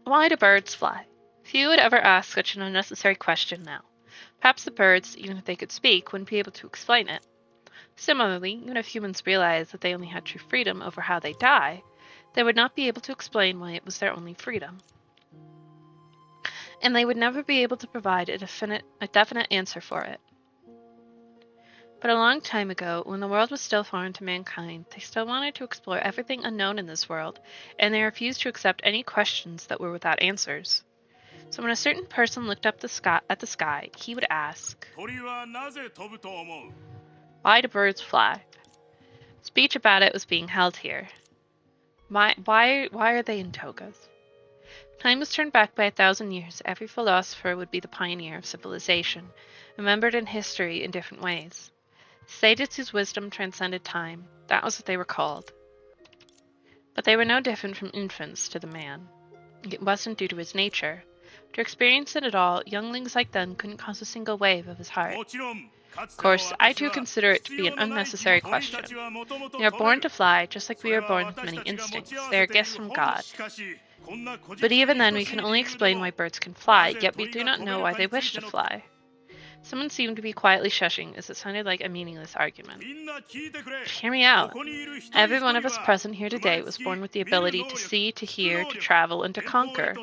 Why do birds fly? Few would ever ask such an unnecessary question now. Perhaps the birds, even if they could speak, wouldn't be able to explain it. Similarly, even if humans realized that they only had true freedom over how they die, they would not be able to explain why it was their only freedom. And they would never be able to provide a definite answer for it. But a long time ago, when the world was still foreign to mankind, they still wanted to explore everything unknown in this world, and they refused to accept any questions that were without answers. So when a certain person looked up at the sky, he would ask, why do birds fly? Speech about it was being held here. Why are they in togas? Time was turned back by 1,000 years. Every philosopher would be the pioneer of civilization, remembered in history in different ways. Sages whose wisdom transcended time, that was what they were called. But they were no different from infants to the man. It wasn't due to his nature. To experience it at all, younglings like them couldn't cause a single wave of his heart. Of course, I too consider it to be an unnecessary question. They are born to fly, just like we are born with many instincts. They are gifts from God. But even then, we can only explain why birds can fly, yet we do not know why they wish to fly. Someone seemed to be quietly shushing, as it sounded like a meaningless argument. Hear me out. Every one of us present here today was born with the ability to see, to hear, to travel, and to conquer.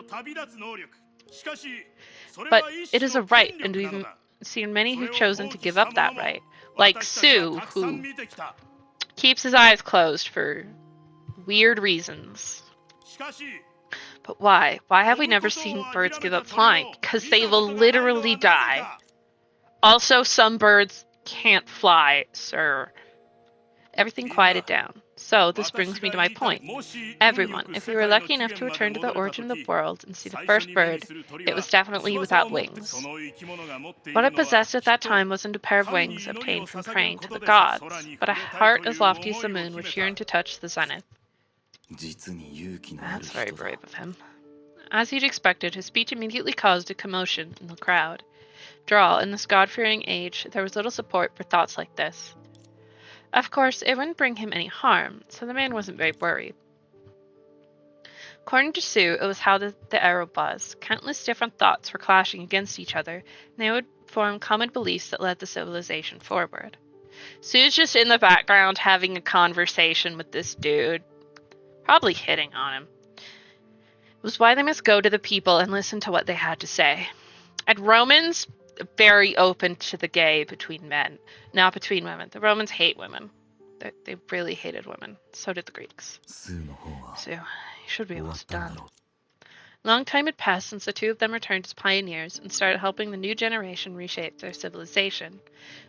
But it is a right, and we've seen many who've chosen to give up that right. Like Sue, who keeps his eyes closed for weird reasons. But why? Why have we never seen birds give up flying? Because they will literally die. Also, some birds can't fly, sir. Everything quieted down. So, this brings me to my point. Everyone, if we were lucky enough to return to the origin of the world and see the first bird, it was definitely without wings. What it possessed at that time wasn't a pair of wings obtained from praying to the gods, but a heart as lofty as the moon which yearned to touch the zenith. That's very brave of him. As he'd expected, his speech immediately caused a commotion in the crowd. After all, in this God-fearing age, there was little support for thoughts like this. Of course, it wouldn't bring him any harm, so the man wasn't very worried. According to Sue, it was how the era was. Countless different thoughts were clashing against each other, and they would form common beliefs that led the civilization forward. Sue's just in the background having a conversation with this dude, probably hitting on him. It was why they must go to the people and listen to what they had to say. And Romans, very open to the gay between men, not between women. The Romans hate women. They really hated women. So did the Greeks. Sue, you should be almost done. Long time had passed since the two of them returned as pioneers and started helping the new generation reshape their civilization.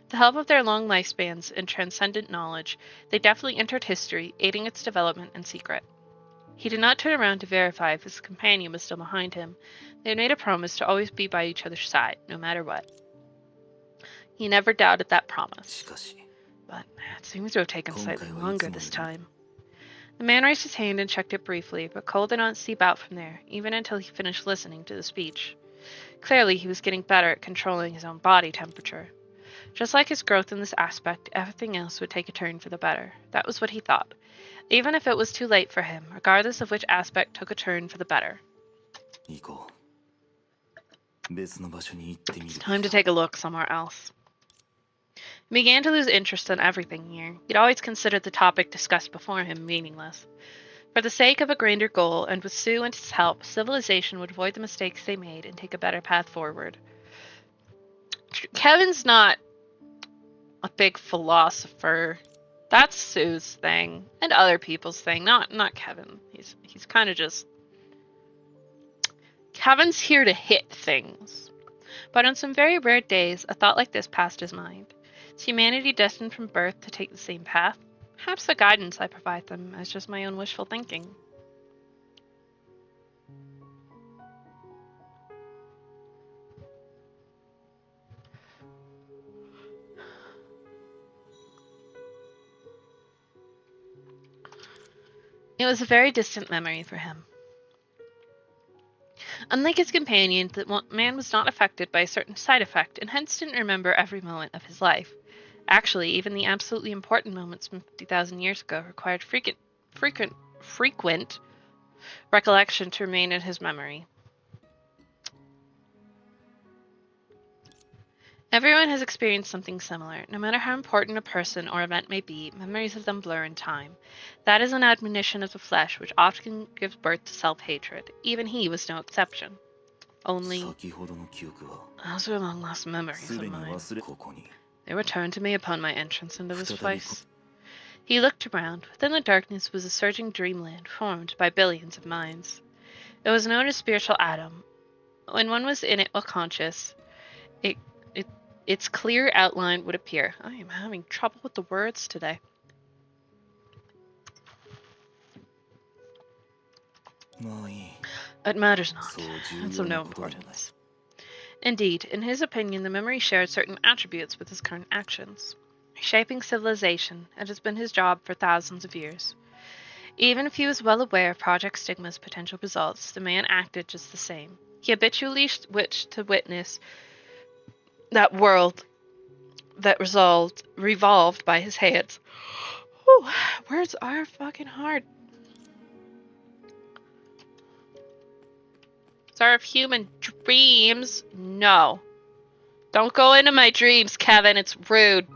With the help of their long lifespans and transcendent knowledge, they deftly entered history, aiding its development in secret. He did not turn around to verify if his companion was still behind him. They had made a promise to always be by each other's side, no matter what. He never doubted that promise. But it seems to have taken slightly longer this time. The man raised his hand and checked it briefly, but Cole did not seep out from there, even until he finished listening to the speech. Clearly, he was getting better at controlling his own body temperature. Just like his growth in this aspect, everything else would take a turn for the better. That was what he thought. Even if it was too late for him, regardless of which aspect took a turn for the better. It's time to take a look somewhere else. He began to lose interest in everything here. He'd always considered the topic discussed before him meaningless. For the sake of a grander goal, and with Sue and his help, civilization would avoid the mistakes they made and take a better path forward. Kevin's not a big philosopher. That's Sue's thing, and other people's thing, not Kevin. He's kind of just... Kevin's here to hit things. But on some very rare days, a thought like this passed his mind. Is humanity destined from birth to take the same path? Perhaps the guidance I provide them is just my own wishful thinking. It was a very distant memory for him. Unlike his companion, the man was not affected by a certain side effect, and hence didn't remember every moment of his life. Actually, even the absolutely important moments from 50,000 years ago required frequent recollection to remain in his memory. Everyone has experienced something similar. No matter how important a person or event may be, memories of them blur in time. That is an admonition of the flesh, which often gives birth to self-hatred. Even he was no exception. Only, those were long-lost memories of mine. They returned to me upon my entrance into this place. He looked around. Within the darkness was a surging dreamland formed by billions of minds. It was known as spiritual atom. When one was in it while conscious, its clear outline would appear. I am having trouble with the words today. It matters not. It's of no importance. Indeed, in his opinion, the memory shared certain attributes with his current actions. Shaping civilization, it has been his job for thousands of years. Even if he was well aware of Project Stigma's potential results, the man acted just the same. He habitually wished to witness that world that revolved by his hands. Whew, words are fucking hard. Serve human dreams? No. Don't go into my dreams, Kevin. It's rude.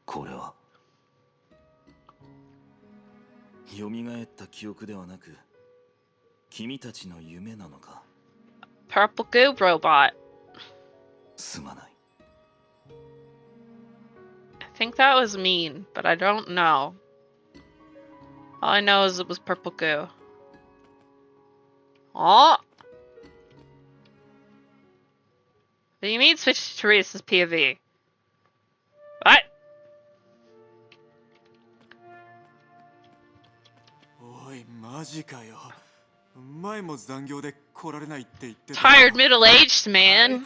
これは蘇った記憶ではなく君たちの夢なのか
Purple goo robot.
すまない
I think that was mean, but I don't know. All I know is it was purple goo. Oh! What do you mean switch to Teresa's POV? What? Tired middle-aged man.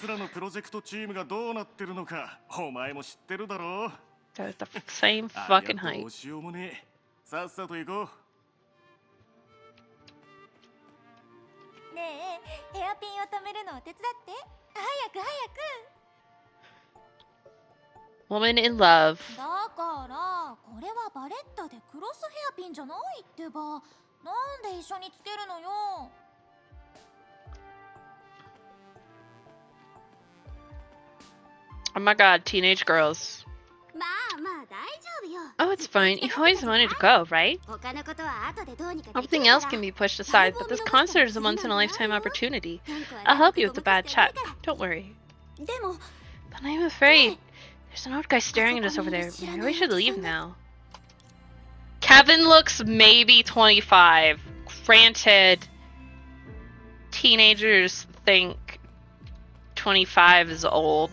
They're the same fucking height.
ねえ、ヘアピンを止めるのを手伝って。早く早く。
Woman in love.
だからこれはバレッタでクロスヘアピンじゃないってば。なんで一緒につけるのよ。
Oh my god, teenage girls.
まあまあ大丈夫よ。
Oh, it's fine. You've always wanted to go, right?
他のことは後でどうにかできるから。
Everything else can be pushed aside, but this concert is a once-in-a-lifetime opportunity. I'll help you with the bad check. Don't worry.
でも
But I'm afraid. There's an old guy staring at us over there. Maybe we should leave now. Kevin looks maybe 25. Granted, teenagers think 25 is old,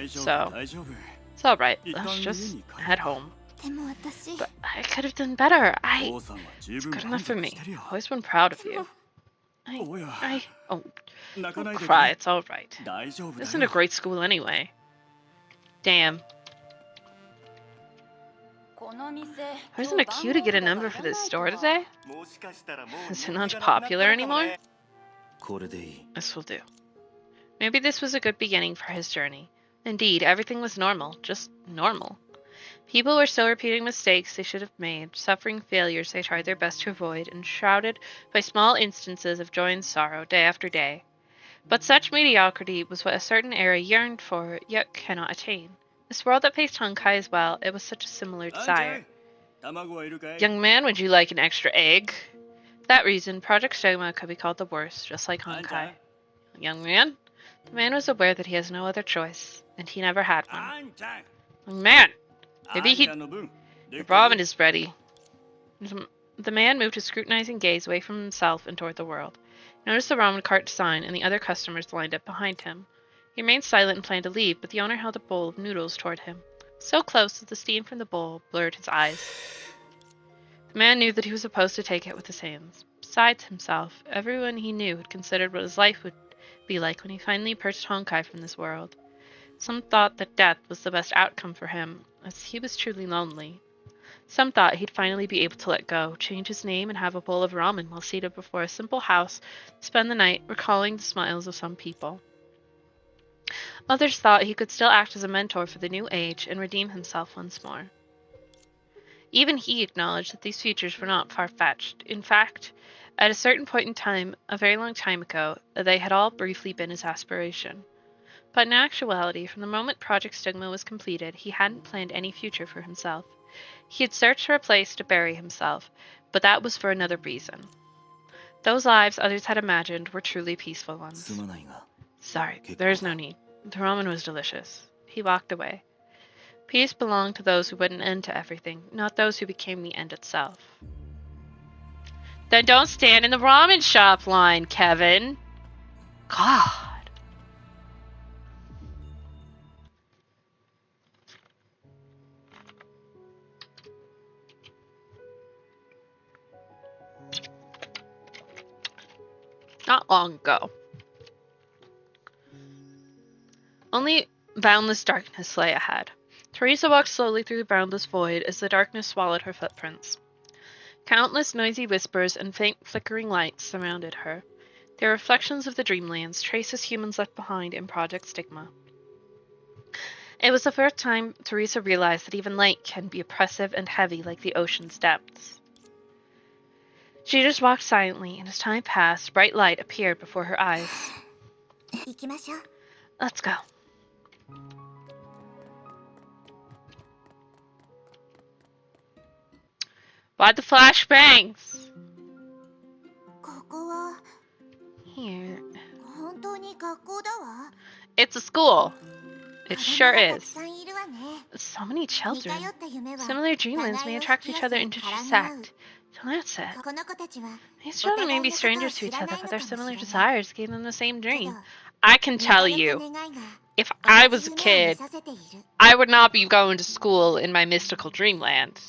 so it's alright. Let's just head home. But I could have done better. It's good enough for me. I've always been proud of you. Oh, don't cry, it's alright. This isn't a great school anyway. Damn. Wasn't it cute to get a number for this store today? Is it not popular anymore? This will do. Maybe this was a good beginning for his journey. Indeed, everything was normal, just normal. People were still repeating mistakes they should have made, suffering failures they tried their best to avoid, and shrouded by small instances of joy and sorrow day after day. But such mediocrity was what a certain era yearned for, yet cannot attain. This world that faced Honkai as well, it was such a similar desire. Young man, would you like an extra egg? For that reason, Project Stigma could be called the worst, just like Honkai. Young man? The man was aware that he has no other choice, and he never had one. Young man! Maybe the ramen is ready. The man moved his scrutinizing gaze away from himself and toward the world. He noticed the ramen cart sign and the other customers lined up behind him. He remained silent and planned to leave, but the owner held a bowl of noodles toward him, so close that the steam from the bowl blurred his eyes. The man knew that he was supposed to take it with his hands. Besides himself, everyone he knew had considered what his life would be like when he finally purged Honkai from this world. Some thought that death was the best outcome for him, as he was truly lonely. Some thought he'd finally be able to let go, change his name, and have a bowl of ramen while seated before a simple house, spend the night recalling the smiles of some people. Others thought he could still act as a mentor for the new age and redeem himself once more. Even he acknowledged that these futures were not far-fetched. In fact, at a certain point in time, a very long time ago, they had all briefly been his aspiration. But in actuality, from the moment Project Stigma was completed, he hadn't planned any future for himself. He had searched for a place to bury himself, but that was for another reason. Those lives others had imagined were truly peaceful ones. Sorry, there is no need. The ramen was delicious. He walked away. Peace belonged to those who put an end to everything, not those who became the end itself. Then don't stand in the ramen shop line, Kevin. God. Not long ago. Only boundless darkness lay ahead. Teresa walked slowly through the boundless void as the darkness swallowed her footprints. Countless noisy whispers and faint flickering lights surrounded her. They were reflections of the dreamlands, traces humans left behind in Project Stigma. It was the first time Teresa realized that even light can be oppressive and heavy like the ocean's depths. She just walked silently, and as time passed, bright light appeared before her eyes. Let's go. Why the flashbangs? Here. It's a school. It sure is. So many children. Similar dreamlands may attract each other and intersect. So that's it. These children may be strangers to each other, but their similar desires gave them the same dream. I can tell you, if I was a kid, I would not be going to school in my mystical dreamland.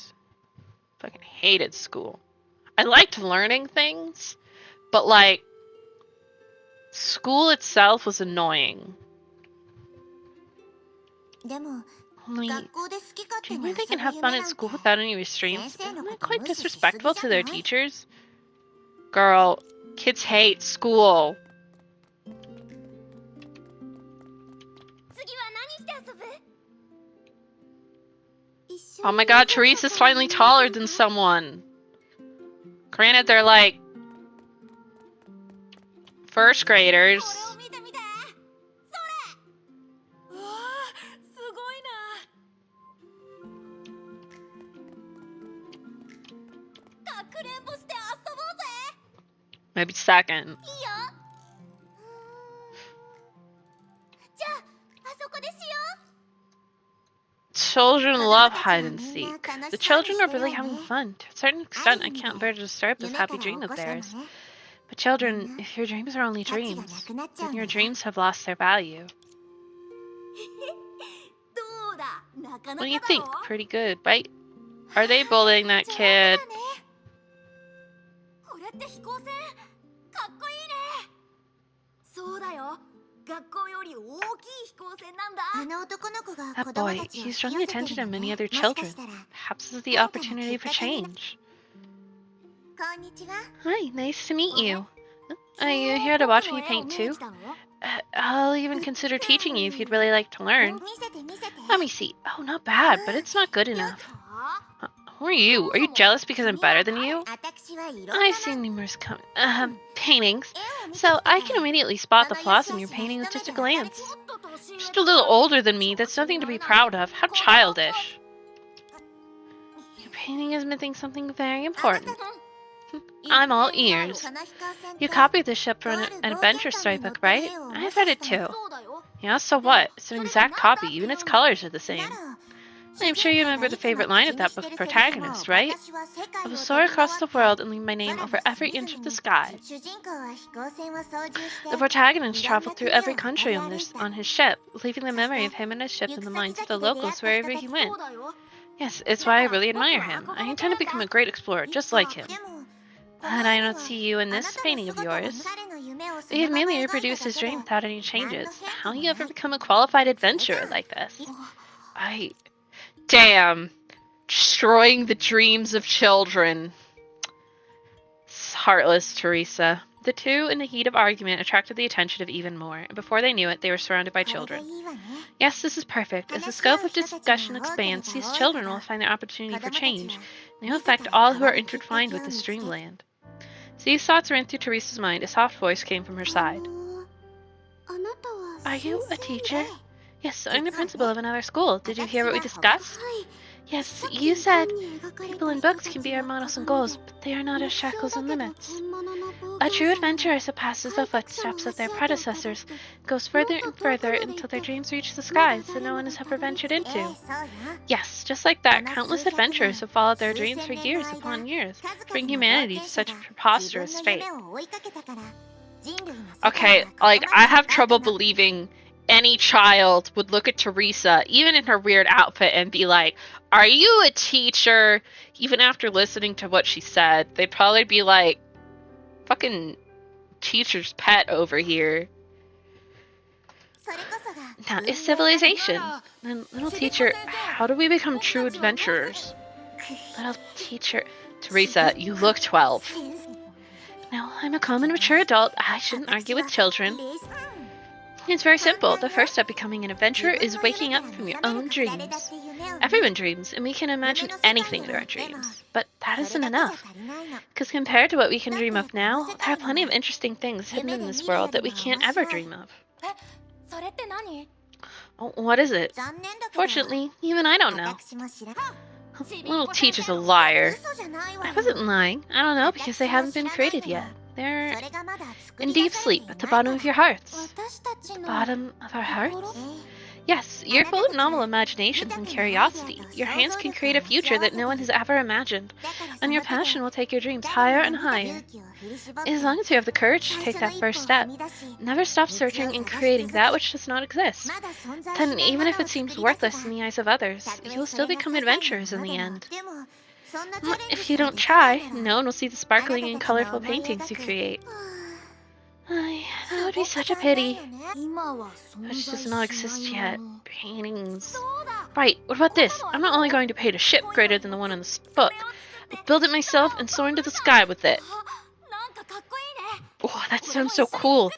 Fucking hated school. I liked learning things, but like, school itself was annoying. Only, do you think they can have fun at school without any restraints? Isn't that quite disrespectful to their teachers? Girl, kids hate school. Oh my god, Teresa's finally taller than someone. Granted, they're like first graders. Maybe second. children love hide and seek. The children are really having fun. To a certain extent, I can't bear to disturb this happy dream of theirs. But children, if your dreams are only dreams, then your dreams have lost their value. What do you think? Pretty good, right? Are they bullying that kid? That boy, he's drawing the attention of many other children. Perhaps this is the opportunity for change. Hi, nice to meet you. Are you here to watch me paint too? I'll even consider teaching you if you'd really like to learn. Let me see. Oh, not bad, but it's not good enough. Who are you? Are you jealous because I'm better than you? I've seen numerous paintings, so I can immediately spot the flaws in your painting with just a glance. Just a little older than me, that's nothing to be proud of. How childish. Your painting is missing something very important. I'm all ears. You copied this ship from an adventure storybook, right? I've read it too. Yeah, so what? It's an exact copy, even its colors are the same. I'm sure you remember the favorite line of that book's protagonist, right? I will soar across the world and leave my name over every inch of the sky. The protagonist traveled through every country on his ship, leaving the memory of him and his ship in the minds of the locals wherever he went. Yes, it's why I really admire him. I intend to become a great explorer, just like him. But I don't see you in this painting of yours. You've merely reproduced his dream without any changes. How will you ever become a qualified adventurer like this? Damn. Destroying the dreams of children. It's heartless, Teresa. The two, in the heat of argument, attracted the attention of even more, and before they knew it, they were surrounded by children. Yes, this is perfect. As the scope of discussion expands, these children will find their opportunity for change. They will affect all who are intertwined with this dreamland. As these thoughts ran through Teresa's mind, a soft voice came from her side. Are you a teacher? Yes, I'm the principal of another school. Did you hear what we discussed? Yes, you said people in books can be our models and goals, but they are not our shackles and limits. A true adventurer surpasses the footsteps of their predecessors, goes further and further until their dreams reach the skies that no one has ever ventured into. Yes, just like that, countless adventurers have followed their dreams for years upon years, bring humanity to such a preposterous fate. Okay, like, I have trouble believing any child would look at Teresa, even in her weird outfit, and be like, are you a teacher? Even after listening to what she said, they'd probably be like, fucking teacher's pet over here. Now is civilization. And little teacher, how do we become true adventurers? Little teacher, Teresa, you look 12. Now, I'm a calm and mature adult. I shouldn't argue with children. It's very simple. The first step becoming an adventurer is waking up from your own dreams. Everyone dreams, and we can imagine anything through our dreams. But that isn't enough. Because compared to what we can dream of now, there are plenty of interesting things hidden in this world that we can't ever dream of. Oh, what is it? Fortunately, even I don't know. Little teacher's a liar. I wasn't lying. I don't know, because they haven't been created yet. They're in deep sleep at the bottom of your hearts. The bottom of our hearts? Yes, you're full of novel imaginations and curiosity. Your hands can create a future that no one has ever imagined, and your passion will take your dreams higher and higher. As long as you have the courage to take that first step, never stop searching and creating that which does not exist. Then, even if it seems worthless in the eyes of others, you will still become adventurers in the end. If you don't try, no one will see the sparkling and colorful paintings you create. That would be such a pity. Which does not exist yet. Paintings. Right, what about this? I'm not only going to paint a ship greater than the one in this book. I'll build it myself and soar into the sky with it. Oh, that sounds so cool.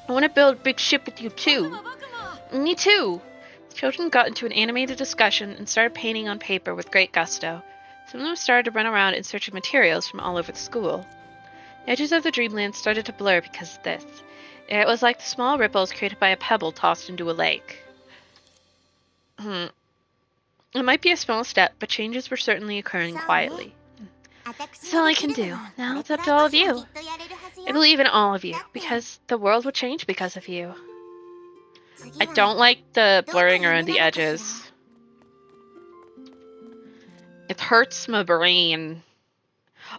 I want to build a big ship with you too. Me too. The children got into an animated discussion and started painting on paper with great gusto. Some of them started to run around in search of materials from all over the school. The edges of the dreamland started to blur because of this. It was like the small ripples created by a pebble tossed into a lake. It might be a small step, but changes were certainly occurring quietly. That's all I can do. Now it's up to all of you. I believe in all of you, because the world will change because of you. I don't like the blurring around the edges. It hurts my brain.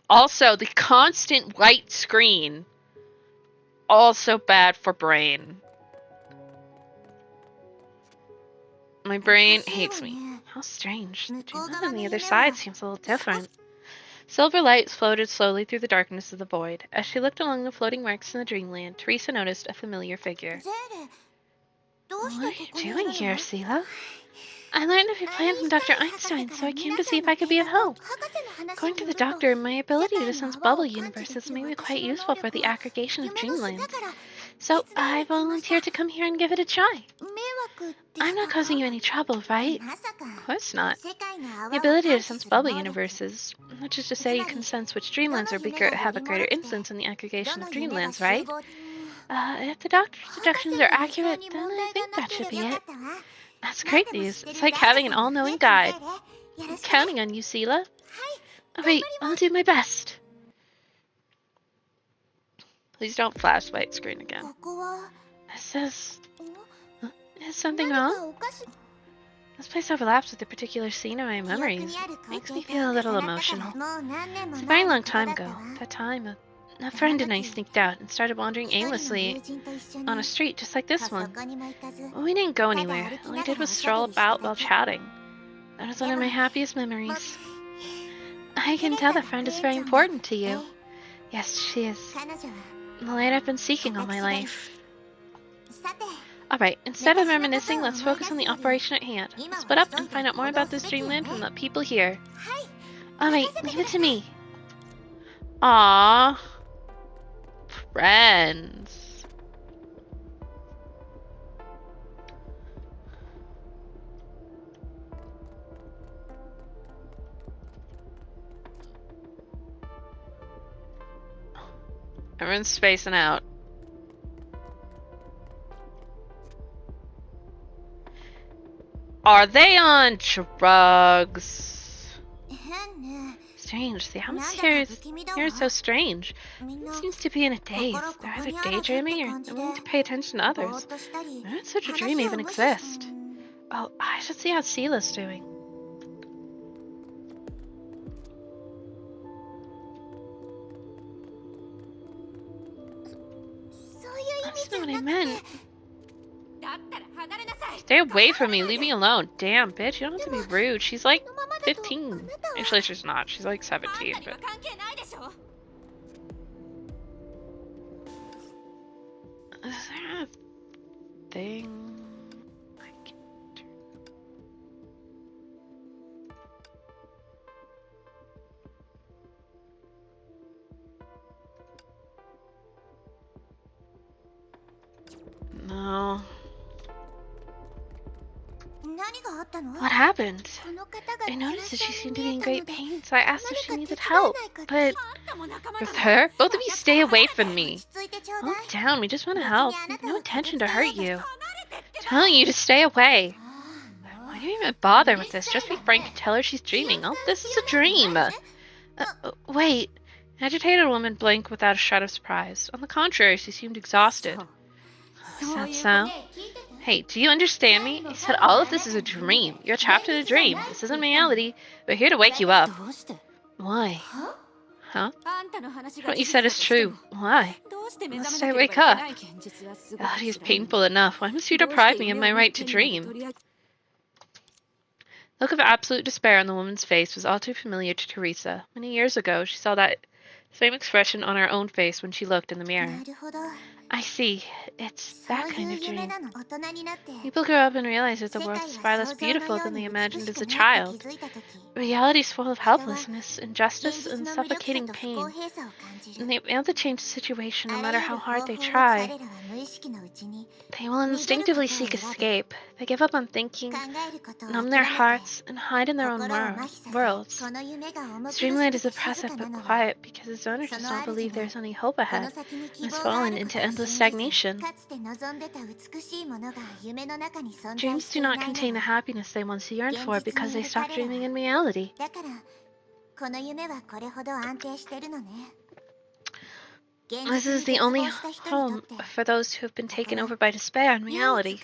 Also, the constant white screen. Also bad for brain. My brain hates me. How strange. The dreamland on the other side seems a little different. Silver lights floated slowly through the darkness of the void. As she looked along the floating marks in the dreamland, Teresa noticed a familiar figure. What are you doing here, Sela? I learned of your plan from Dr. Einstein, so I came to see if I could be of help. According to the doctor, my ability to sense bubble universes may be quite useful for the aggregation of dreamlands. So I volunteered to come here and give it a try. I'm not causing you any trouble, right? Of course not. The ability to sense bubble universes, which is to say you can sense which dreamlands have a greater influence in the aggregation of dreamlands, right? If the doctor's deductions are accurate, then I think that should be it. That's great news. It's like having an all-knowing guide. I'm counting on you, Sela. Alright, I'll do my best. Please don't flash white screen again. Is something wrong? This place overlaps with a particular scene in my memories. It makes me feel a little emotional. It's a very long time ago. At that time, a friend and I sneaked out and started wandering aimlessly on a street just like this one. We didn't go anywhere. All we did was stroll about while chatting. That was one of my happiest memories. I can tell that friend is very important to you. Yes, she is. The light I've been seeking all my life. Alright, instead of reminiscing, let's focus on the operation at hand. Split up and find out more about this dreamland from the people here. Alright, leave it to me. Aww. Friends. Everyone's spacing out. Are they on drugs? Strange. The atmosphere here is so strange. It seems to be in a daze. They're either daydreaming or willing to pay attention to others. Why would such a dream even exist? Oh, I should see how Sela's doing. That's not what I meant. Stay away from me. Leave me alone. Damn, bitch. You don't have to be rude. She's like 15. Actually, she's not. She's like 17. But... Is there a thing I can do? No. What happened? I noticed that she seemed to be in great pain, so I asked if she needed help. But with her? Both of you stay away from me. Calm down, we just want to help. We have no intention to hurt you. I'm telling you to stay away. Why do you even bother with this? Just be frank and tell her she's dreaming. Oh, this is a dream. Wait. An agitated woman blinked without a shred of surprise. On the contrary, she seemed exhausted. Is that so? Hey, do you understand me? I said all of this is a dream. You're trapped in a dream. This isn't reality. We're here to wake you up. Why? Huh? What you said is true. Why? Must I wake up? Reality is painful enough. Why must you deprive me of my right to dream? The look of absolute despair on the woman's face was all too familiar to Teresa. Many years ago, she saw that same expression on her own face when she looked in the mirror. I see. It's that kind of dream. People grow up and realize that the world is far less beautiful than they imagined as a child. Reality is full of helplessness, injustice, and suffocating pain. And they fail to change the situation no matter how hard they try. They will instinctively seek escape. They give up on thinking, numb their hearts, and hide in their own worlds. Dreamland is oppressive but quiet because its owner does not believe there is any hope ahead and has fallen into endless stagnation. Dreams do not contain the happiness they once yearned for because they stop dreaming in reality. This is the only home for those who have been taken over by despair and reality.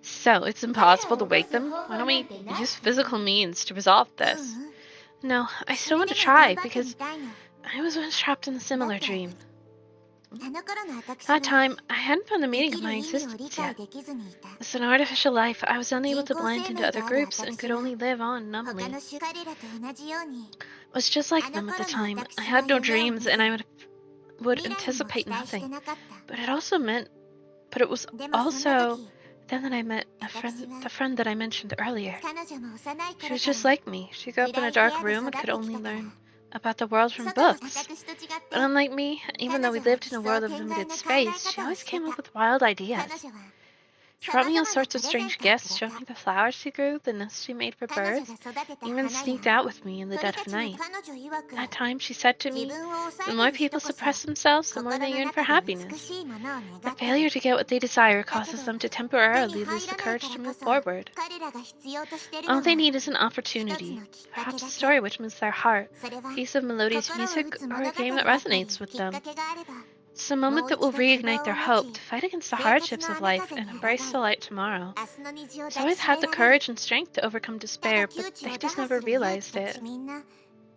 So, it's impossible to wake them? Why don't we use physical means to resolve this? No, I still want to try, because I was once trapped in a similar dream. That time, I hadn't found the meaning of my existence yet. As an artificial life, I was unable to blend into other groups and could only live on numbly. I was just like them at the time. I had no dreams, and I would anticipate nothing. But it was also then that I met the friend that I mentioned earlier. She was just like me. She grew up in a dark room and could only learn about the world from books. But unlike me, even though we lived in a world of limited space, she always came up with wild ideas. She brought me all sorts of strange gifts, showed me the flowers she grew, the nests she made for birds, even sneaked out with me in the dead of night. At times, she said to me, the more people suppress themselves, the more they yearn for happiness. The failure to get what they desire causes them to temporarily lose the courage to move forward. All they need is an opportunity, perhaps a story which moves their heart, a piece of melodious music, or a game that resonates with them. It's a moment that will reignite their hope to fight against the hardships of life and embrace the light tomorrow. I've always had the courage and strength to overcome despair, but they just never realized it.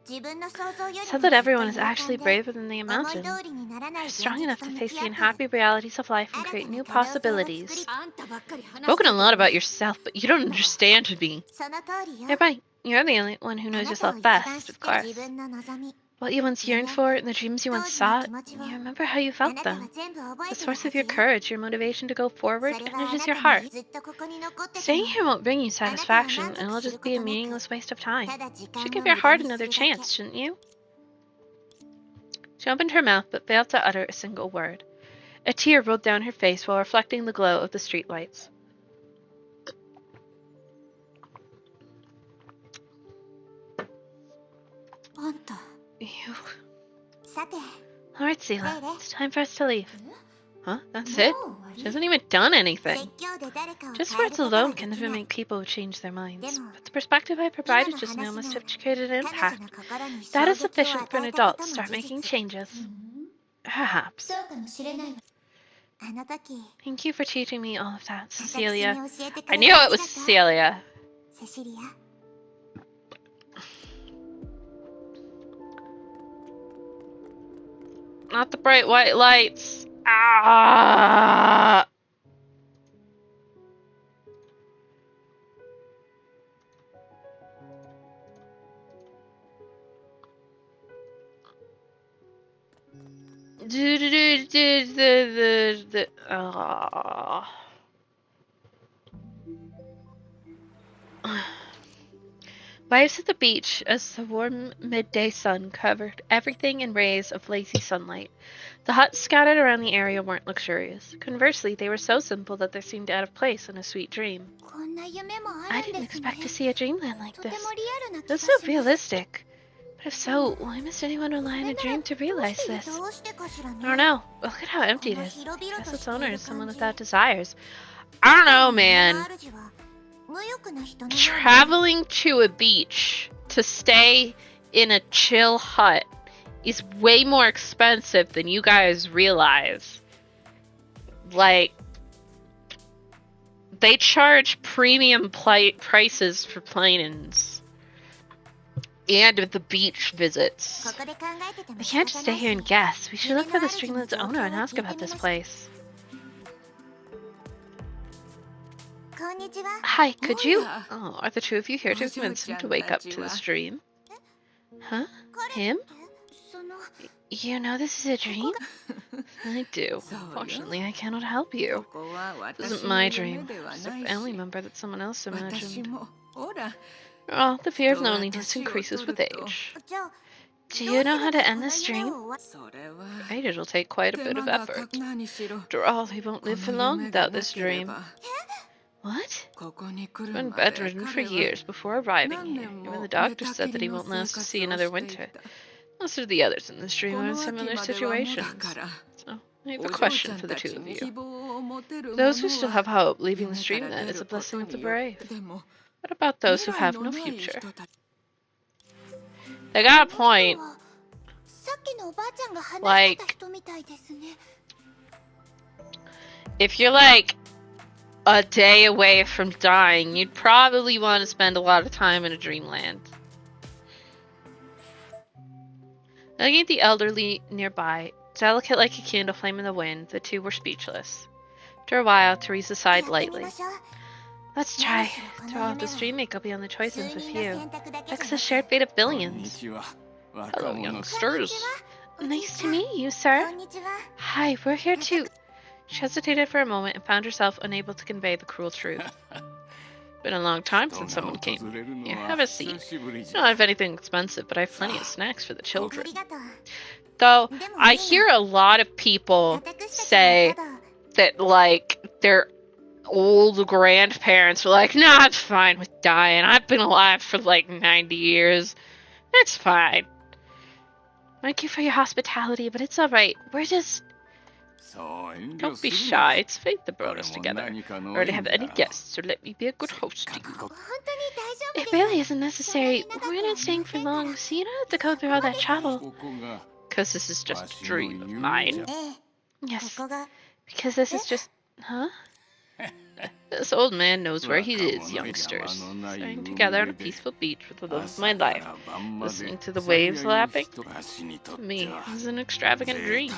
It's said that everyone is actually braver than they imagine. They're strong enough to face the unhappy realities of life and create new possibilities. You've spoken a lot about yourself, but you don't understand me. You're right. You're the only one who knows yourself best, of course. What you once yearned for and the dreams you once sought, you remember how you felt them. The source of your courage, your motivation to go forward, and it is your heart. Staying here won't bring you satisfaction, and it'll just be a meaningless waste of time. You should give your heart another chance, shouldn't you? She opened her mouth, but failed to utter a single word. A tear rolled down her face while reflecting the glow of the streetlights. You. Alright, Seela. It's time for us to leave. Huh? That's it? She hasn't even done anything. Just words alone can never make people change their minds. But the perspective I provided just now must have created an impact. That is sufficient for an adult to start making changes. Perhaps. Thank you for teaching me all of that, Cecilia. I knew it was Cecilia. Not the bright white lights. Ah! Waves at the beach as the warm midday sun covered everything in rays of lazy sunlight. The huts scattered around the area weren't luxurious. Conversely, they were so simple that they seemed out of place in a sweet dream. I didn't expect to see a dreamland like this. It was so realistic. But if so, why must anyone rely on a dream to realize this? I don't know. Look at how empty it is. I guess its owner is someone without desires. I don't know, man. Traveling to a beach to stay in a chill hut is way more expensive than you guys realize. Like, they charge premium prices for plane-ins and the beach visits. We can't just stay here and guess. We should look for the streamlet's owner and ask about this place. Hi, could you? Oh, are the two of you here to convince him to wake up to this dream? Huh? Him? You know this is a dream? I do. Fortunately, I cannot help you. This isn't my dream. It's a family member that someone else imagined. Oh, the fear of loneliness increases with age. Do you know how to end this dream? Right, it'll take quite a bit of effort. After all, he won't live for long without this dream. What? He's been bedridden for years before arriving here. Even the doctor said that he won't last to see another winter. Most of the others in this dream are in similar situations. So, I have a question for the two of you. For those who still have hope, leaving this dreamland is a blessing of the brave. What about those who have no future? They got a point. Like, if you're like a day away from dying, you'd probably want to spend a lot of time in a dreamland. Looking at the elderly nearby, delicate like a candle flame in the wind, the two were speechless. After a while, Teresa sighed lightly. Let's try. Through all of this dream make beyond the choices with you. That's the shared fate of billions. Hello, youngsters. Nice to meet you, sir. Hi, we're here too. She hesitated for a moment and found herself unable to convey the cruel truth. Been a long time since someone came. Here, have a seat. I don't have anything expensive, but I have plenty of snacks for the children. Though, I hear a lot of people say that, like, their old grandparents were like, nah, it's fine with dying. I've been alive for, like, 90 years. It's fine. Thank you for your hospitality, but it's alright. We're just... Don't be shy. It's fate that brought us together. I already have any guests, so let me be a good host to you. It really isn't necessary. We're not staying for long, so you don't have to go through all that travel. Because this is just a dream of mine. Yes. Because this is just... Huh? This old man knows where he is, youngsters. Staying together on a peaceful beach with the love of my life, listening to the waves lapping. To me, this is an extravagant dream.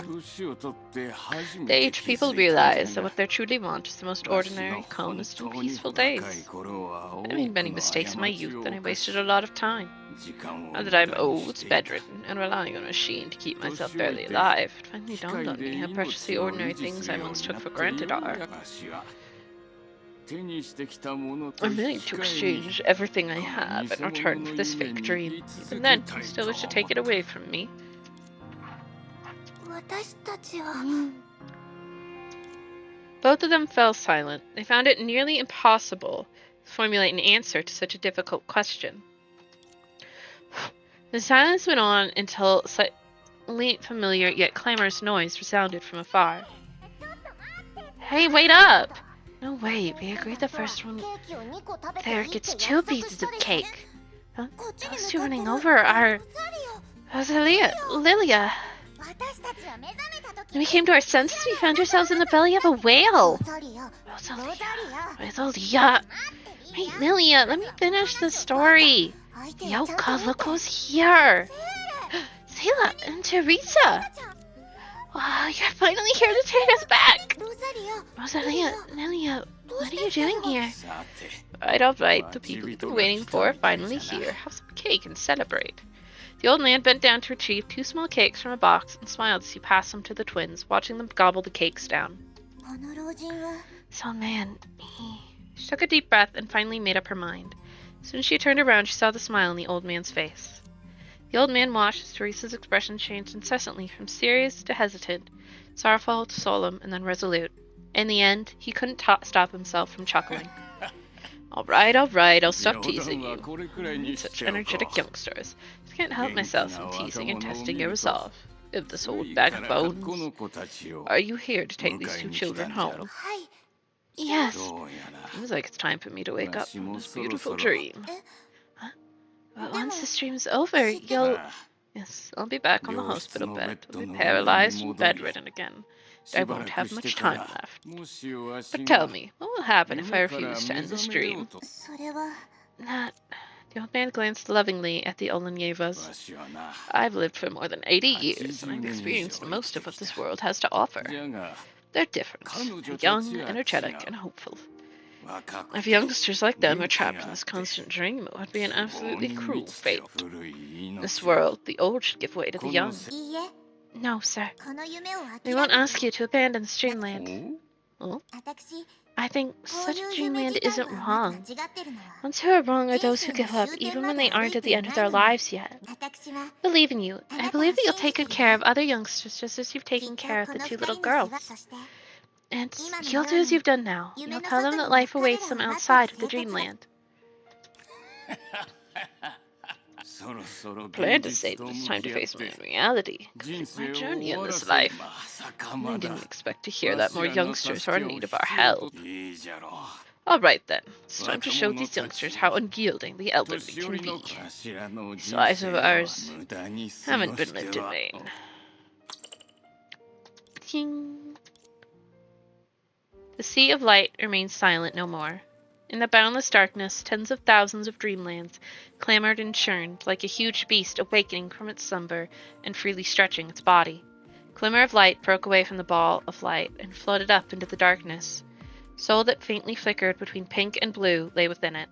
The aged people realize that what they truly want is the most ordinary, calmest, and peaceful days. I made many mistakes in my youth, and I wasted a lot of time. Now that I'm old, bedridden, and relying on a machine to keep myself barely alive, it finally dawned on me how precious the ordinary things I once took for granted are. I'm willing to exchange everything I have in return for this fake dream. Even then, you still wish to take it away from me. Both of them fell silent. They found it nearly impossible to formulate an answer to such a difficult question. The silence went on until a slightly familiar yet clamorous noise resounded from afar. Hey, wait up! No way, we agreed the first one there gets 2 pieces of cake. Those two running over are... Rosalia, Lilia. When we came to our senses, we found ourselves in the belly of a whale. Rosalia. Hey, Lilia, let me finish the story. Yoka, look who's here. Selah and Teresa. Wow, you're finally here to take us back! Rosalia, Lilia, what are you doing here? Alright, the people you've been waiting for are finally here. Have some cake and celebrate. The old man bent down to retrieve 2 small cakes from a box and smiled as he passed them to the twins, watching them gobble the cakes down. This old man, She took a deep breath and finally made up her mind. As soon as she turned around, she saw the smile on the old man's face. The old man watched as Teresa's expression changed incessantly from serious to hesitant, sorrowful to solemn, and then resolute. In the end, he couldn't stop himself from chuckling. Alright, I'll stop teasing you. Such energetic youngsters. I can't help myself from teasing and testing your resolve. Of this old bag of bones. Are you here to take these 2 children home? Yes. Seems like it's time for me to wake up from this beautiful dream. But once this dream's over, you'll... Yes, I'll be back on the hospital bed. I'll be paralyzed and bedridden again. I won't have much time left. But tell me, what will happen if I refuse to end this dream? That... The old man glanced lovingly at the Olanyevas. I've lived for more than 80 years, and I've experienced most of what this world has to offer. They're different. They're young, energetic, and hopeful. If youngsters like them are trapped in this constant dream, it would be an absolutely cruel fate. In this world, the old should give way to the young. No, sir. We won't ask you to abandon this dreamland. Oh? I think such a dreamland isn't wrong. Ones who are wrong are those who give up, even when they aren't at the end of their lives yet. I believe in you. I believe that you'll take good care of other youngsters just as you've taken care of the 2 little girls. And you'll do as you've done now. You'll tell them that life awaits them outside of the dreamland. Plan to say that it's time to face my own reality. My journey in this life. I didn't expect to hear that more youngsters are in need of our help. Alright then, it's time to show these youngsters how unyielding the elderly can be. These lives of ours haven't been lived in vain. King. The sea of light remained silent no more. In the boundless darkness, tens of thousands of dreamlands clamored and churned, like a huge beast awakening from its slumber and freely stretching its body. A glimmer of light broke away from the ball of light and floated up into the darkness. Soul that faintly flickered between pink and blue lay within it.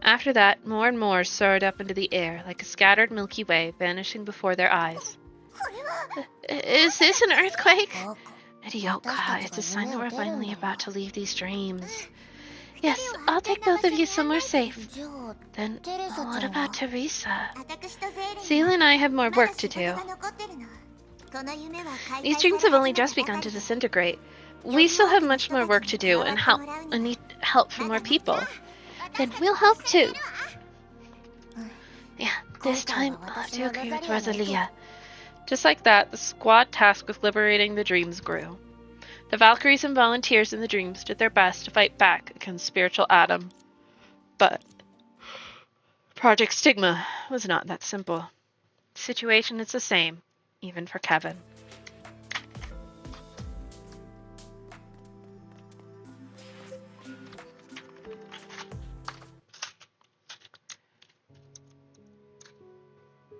After that, more and more soared up into the air, like a scattered Milky Way vanishing before their eyes. Is this an earthquake? Mediocre, it's a sign that we're finally about to leave these dreams. Yes, I'll take both of you somewhere safe. Then, what about Teresa? Seal and I have more work to do. These dreams have only just begun to disintegrate. We still have much more work to do and need help from more people. Then we'll help too. Yeah, this time I'll have to agree with Rosalia. Just like that, the squad tasked with liberating the dreams grew. The Valkyries and volunteers in the dreams did their best to fight back against spiritual Adam. But Project Stigma was not that simple. The situation is the same, even for Kevin.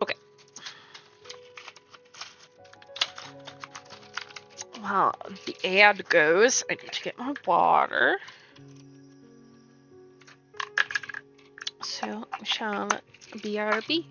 Okay. Well, the ad goes, I need to get my water. So, we shall BRB.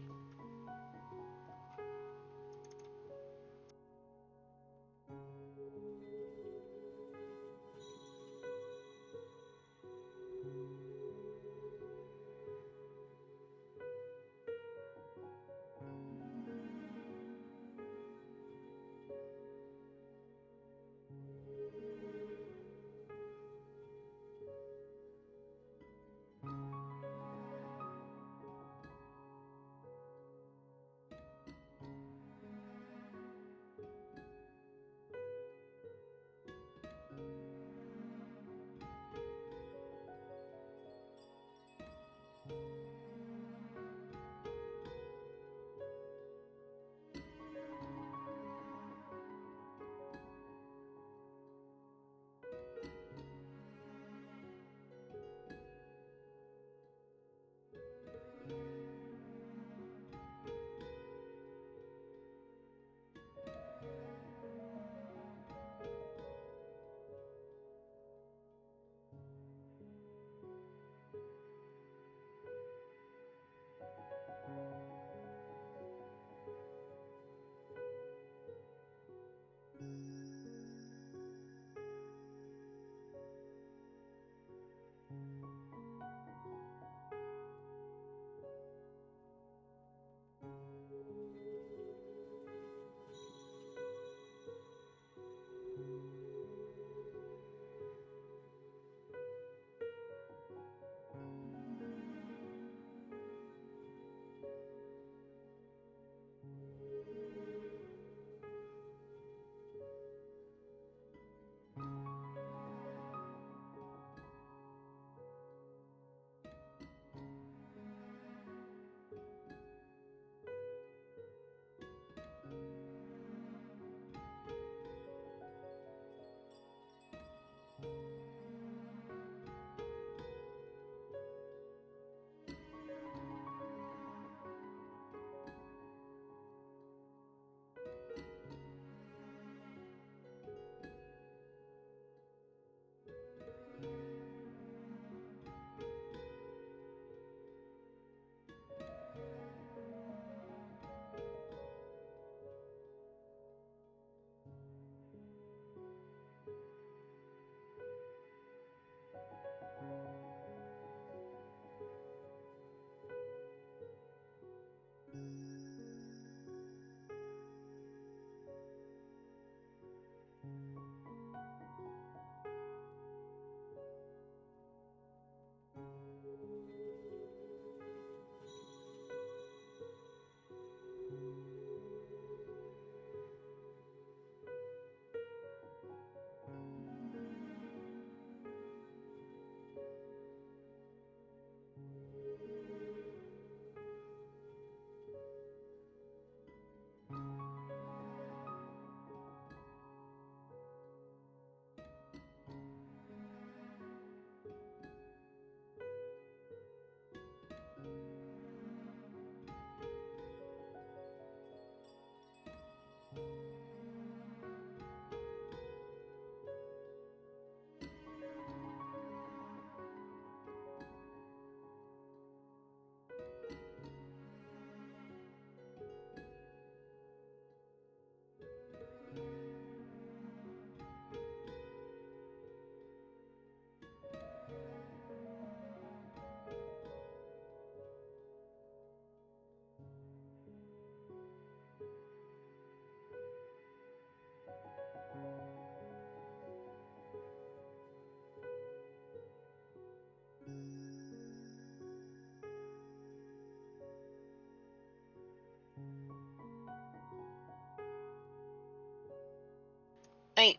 Right.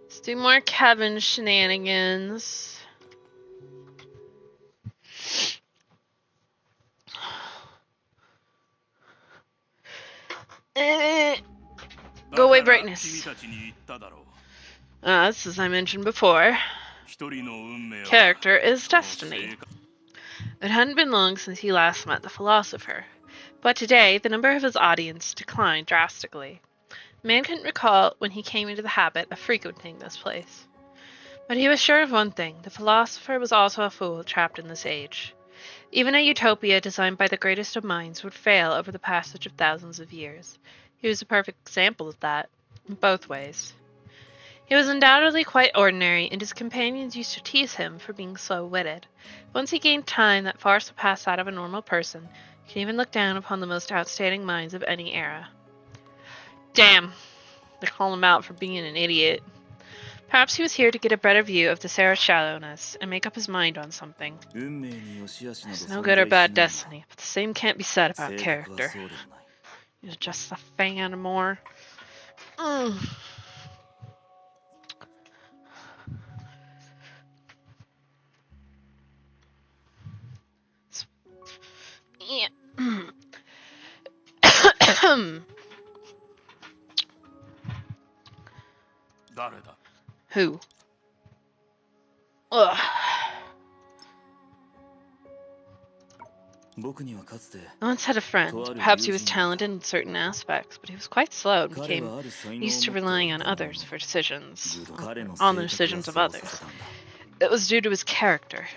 Let's do more Kevin shenanigans. Go away, brightness. As I mentioned before, character is destiny. It hadn't been long since he last met the philosopher, but today the number of his audience declined drastically. Man couldn't recall when he came into the habit of frequenting this place. But he was sure of one thing: the philosopher was also a fool trapped in this age. Even a utopia designed by the greatest of minds would fail over the passage of thousands of years. He was a perfect example of that, in both ways. He was undoubtedly quite ordinary, and his companions used to tease him for being slow-witted. Once he gained time that far surpassed that of a normal person, he could even look down upon the most outstanding minds of any era. Damn, they call him out for being an idiot. Perhaps he was here to get a better view of the Sarah's shallowness and make up his mind on something. There's no good or bad destiny, but the same can't be said about character. He's just a fan more. Yeah. Who? Ugh. I once had a friend. Perhaps he was talented in certain aspects, but he was quite slow and became used to relying on others for decisions, on the decisions of others. It was due to his character.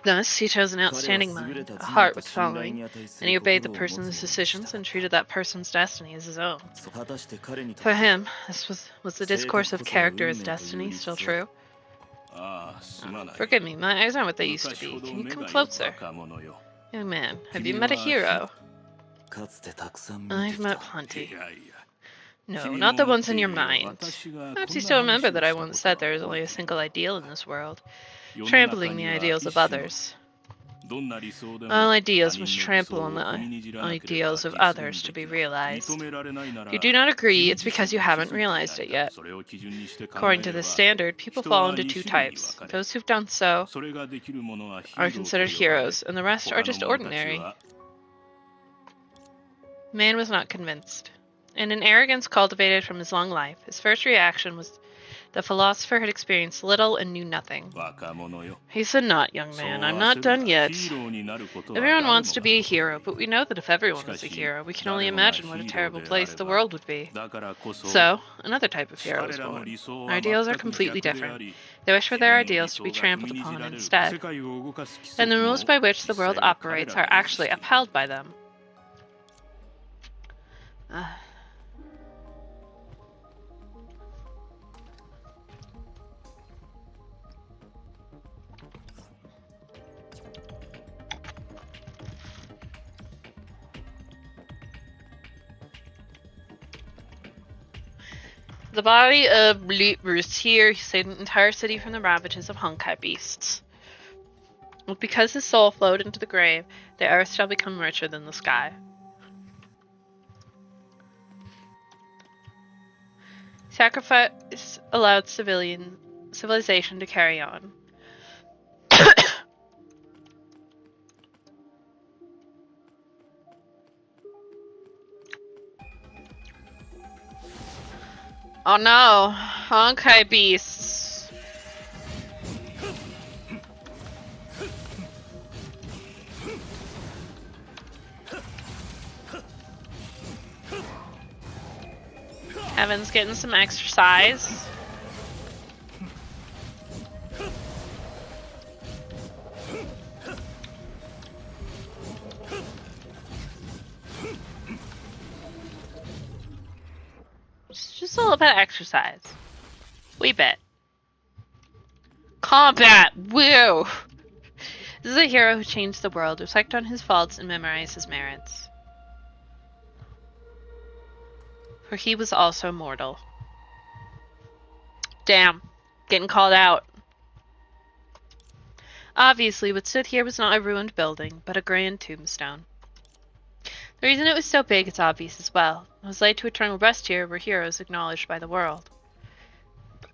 Thus, he chose an outstanding mind, a heart with following, and he obeyed the person's decisions and treated that person's destiny as his own. For him, this was the discourse of character as destiny still true? Forgive me, my eyes aren't what they used to be. Can you come closer? Young man, have you met a hero? I've met plenty. No, not the ones in your mind. Perhaps you still remember that I once said there is only a single ideal in this world, trampling the ideals of others. All ideals must trample on the ideals of others to be realized. If you do not agree, it's because you haven't realized it yet. According to this standard, people fall into two types. Those who've done so are considered heroes, and the rest are just ordinary. Man was not convinced. In an arrogance cultivated from his long life, his first reaction was the philosopher had experienced little and knew nothing. He said, "Not, young man, I'm not done yet. Everyone wants to be a hero, but we know that if everyone was a hero, we can only imagine what a terrible place the world would be. So, another type of hero is born. Our ideals are completely different. They wish for their ideals to be trampled upon instead. And the rules by which the world operates are actually upheld by them." The body of Bruce here, he saved an entire city from the ravages of Honkai beasts. But because his soul flowed into the grave, the earth shall become richer than the sky. Sacrifice allowed civilization to carry on. Oh no, Honkai beasts. Kevin's getting some exercise. Just a little bit of exercise. Wee bit. Combat! Woo! This is a hero who changed the world, reflect on his faults, and memorize his merits. For he was also mortal. Damn. Getting called out. Obviously, what stood here was not a ruined building, but a grand tombstone. The reason it was so big is obvious as well. It was laid to eternal rest here were heroes acknowledged by the world.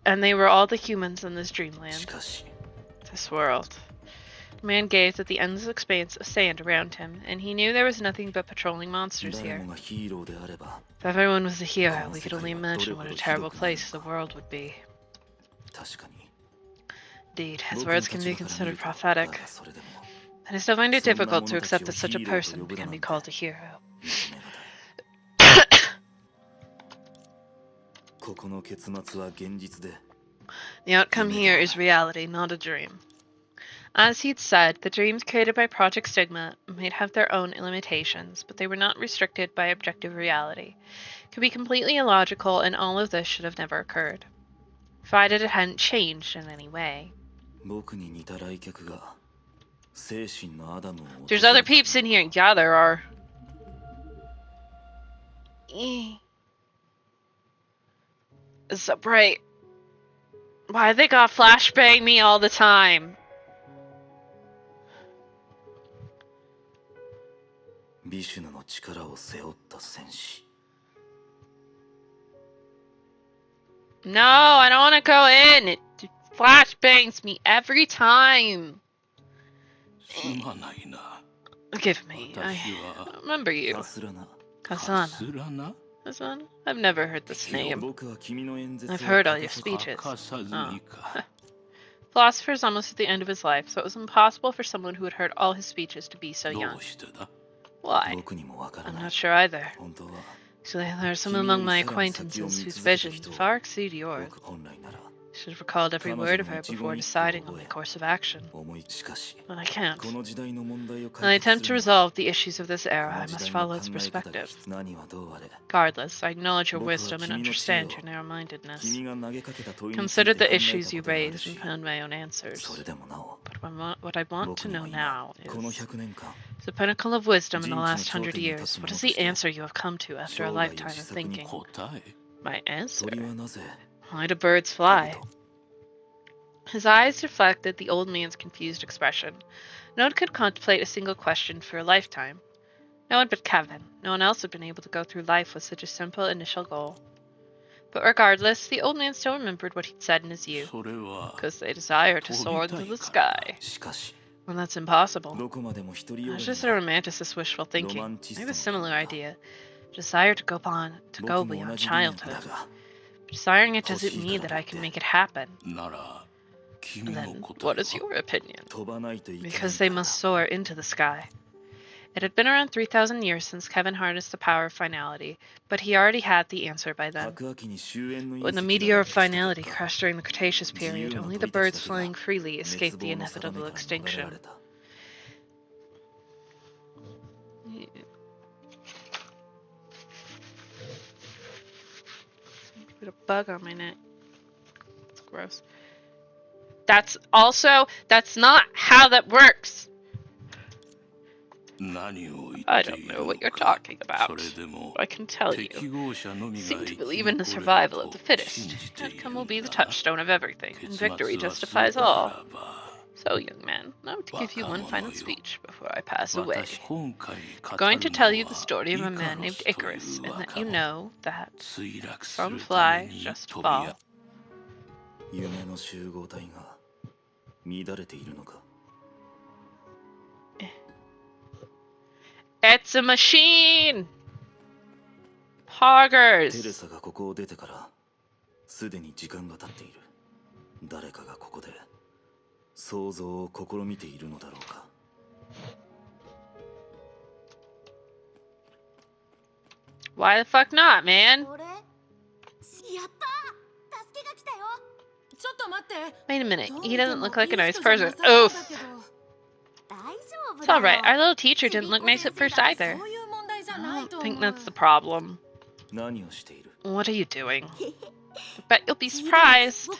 And they were all the humans in this dreamland. This world. The man gazed at the endless expanse of sand around him, and he knew there was nothing but patrolling monsters here. If everyone was a hero, we could only imagine what a terrible place the world would be. Indeed, his words can be considered prophetic. And I still find it difficult to accept that such a person can be called a hero. The outcome here is reality, not a dream. As he'd said, the dreams created by Project Stigma might have their own limitations, but they were not restricted by objective reality. It could be completely illogical, and all of this should have never occurred, provided it hadn't changed in any way. There's other peeps in here. Yeah, there are. It's so bright. Why they got flashbang me all the time? No, I don't want to go in. It flashbangs me every time. Forgive me. I remember you. Kasana. Kasana? I've never heard this name. I've heard all your speeches. Oh. Philosopher's almost at the end of his life, so it was impossible for someone who had heard all his speeches to be so young. Why? I'm not sure either. Actually, there are some among my acquaintances whose visions far exceed yours. I should have recalled every word of her before deciding on my course of action. But I can't. When I attempt to resolve the issues of this era, I must follow its perspective. Regardless, I acknowledge your wisdom and understand your narrow-mindedness. Considered the issues you raised and found my own answers. But what I want to know now is the pinnacle of wisdom in the last 100 years. What is the answer you have come to after a lifetime of thinking? My answer? Why do birds fly? His eyes reflected the old man's confused expression. No one could contemplate a single question for a lifetime. No one but Kevin. No one else had been able to go through life with such a simple initial goal. But regardless, the old man still remembered what he'd said in his youth. Because they desire to soar into the sky. Well, that's impossible. That's just a romanticist wishful thinking. I have a similar idea. Desire to go beyond childhood. Desiring it doesn't mean that I can make it happen. Then, what is your opinion? Because they must soar into the sky. It had been around 3,000 years since Kevin harnessed the power of finality, but he already had the answer by then. When the meteor of finality crashed during the Cretaceous period, only the birds flying freely escaped the inevitable extinction. A bug on my neck. It's gross. That's not how that works. I don't know what you're talking about. I can tell you. You seem to believe in the survival of the fittest. Outcome will be the touchstone of everything, and victory justifies all. So, young man, now to give you one final speech before I pass away. I'm going to tell you the story of a man named Icarus, and let you know that some fly, just fall. It's a machine! Poggers! Why the fuck not, man? Wait a minute, he doesn't look like a nice person. Oof. It's alright, our little teacher didn't look nice at first either. I don't think that's the problem. What are you doing? I bet you'll be surprised.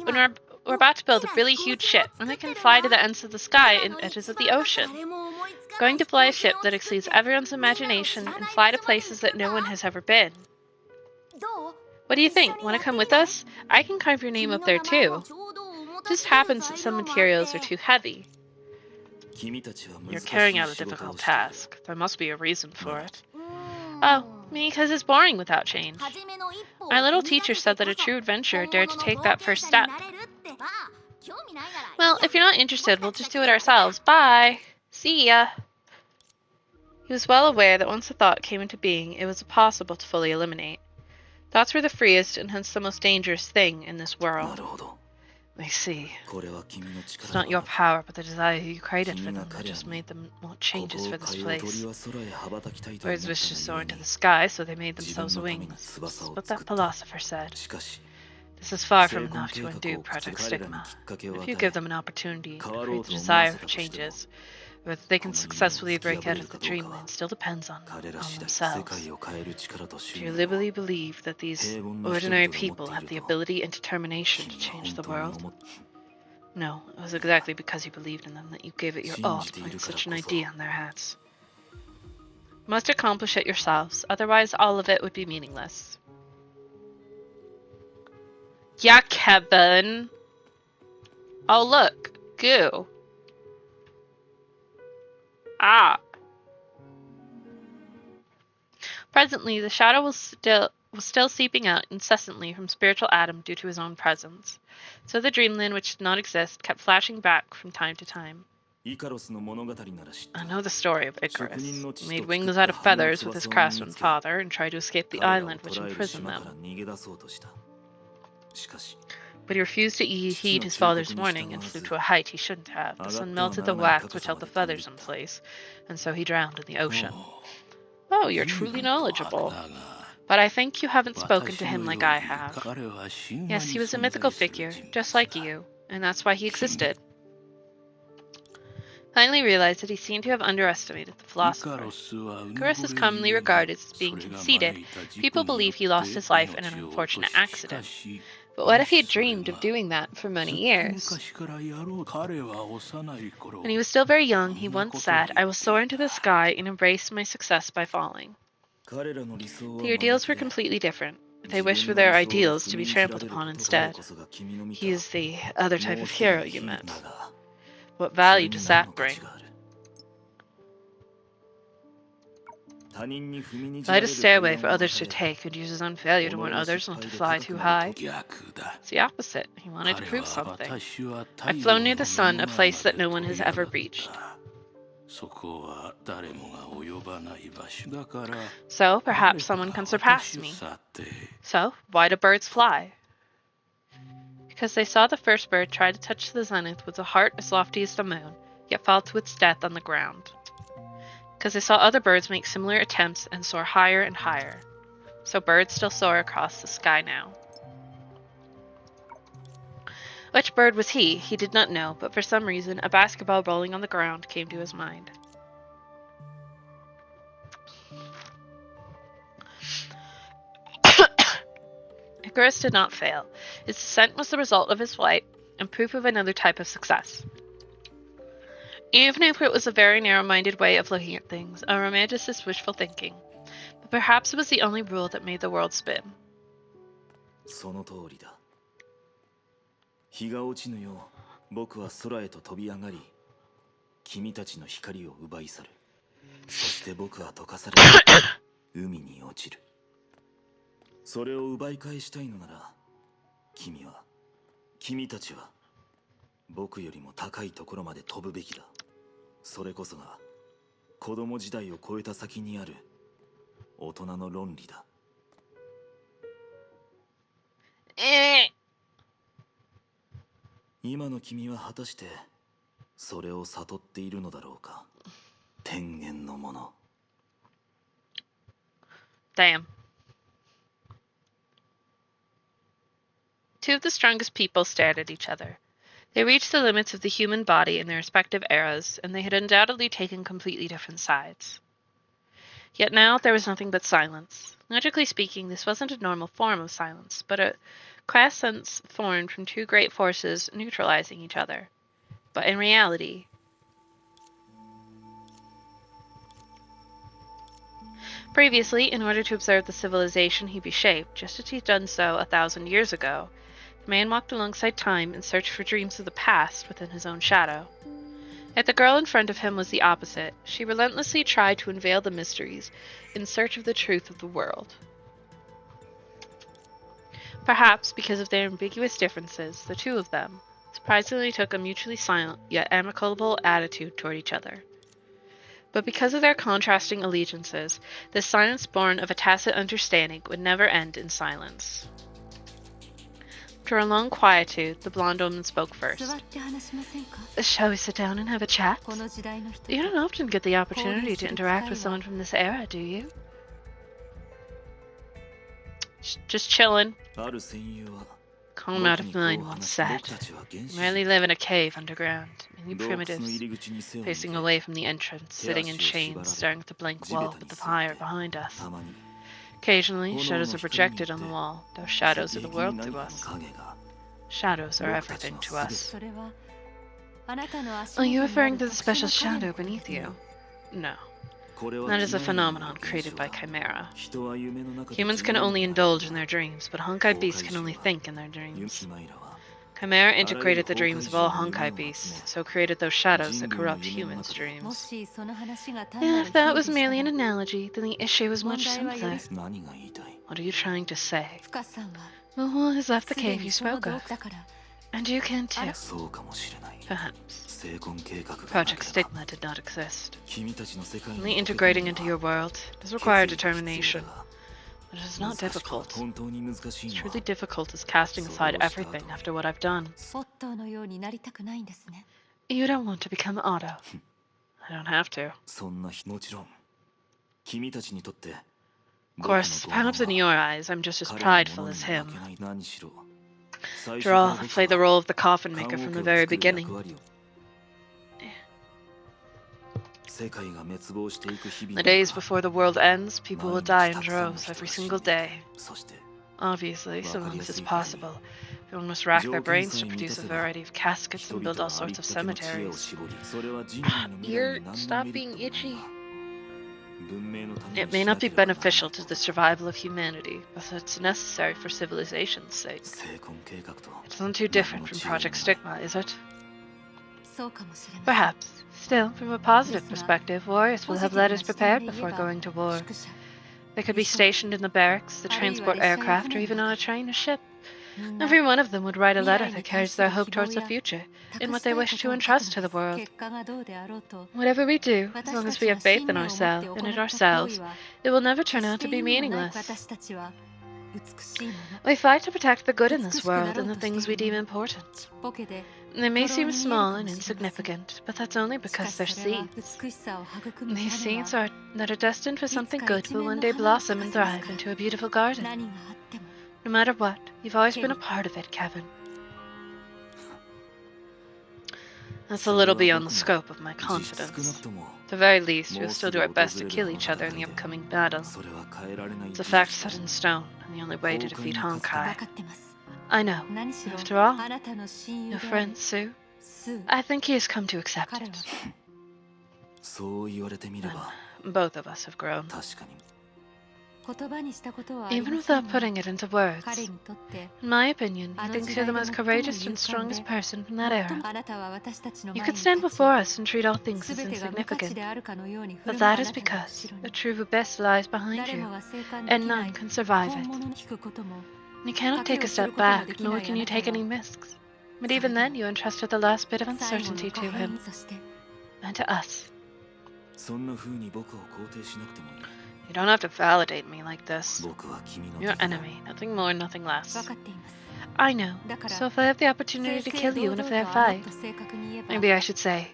When we're about to build a really huge ship, and it can fly to the ends of the sky and edges of the ocean. Going to fly a ship that exceeds everyone's imagination and fly to places that no one has ever been. What do you think? Want to come with us? I can carve your name up there too. Just happens that some materials are too heavy. You're carrying out a difficult task. There must be a reason for it. Oh, because it's boring without change. Our little teacher said that a true adventurer dared to take that first step. Well, if you're not interested, we'll just do it ourselves. Bye! See ya! He was well aware that once a thought came into being, it was impossible to fully eliminate. Thoughts were the freest and hence the most dangerous thing in this world. I see. It's not your power, but the desire you created for them that just made them want changes for this place. Birds wish to soar into the sky, so they made themselves wings. That's what that philosopher said. This is far from enough to undo Project Stigma. If you give them an opportunity to create the desire for changes, whether they can successfully break out of the dreamland still depends on themselves. Do you really believe that these ordinary people have the ability and determination to change the world? No, it was exactly because you believed in them that you gave it your all to plant such an idea in their heads. You must accomplish it yourselves, otherwise all of it would be meaningless. Yeah, Kevin! Oh look, goo. Ah. Presently, the shadow was still seeping out incessantly from spiritual Adam due to his own presence. So the dreamland, which did not exist, kept flashing back from time to time. I know the story of Icarus. He made wings out of feathers with his craftsman father and tried to escape the island which imprisoned them. But he refused to heed his father's warning and flew to a height he shouldn't have. The sun melted the wax which held the feathers in place, and so he drowned in the ocean. Oh, you're truly knowledgeable. But I think you haven't spoken to him like I have. Yes, he was a mythical figure, just like you, and that's why he existed. Finally realized that he seemed to have underestimated the philosopher. Icarus is commonly regarded as being conceited. People believe he lost his life in an unfortunate accident. But what if he had dreamed of doing that for many years? When he was still very young, he once said, "I will soar into the sky and embrace my success by falling." The ideals were completely different. They wished for their ideals to be trampled upon instead. He is the other type of hero you met. What value does that bring? Light a stairway for others to take and use his own failure to warn others not to fly too high. It's the opposite. He wanted to prove something. I've flown near the sun, a place that no one has ever reached. So, perhaps someone can surpass me. So, why do birds fly? Because they saw the first bird try to touch the zenith with a heart as lofty as the moon, yet fall to its death on the ground. Because they saw other birds make similar attempts and soar higher and higher. So birds still soar across the sky now. Which bird was he? He did not know, but for some reason, a basketball rolling on the ground came to his mind. Icarus did not fail. His descent was the result of his flight and proof of another type of success. Even if it was a very narrow-minded way of looking at things, a romanticist's wishful thinking, but perhaps it was the only rule that made the world spin.
その通りだ。日が落ちぬよう、僕は空へと飛び上がり、君たちの光を奪い去る。そして僕は溶かされ、海に落ちる。それを奪い返したいのなら、君たちは、僕よりも高いところまで飛ぶべきだ。それこそが子供時代を超えた先にある大人の論理だ。今の君は果たしてそれを悟っているのだろうか。天元のもの。
Damn. two of the strongest people stared at each other. They reached the limits of the human body in their respective eras, and they had undoubtedly taken completely different sides. Yet now there was nothing but silence. Logically speaking, this wasn't a normal form of silence, but a quiescence formed from two great forces neutralizing each other. But in reality, previously, in order to observe the civilization he beshaped, just as he'd done so 1,000 years ago, the man walked alongside time and searched for dreams of the past within his own shadow. Yet the girl in front of him was the opposite. She relentlessly tried to unveil the mysteries in search of the truth of the world. Perhaps because of their ambiguous differences, the two of them surprisingly took a mutually silent yet amicable attitude toward each other. But because of their contrasting allegiances, this silence born of a tacit understanding would never end in silence. After a long quietude, the blonde woman spoke first. Shall we sit down and have a chat? You don't often get the opportunity to interact with someone from this era, do you? Just chillin'. Calm out of mind once said. You merely live in a cave underground, and you primitives, facing away from the entrance, sitting in chains, staring at the blank wall with the fire behind us. Occasionally, shadows are projected on the wall. Those shadows are the world to us. Shadows are everything to us. Are you referring to the special shadow beneath you? No. That is a phenomenon created by Chimera. Humans can only indulge in their dreams, but Honkai beasts can only think in their dreams. Chimera integrated the dreams of all Honkai beasts, so created those shadows that corrupt humans' dreams. If that was merely an analogy, then the issue is much simpler. What are you trying to say? Who has left the cave you spoke of? And you can too. Perhaps. Project Stigma did not exist. Only integrating into your world does require determination. But it is not difficult. It's truly difficult is casting aside everything after what I've done. You don't want to become Otto. I don't have to. Of course, perhaps in your eyes, I'm just as prideful as him. After all, I played the role of the coffin maker from the very beginning. The days before the world ends, people will die in droves every single day. Obviously, so long as it's possible, everyone must rack their brains to produce a variety of caskets and build all sorts of cemeteries. Stop being itchy. It may not be beneficial to the survival of humanity, but it's necessary for civilization's sake. It's not too different from Project Stigma, is it? Perhaps. Still, from a positive perspective, warriors will have letters prepared before going to war. They could be stationed in the barracks, the transport aircraft, or even on a train or ship. Every one of them would write a letter that carries their hope towards the future, in what they wish to entrust to the world. Whatever we do, as long as we have faith in ourselves, it will never turn out to be meaningless. We fight to protect the good in this world and the things we deem important. They may seem small and insignificant, but that's only because they're seeds. These seeds that are destined for something good will one day blossom and thrive into a beautiful garden. No matter what, you've always been a part of it, Kevin. That's a little beyond the scope of my confidence. At the very least, we'll still do our best to kill each other in the upcoming battle. It's a fact set in stone, and the only way to defeat Honkai. I know. After all, your friend Sue, I think he has come to accept it. Both of us have grown. Even without putting it into words, in my opinion, he thinks you're the most courageous and strongest person from that era. You could stand before us and treat all things as insignificant, but that is because the true best lies behind you, and none can survive it. You cannot take a step back, nor can you take any risks. But even then, you entrusted the last bit of uncertainty to him, and to us. You don't have to validate me like this. You're an enemy, nothing more, nothing less. I know, so if I have the opportunity to kill you in a fair fight, maybe I should say,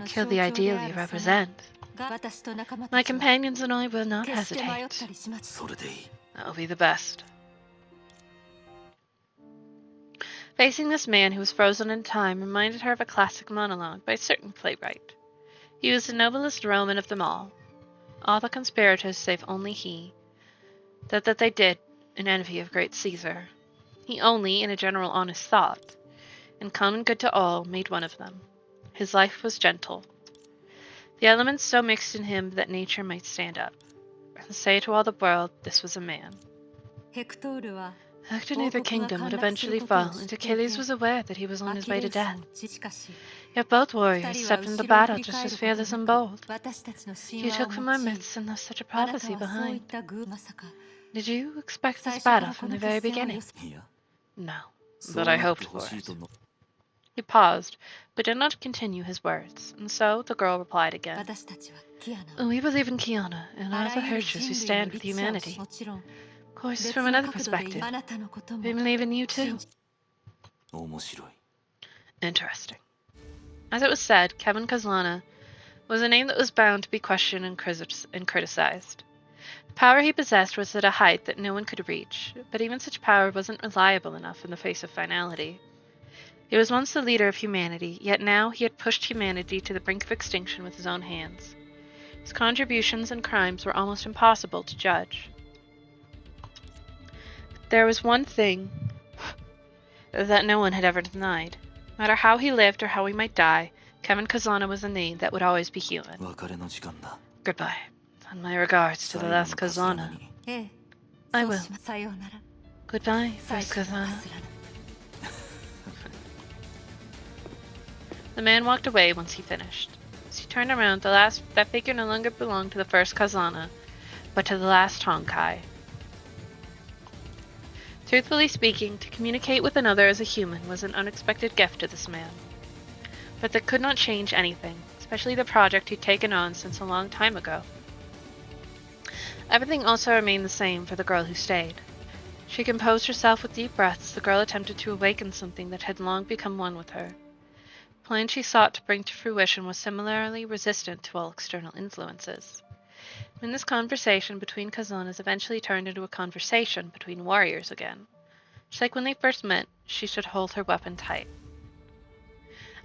kill the ideal you represent. My companions and I will not hesitate. That will be the best. Facing this man who was frozen in time reminded her of a classic monologue by a certain playwright. He was the noblest Roman of them all the conspirators save only he, that they did in envy of great Caesar. He only, in a general honest thought, and common good to all, made one of them. His life was gentle. The elements so mixed in him that nature might stand up, and say to all the world, this was a man. Hector knew the kingdom would eventually fall, and Achilles was aware that he was on his way to death. Yet both warriors stepped into battle just as fearless and bold. You took from our midst and left such a prophecy behind. Did you expect this battle from the very beginning? No, but I hoped for it. He paused, but did not continue his words, and so the girl replied again. We believe in Kiana and all the Hirschers who stand with humanity. Of course, from another perspective, we believe in you too. Interesting. As it was said, Kevin Kazlana was a name that was bound to be questioned and criticized. The power he possessed was at a height that no one could reach, but even such power wasn't reliable enough in the face of finality. He was once the leader of humanity, yet now he had pushed humanity to the brink of extinction with his own hands. His contributions and crimes were almost impossible to judge. There was one thing that no one had ever denied. No matter how he lived or how he might die, Kevin Kazlana was a name that would always be human. Goodbye, and my regards to the last Kazlana. I will. Goodbye, first Kazlana. The man walked away once he finished. As he turned around, that figure no longer belonged to the first Kazlana, but to the last Honkai. Truthfully speaking, to communicate with another as a human was an unexpected gift to this man. But that could not change anything, especially the project he'd taken on since a long time ago. Everything also remained the same for the girl who stayed. She composed herself with deep breaths. The girl attempted to awaken something that had long become one with her. The plan she sought to bring to fruition was similarly resistant to all external influences. When this conversation between Kazlanas eventually turned into a conversation between warriors again. Just like when they first met, she should hold her weapon tight.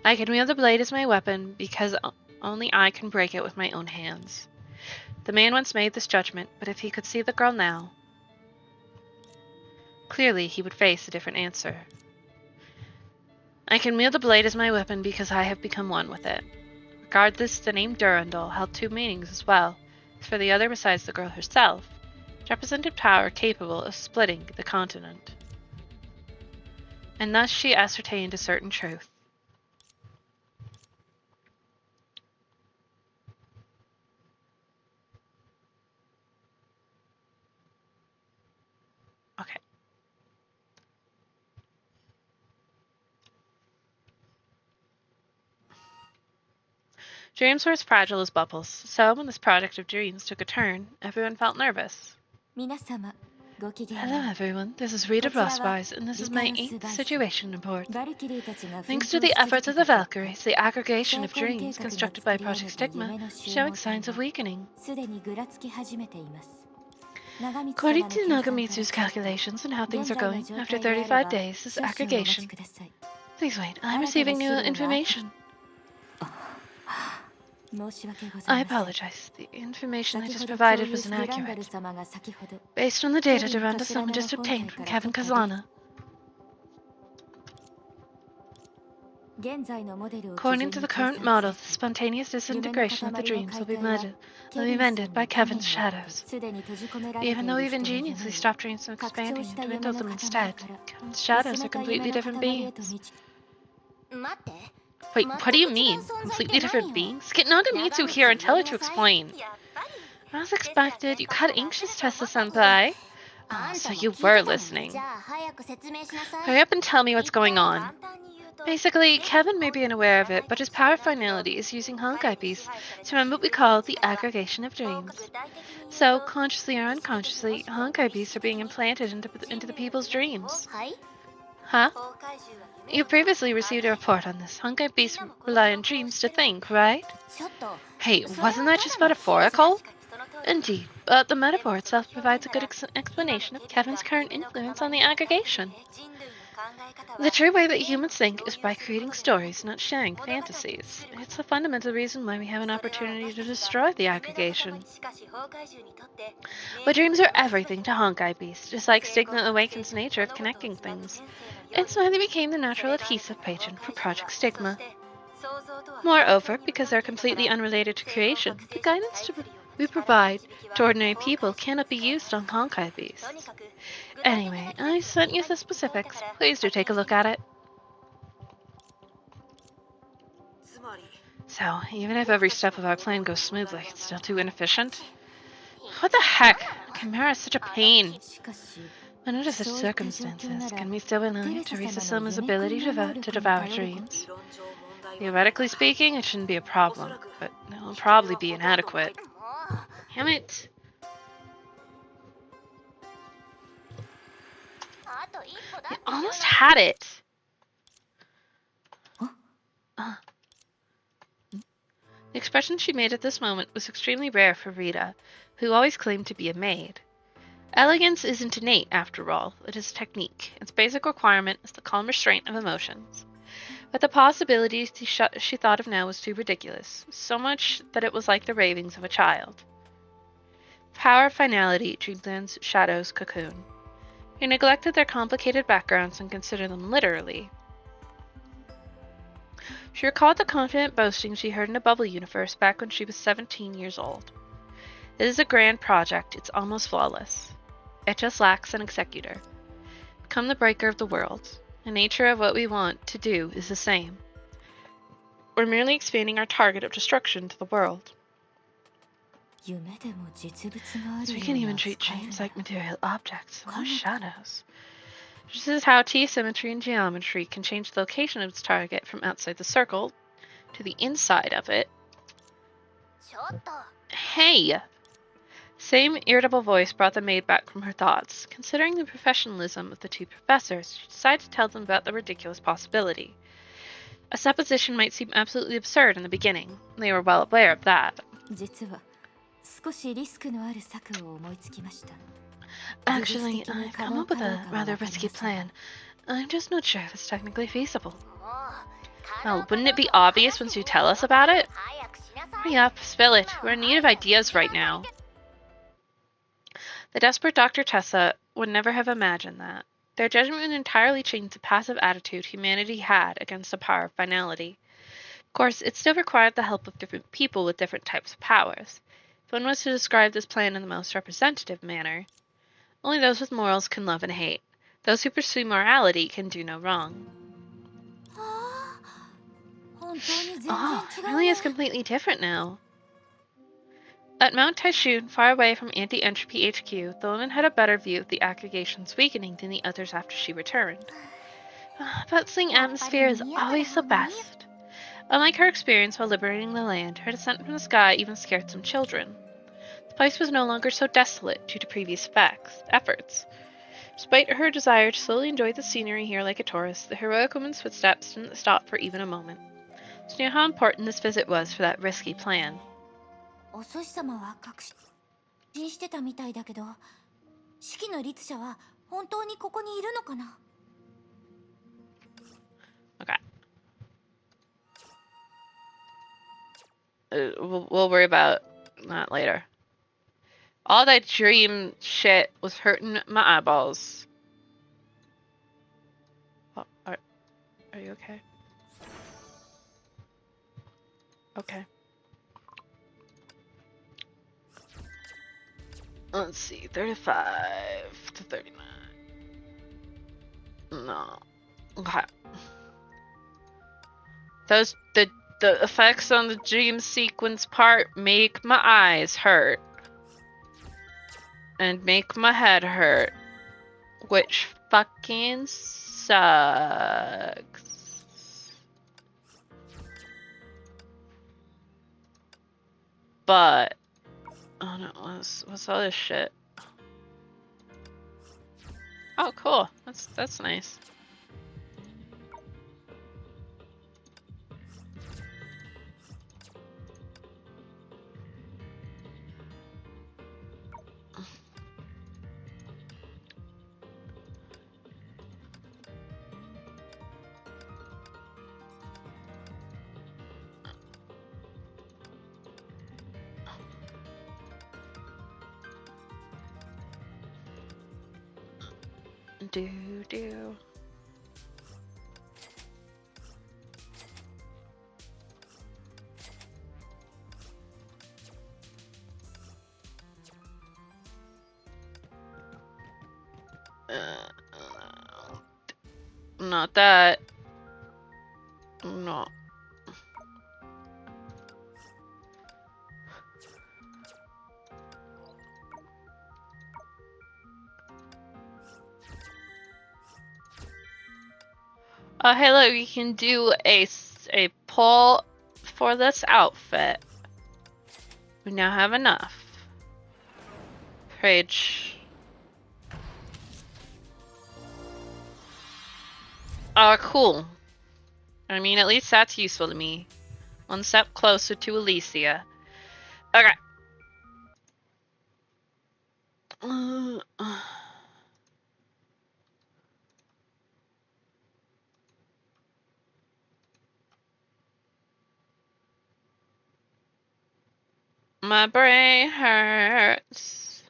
I can wield the blade as my weapon because only I can break it with my own hands. The man once made this judgment, but if he could see the girl now, clearly he would face a different answer. I can wield the blade as my weapon because I have become one with it. Regardless, the name Durandal held two meanings as well. As for the other besides the girl herself, it represented power capable of splitting the continent. And thus she ascertained a certain truth. Okay. Dreams were as fragile as bubbles, so when this project of dreams took a turn, everyone felt nervous. Hello everyone, this is Rita Rosswise, and this is my 8th situation report. Thanks to the efforts of the Valkyries, the aggregation of dreams constructed by Project Stigma is showing signs of weakening. According to Nagamitsu's calculations and how things are going, after 35 days, this aggregation... Please wait, I'm receiving new information. I apologize. The information I just provided was inaccurate. Based on the data Durandal just obtained from Kevin Kazlana. According to the current model, the spontaneous disintegration of the dreams will be mended by Kevin's shadows. Even though we've ingeniously stopped dreams from expanding and dwindled them instead, Kevin's shadows are completely different beings. Wait, what do you mean? Completely different beings? Get Nagamitsu here and tell her to explain. As expected, you got anxious, Tessa-senpai. Oh, so you were listening. Hurry up and tell me what's going on. Basically, Kevin may be unaware of it, but his power finality is using Honkai beasts to run what we call the aggregation of dreams. So, consciously or unconsciously, Honkai beasts are being implanted into the people's dreams. Huh? You previously received a report on this. Honkai beasts rely on dreams to think, right? Hey, wasn't that just metaphorical? Indeed, but the metaphor itself provides a good explanation of Kevin's current influence on the aggregation. The true way that humans think is by creating stories, not sharing fantasies. It's the fundamental reason why we have an opportunity to destroy the aggregation. But dreams are everything to Honkai Beast, just like stigma awakens nature of connecting things. It's why they became the natural adhesive patron for Project Stigma. Moreover, because they're completely unrelated to creation, the guidance we provide to ordinary people cannot be used on Honkai Beasts. Anyway, I sent you the specifics. Please do take a look at it. So, even if every step of our plan goes smoothly, it's still too inefficient? What the heck? Chimera is such a pain. But under such circumstances, can we still rely on Teresa Soma's ability to devour dreams? Theoretically speaking, it shouldn't be a problem, but it'll probably be inadequate. Damn it! You almost had it! The expression she made at this moment was extremely rare for Rita, who always claimed to be a maid. Elegance isn't innate, after all. It is technique. Its basic requirement is the calm restraint of emotions. But the possibility she thought of now was too ridiculous, so much that it was like the ravings of a child. Power of finality, dreamlands, shadows, cocoon. He neglected their complicated backgrounds and considered them literally. She recalled the confident boasting she heard in a bubble universe back when she was 17 years old. It is a grand project, it's almost flawless. It just lacks an executor. Become the breaker of the world. The nature of what we want to do is the same. We're merely expanding our target of destruction to the world. So we can even treat dreams like material objects, no shadows. This is how T-symmetry and geometry can change the location of its target from outside the circle to the inside of it. Hey! Same irritable voice brought the maid back from her thoughts. Considering the professionalism of the two professors, she decided to tell them about the ridiculous possibility. A supposition might seem absolutely absurd in the beginning. They were well aware of that. Actually, I've come up with a rather risky plan. I'm just not sure if it's technically feasible. Well, wouldn't it be obvious once you tell us about it? Hurry up, spill it. We're in need of ideas right now. The desperate Dr. Tessa would never have imagined that. Their judgment would entirely change the passive attitude humanity had against the power of finality. Of course, it still required the help of different people with different types of powers. If one was to describe this plan in the most representative manner, only those with morals can love and hate. Those who pursue morality can do no wrong. Oh, it really is completely different now. At Mount Taishun, far away from Anti-Entropy HQ, the woman had a better view of the aggregation's weakening than the others after she returned. Bustling atmosphere is always the best. Unlike her experience while liberating the land, her descent from the sky even scared some children. The place was no longer so desolate due to previous efforts. Despite her desire to slowly enjoy the scenery here like a tourist, the heroic woman's footsteps didn't stop for even a moment. She knew how important this visit was for that risky plan. Okay. We'll worry about that later. All that dream shit was hurting my eyeballs. Oh, are you okay? Okay. Let's see, 35 to 39. No. Okay. The effects on the dream sequence part make my eyes hurt. And make my head hurt. Which fucking sucks. But oh no, what's all this shit? Oh cool. That's nice. Do do. Not that. No. Hey, look, you can do a pull for this outfit. We now have enough. Page. Cool. I mean, at least that's useful to me. One step closer to Alicia. Okay. My brain hurts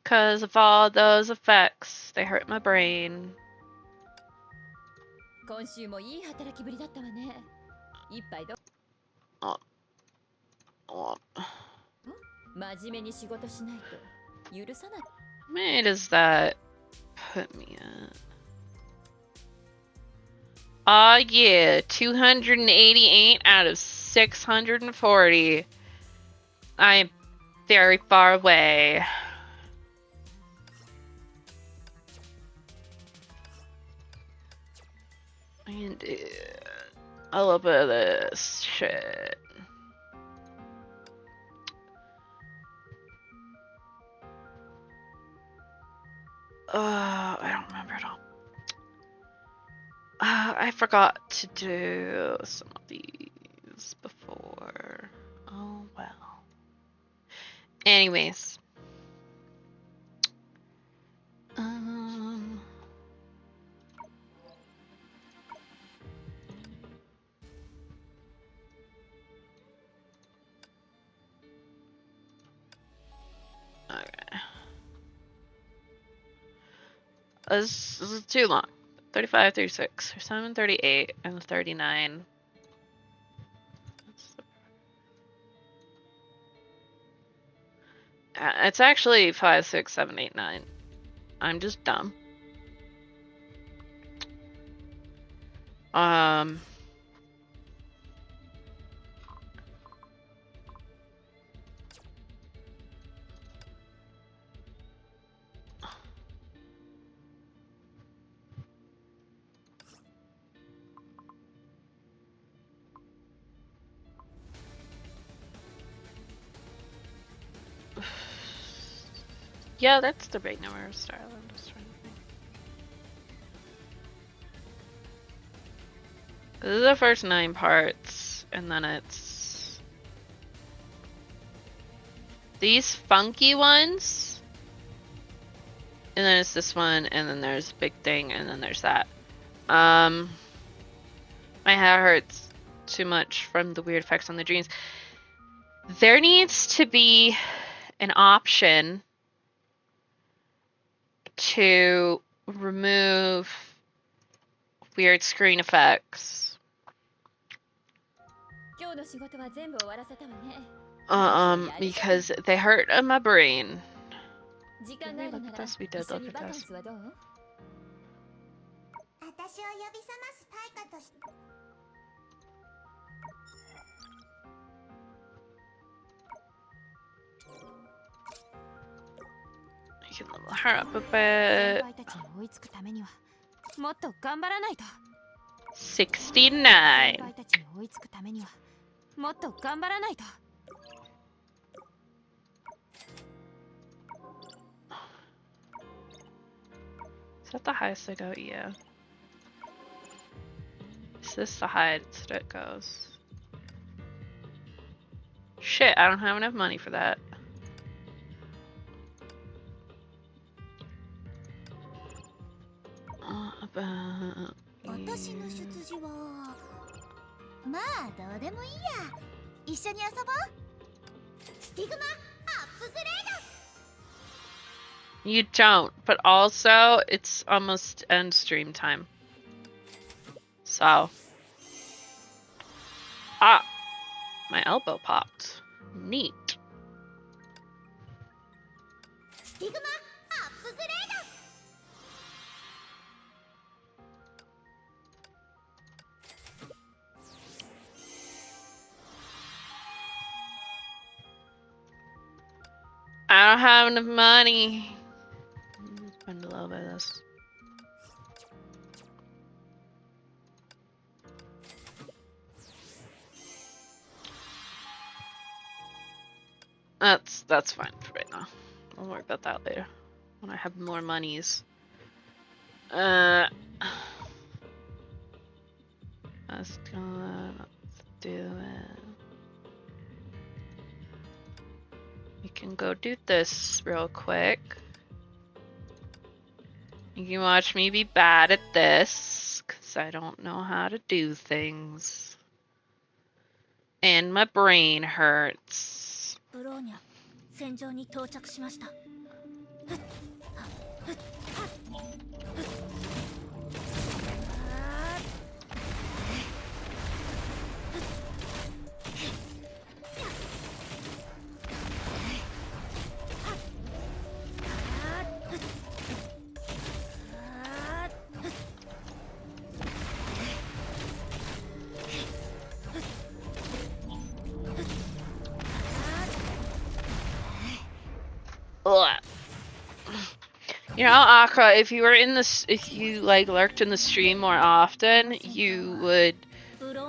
'cause of all those effects. They hurt my brain.
今週もいい働きぶりだったわね。一杯ど。真面目に仕事しないと許さない。
How many does that put me at? Yeah, 288 out of 640. I am very far away. I can do a little bit of this shit. I don't remember it all. I forgot to do some of these before. Oh well. Anyways. Okay. This is too long. 35, 36, 37, 38, and 39. It's actually 5, 6, 7, 8, 9. I'm just dumb. Yeah, that's the right number of style. I'm just trying to think. This is the first 9 parts, and then it's these funky ones, and then it's this one, and then there's big thing, and then there's that. My head hurts too much from the weird effects on the dreams. There needs to be an option to remove weird screen effects. Because they hurt my brain. Did we look at this? We did look at this. You can level her up a bit. 69. Is that the highest I go? Yeah. Is this the highest it goes? Shit, I don't have enough money for that. About
私の出自はまあどうでもいいや。一緒に遊ぼう。スティグマアップグレード。
You don't, but also it's almost end stream time. So. Ah, my elbow popped. Neat. I don't have enough money. Spend a little bit of this. That's fine for right now. I'll worry about that later when I have more monies. Let's do it. We can go do this real quick. You can watch me be bad at this, because I don't know how to do things. And my brain hurts.
ブローニャ戦場に到着しました。
Ugh. You know, Akra, if you were in this, if you like lurked in the stream more often, you would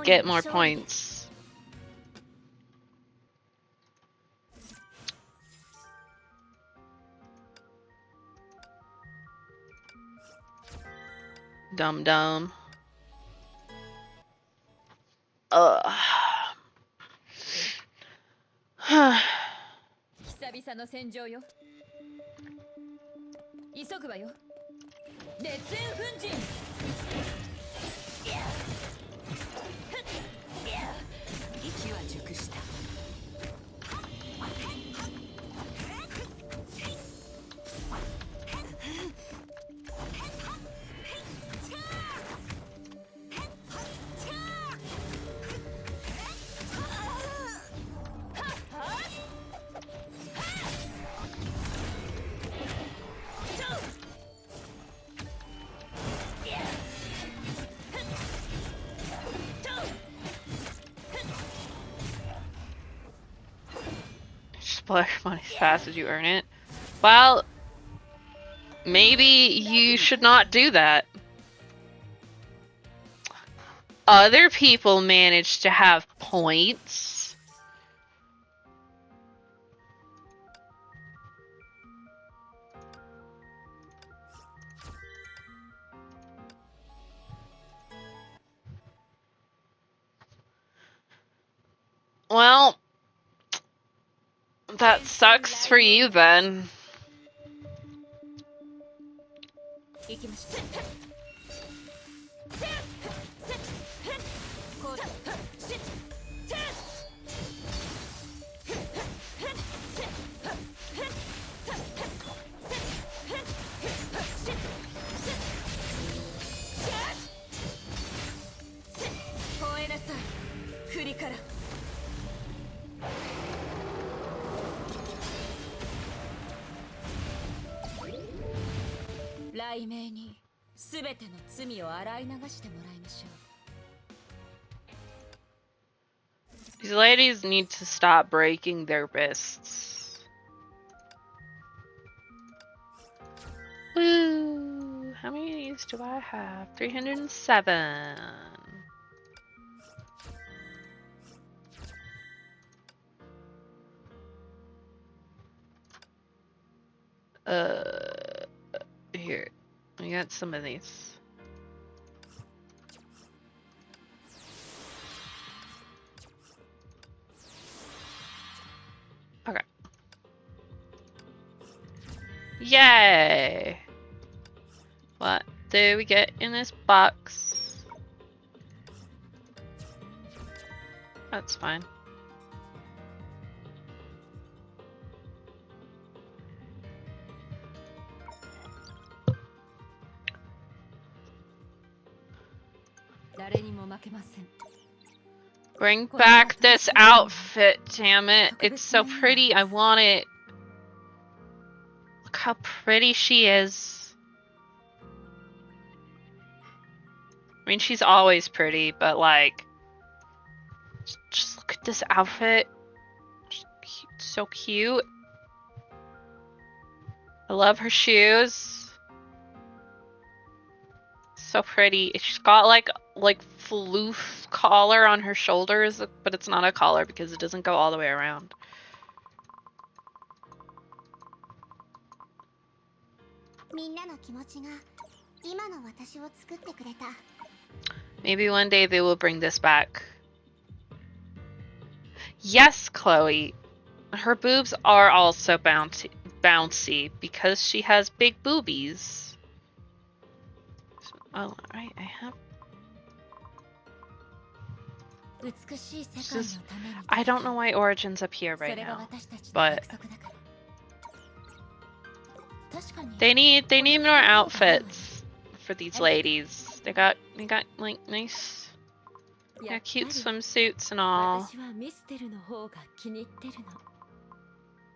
get more points. Dum dum. Ugh.
久々の戦場よ。急ぐわよ。熱煙粉塵。息は熟した。
Splash money as fast as you earn it. Well, maybe you should not do that. Other people manage to have points. Well, that sucks for you then. These ladies need to stop breaking their wrists. Woo! How many of these do I have? 307. Here. I got some of these. Okay. Yay! What do we get in this box? That's fine. Bring back this outfit, damn it. It's so pretty. I want it. Look how pretty she is. I mean, she's always pretty, but like, just look at this outfit. So cute. I love her shoes. So pretty. She's got like floof collar on her shoulders, but it's not a collar because it doesn't go all the way around. Maybe one day they will bring this back. Yes, Chloe. Her boobs are also bouncy because she has big boobies. Oh, right, I have. I don't know why Origin's up here right now, but they need more outfits for these ladies. They got like nice, yeah, cute swimsuits and all.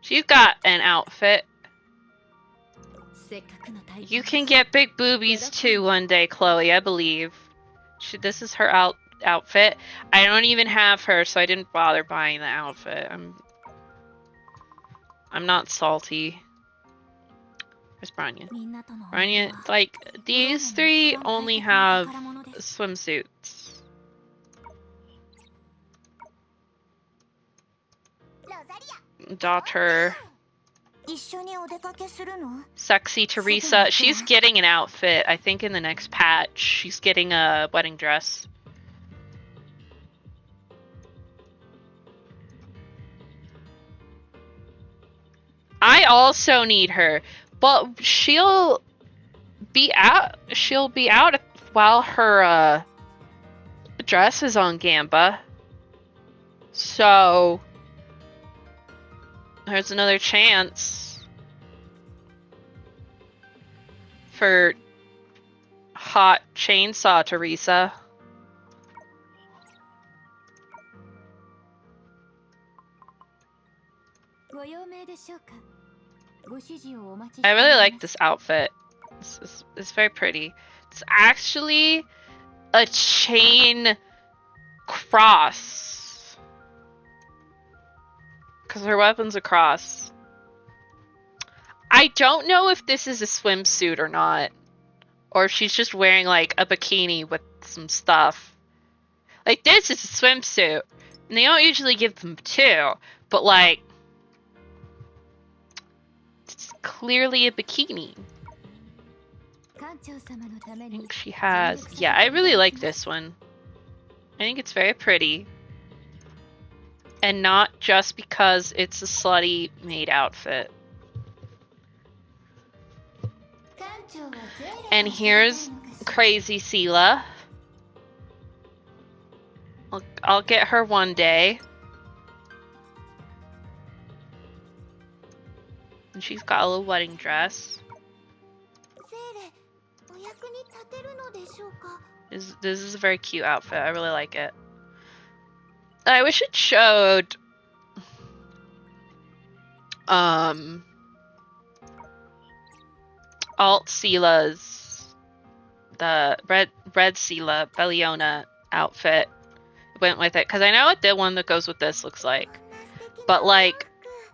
She's got an outfit. You can get big boobies too one day, Chloe, I believe. This is her outfit. I don't even have her, so I didn't bother buying the outfit. I'm not salty. Where's Branya? Branya, like, these three only have swimsuits. Daughter. Sexy Teresa. She's getting an outfit, I think, in the next patch. She's getting a wedding dress. I also need her, but she'll be out while her dress is on Gamba. So there's another chance for hot chainsaw Teresa. I really like this outfit. It's very pretty. It's actually a chain cross. Because her weapon's a cross. I don't know if this is a swimsuit or not. Or if she's just wearing like a bikini with some stuff. Like this is a swimsuit. And they don't usually give them two. But like, it's clearly a bikini. I think she has... Yeah, I really like this one. I think it's very pretty. And not just because it's a slutty maid outfit. And here's Crazy Sela. I'll get her one day. And she's got a little wedding dress. This is a very cute outfit. I really like it. I wish it showed Alt Sela's, the red Sela Belliona outfit went with it, because I know what the one that goes with this looks like. But like,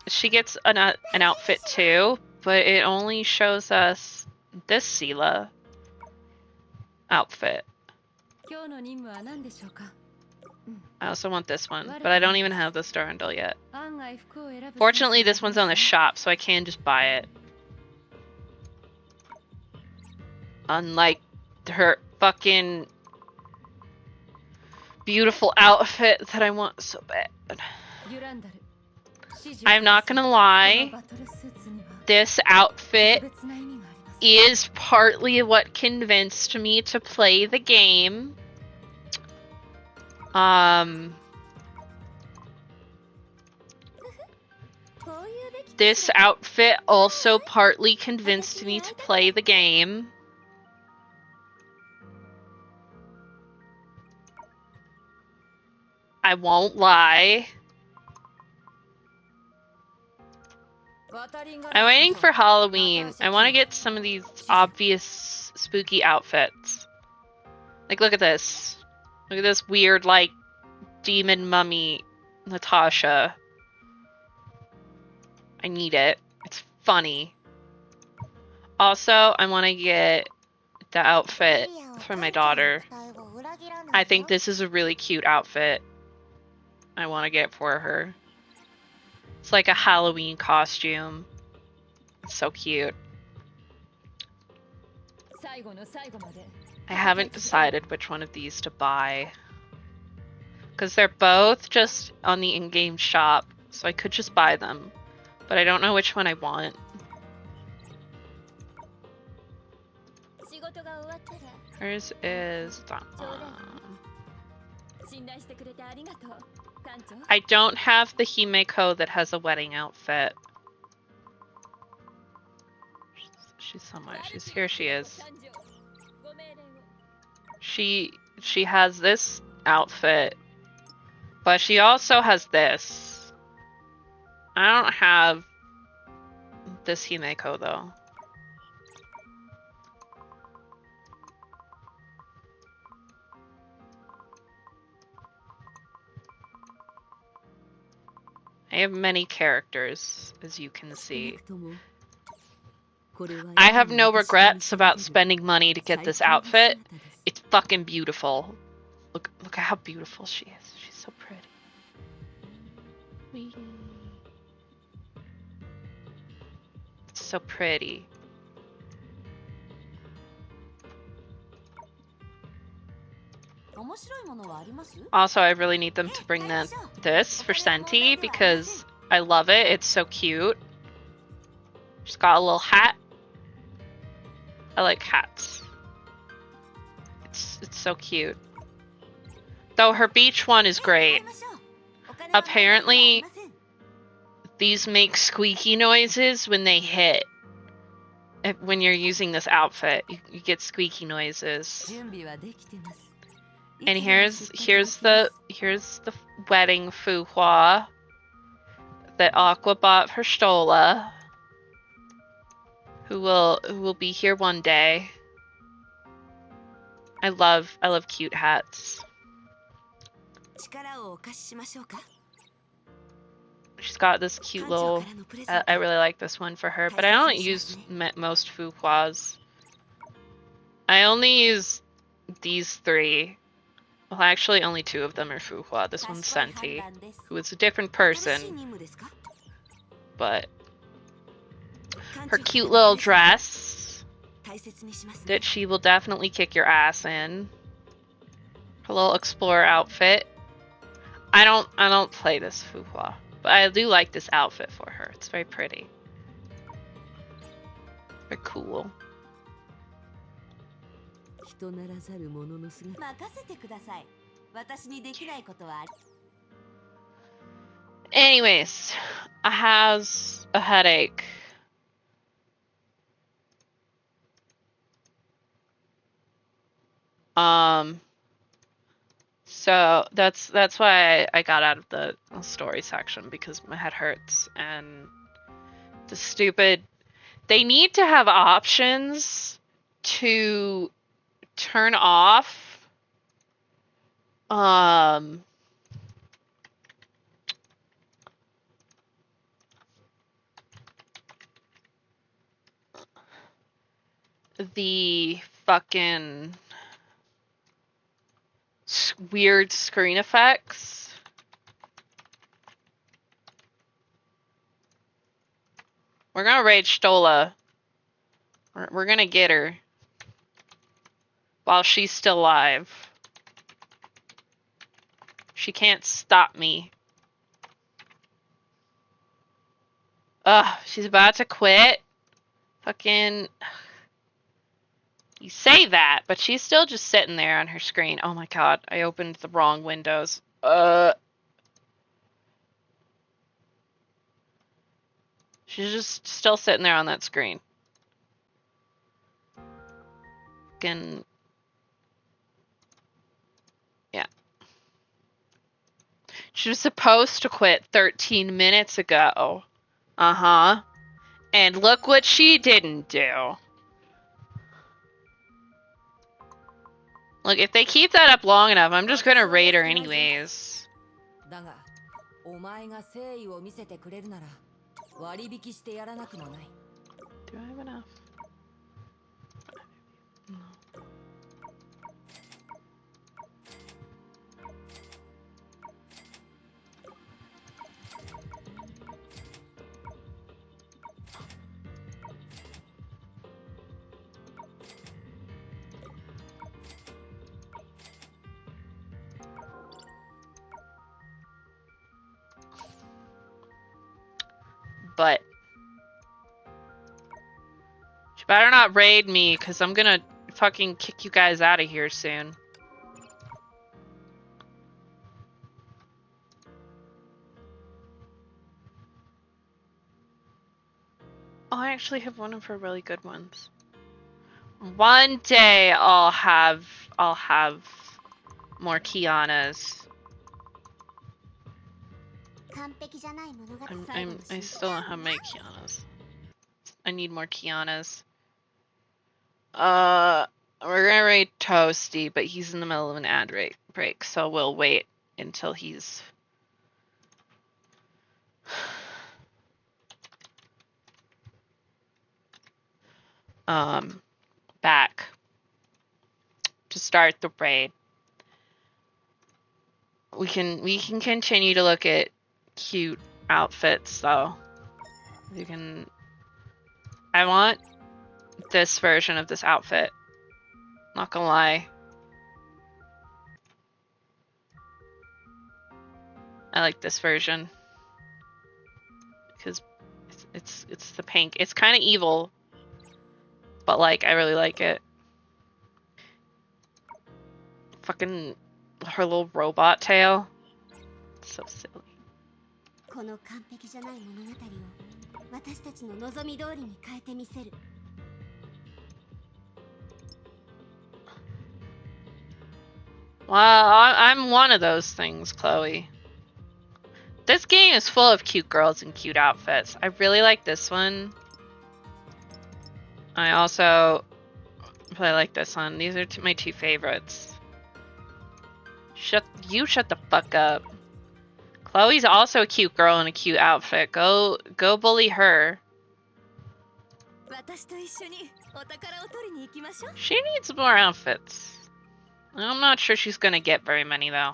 she gets an outfit too, but it only shows us this Sela outfit. I also want this one, but I don't even have the Star Undle yet. Fortunately, this one's on the shop, so I can just buy it. Unlike her fucking beautiful outfit that I want so bad. I'm not gonna lie, this outfit is partly what convinced me to play the game. This outfit also partly convinced me to play the game. I won't lie. I'm waiting for Halloween. I want to get some of these obvious spooky outfits. Like, look at this. Look at this weird, like, demon mummy Natasha. I need it. It's funny. Also, I want to get the outfit for my daughter. I think this is a really cute outfit. I want to get for her. It's like a Halloween costume. It's so cute. I haven't decided which one of these to buy. Because they're both just on the in-game shop, so I could just buy them. But I don't know which one I want. Hers is that one. I don't have the Himeko that has a wedding outfit. She's somewhere. Here she is. She has this outfit, but she also has this. I don't have this Himeko though. I have many characters, as you can see. I have no regrets about spending money to get this outfit. It's fucking beautiful. Look at how beautiful she is. She's so pretty. Whee. It's so pretty. Also, I really need them to bring this for Senti because I love it. It's so cute. She's got a little hat. I like hats. It's so cute. Though her beach one is great. Apparently, these make squeaky noises when they hit. When you're using this outfit, you get squeaky noises. And here's the wedding fuhua that Aqua bought for Stola, who will be here one day. I love cute hats. She's got this cute little. I really like this one for her, but I don't use most fuhuas. I only use these 3. Well, actually, only 2 of them are fuhua. This one's Senti, who is a different person. But her cute little dress that she will definitely kick your ass in. Her little explorer outfit. I don't play this fuhua, but I do like this outfit for her. It's very pretty. Very cool. Anyways, I has a headache. So that's why I got out of the story section, because my head hurts and the stupid. They need to have options to turn off the fucking weird screen effects. We're gonna raid Stola. We're gonna get her while she's still alive. She can't stop me. Ugh, she's about to quit. Fucking. You say that, but she's still just sitting there on her screen. Oh my god, I opened the wrong windows. She's just still sitting there on that screen. Fucking. Yeah. She was supposed to quit 13 minutes ago. Uh-huh. And look what she didn't do. Look, if they keep that up long enough, I'm just gonna raid her anyways. Do I have enough? No. But you better not raid me, because I'm gonna fucking kick you guys out of here soon. Oh, I actually have one of her really good ones. One day I'll have more Kianas. I still don't have my Kianas. I need more Kianas. We're gonna raid Toasty, but he's in the middle of an ad break, so we'll wait until he's back to start the raid. We can continue to look at cute outfits though. I want this version of this outfit. Not gonna lie. I like this version. Because it's the pink. It's kind of evil. But like, I really like it. Fucking her little robot tail. It's so silly. Well, I'm one of those things, Chloe. This game is full of cute girls and cute outfits. I really like this one. I also really like this one. These are my two favorites. Shut the fuck up. Chloe's also a cute girl in a cute outfit. Go bully her. She needs more outfits. I'm not sure she's gonna get very many though.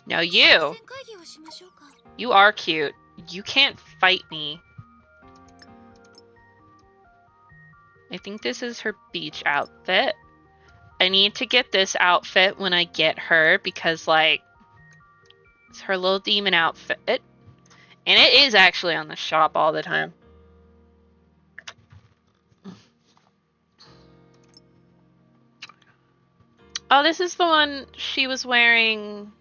No, you are cute. You can't fight me. I think this is her beach outfit. I need to get this outfit when I get her because, like, it's her little demon outfit. And it is actually on the shop all the time. Oh, this is the one she was wearing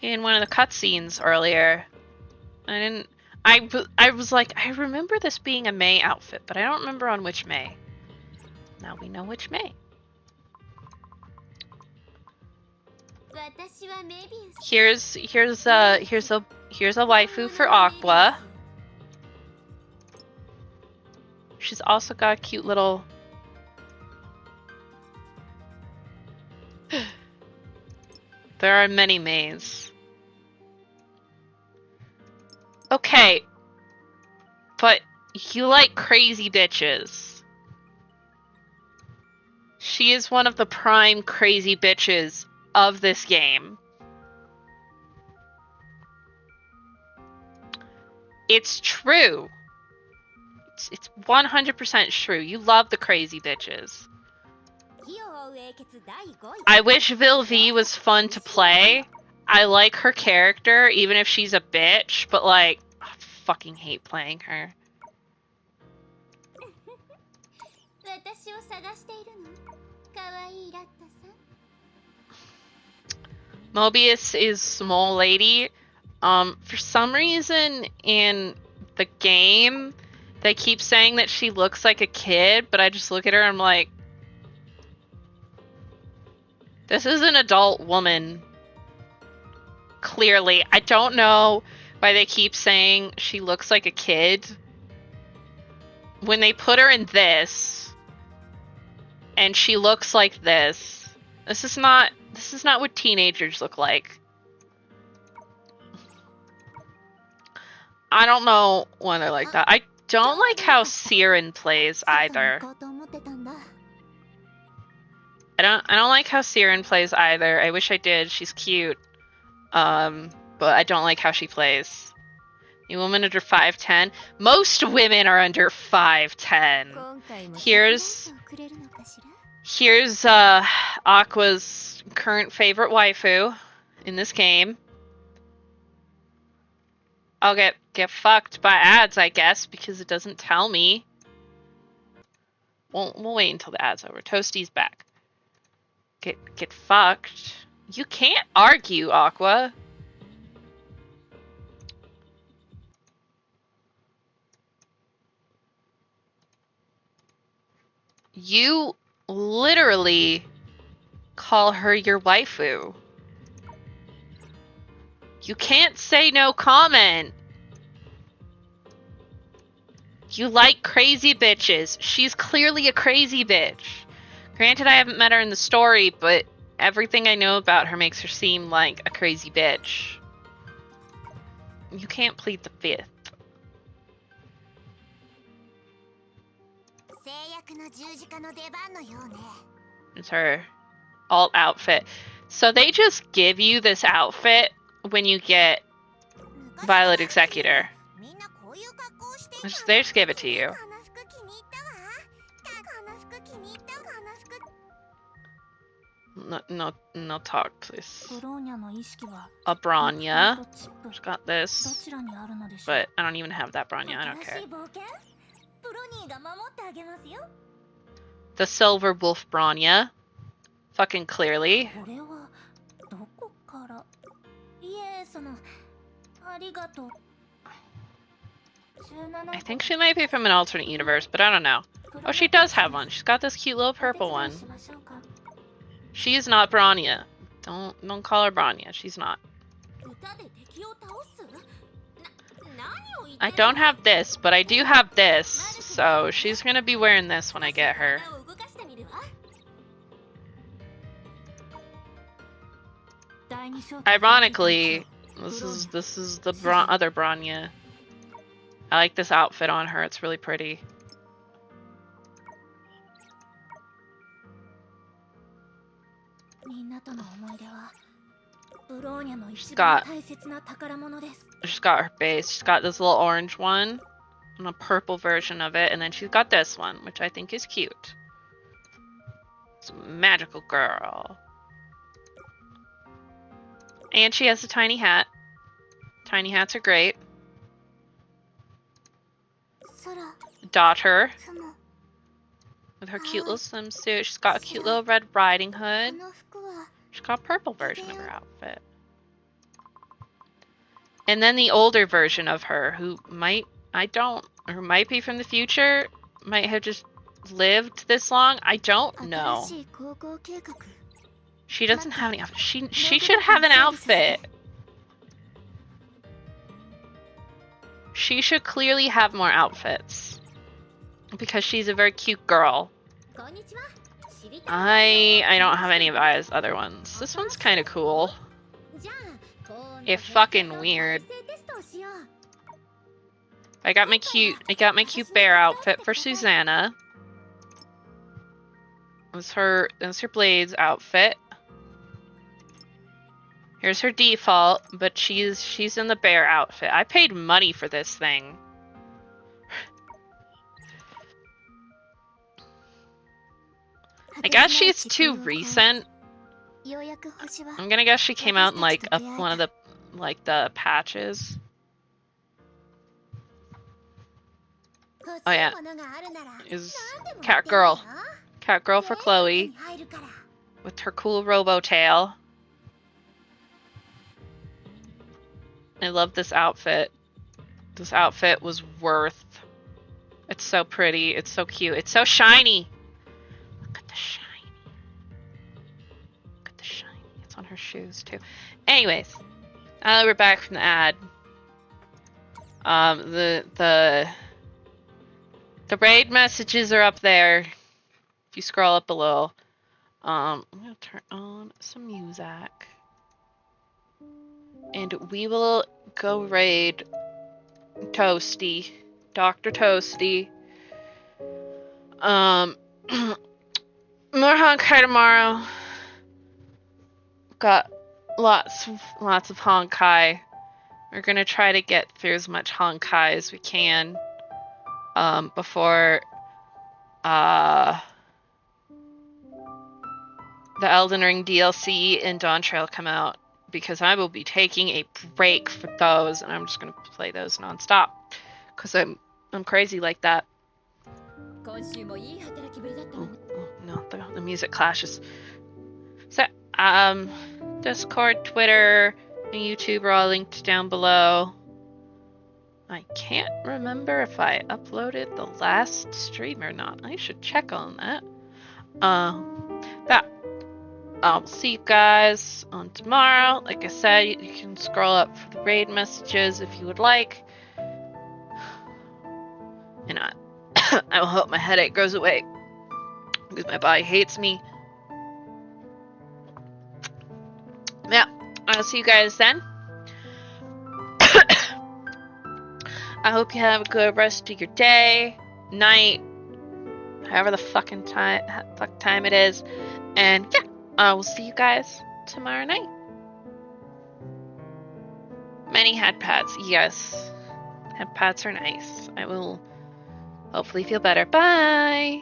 in one of the cutscenes earlier. I was like, I remember this being a May outfit, but I don't remember on which May. Now we know which May. Here's a waifu for Aqua. She's also got a cute little. There are many Mays. Okay, but you like crazy bitches. She is one of the prime crazy bitches of this game. It's true. It's 100% true. You love the crazy bitches. I wish Vilvi was fun to play. I like her character, even if she's a bitch, but like, I fucking hate playing her. Mobius is small lady. For some reason in the game, they keep saying that she looks like a kid, but I just look at her and I'm like, this is an adult woman. clearly. I don't know why they keep saying she looks like a kid. When they put her in this, and she looks like this, this is not what teenagers look like. I don't know why they're like that. I don't like how Siren plays either. I don't like how Siren plays either. I wish I did. She's cute. But I don't like how she plays. You woman under 5'10"? Most women are under 5'10". Here's Aqua's current favorite waifu in this game. I'll get fucked by ads, I guess, because it doesn't tell me. We'll wait until the ad's over. Toasty's back. Get fucked. You can't argue, Aqua. You literally call her your waifu. You can't say no comment. You like crazy bitches. She's clearly a crazy bitch. Granted, I haven't met her in the story, but everything I know about her makes her seem like a crazy bitch. You can't plead the fifth. It's her alt outfit. So they just give you this outfit when you get Violet Executor. They just give it to you. No talk, please. A Bronya. She's got this. But I don't even have that Bronya, I don't care. The Silver Wolf Bronya. Fucking clearly. I think she might be from an alternate universe, but I don't know. Oh, she does have one. She's got this cute little purple one. She is not Bronya. Don't call her Bronya. She's not. I don't have this, but I do have this. So she's gonna be wearing this when I get her. Ironically, this is the other Bronya. I like this outfit on her. It's really pretty. She's got her base. She's got this little orange one and a purple version of it, and then she's got this one, which I think is cute. It's a magical girl. And she has a tiny hat. Tiny hats are great. Daughter. With her cute little swimsuit. She's got a cute little Red Riding Hood. She's got a purple version of her outfit. And then the older version of her, who might be from the future, might have just lived this long. I don't know. She doesn't have any outfit. She should have an outfit. She should clearly have more outfits. Because she's a very cute girl. I don't have any of Aya's other ones. This one's kind of cool. If fucking weird. I got my cute bear outfit for Susanna. That's her Blade's outfit. Here's her default, but she's in the bear outfit. I paid money for this thing. I guess she's too recent. I'm gonna guess she came out in like one of the patches. Oh yeah, is Cat Girl for Chloe with her cool robo tail. I love this outfit. This outfit was worth. It's so pretty. It's so cute. It's so shiny. Look at the shiny. Look at the shiny. It's on her shoes too. Anyways, Now that we're back from the ad, the raid messages are up there. If you scroll up below, I'm gonna turn on some music, and we will go raid Toasty, Dr. Toasty. More Honkai tomorrow. Got lots of Honkai. We're gonna try to get through as much Honkai as we can before the Elden Ring DLC and Dawn Trail come out, because I will be taking a break for those, and I'm just gonna play those nonstop because I'm crazy like that. Oh, no, the music clashes. So, Discord, Twitter, and YouTube are all linked down below. I can't remember if I uploaded the last stream or not. I should check on that. But I'll see you guys on tomorrow. Like I said, you can scroll up for the raid messages if you would like. And I will hope my headache goes away, because my body hates me. Yeah, I'll see you guys then. I hope you have a good rest of your day, night, however the fuck time it is. And yeah, I will see you guys tomorrow night. Many head pads, yes. Head pads are nice. I will hopefully feel better. Bye!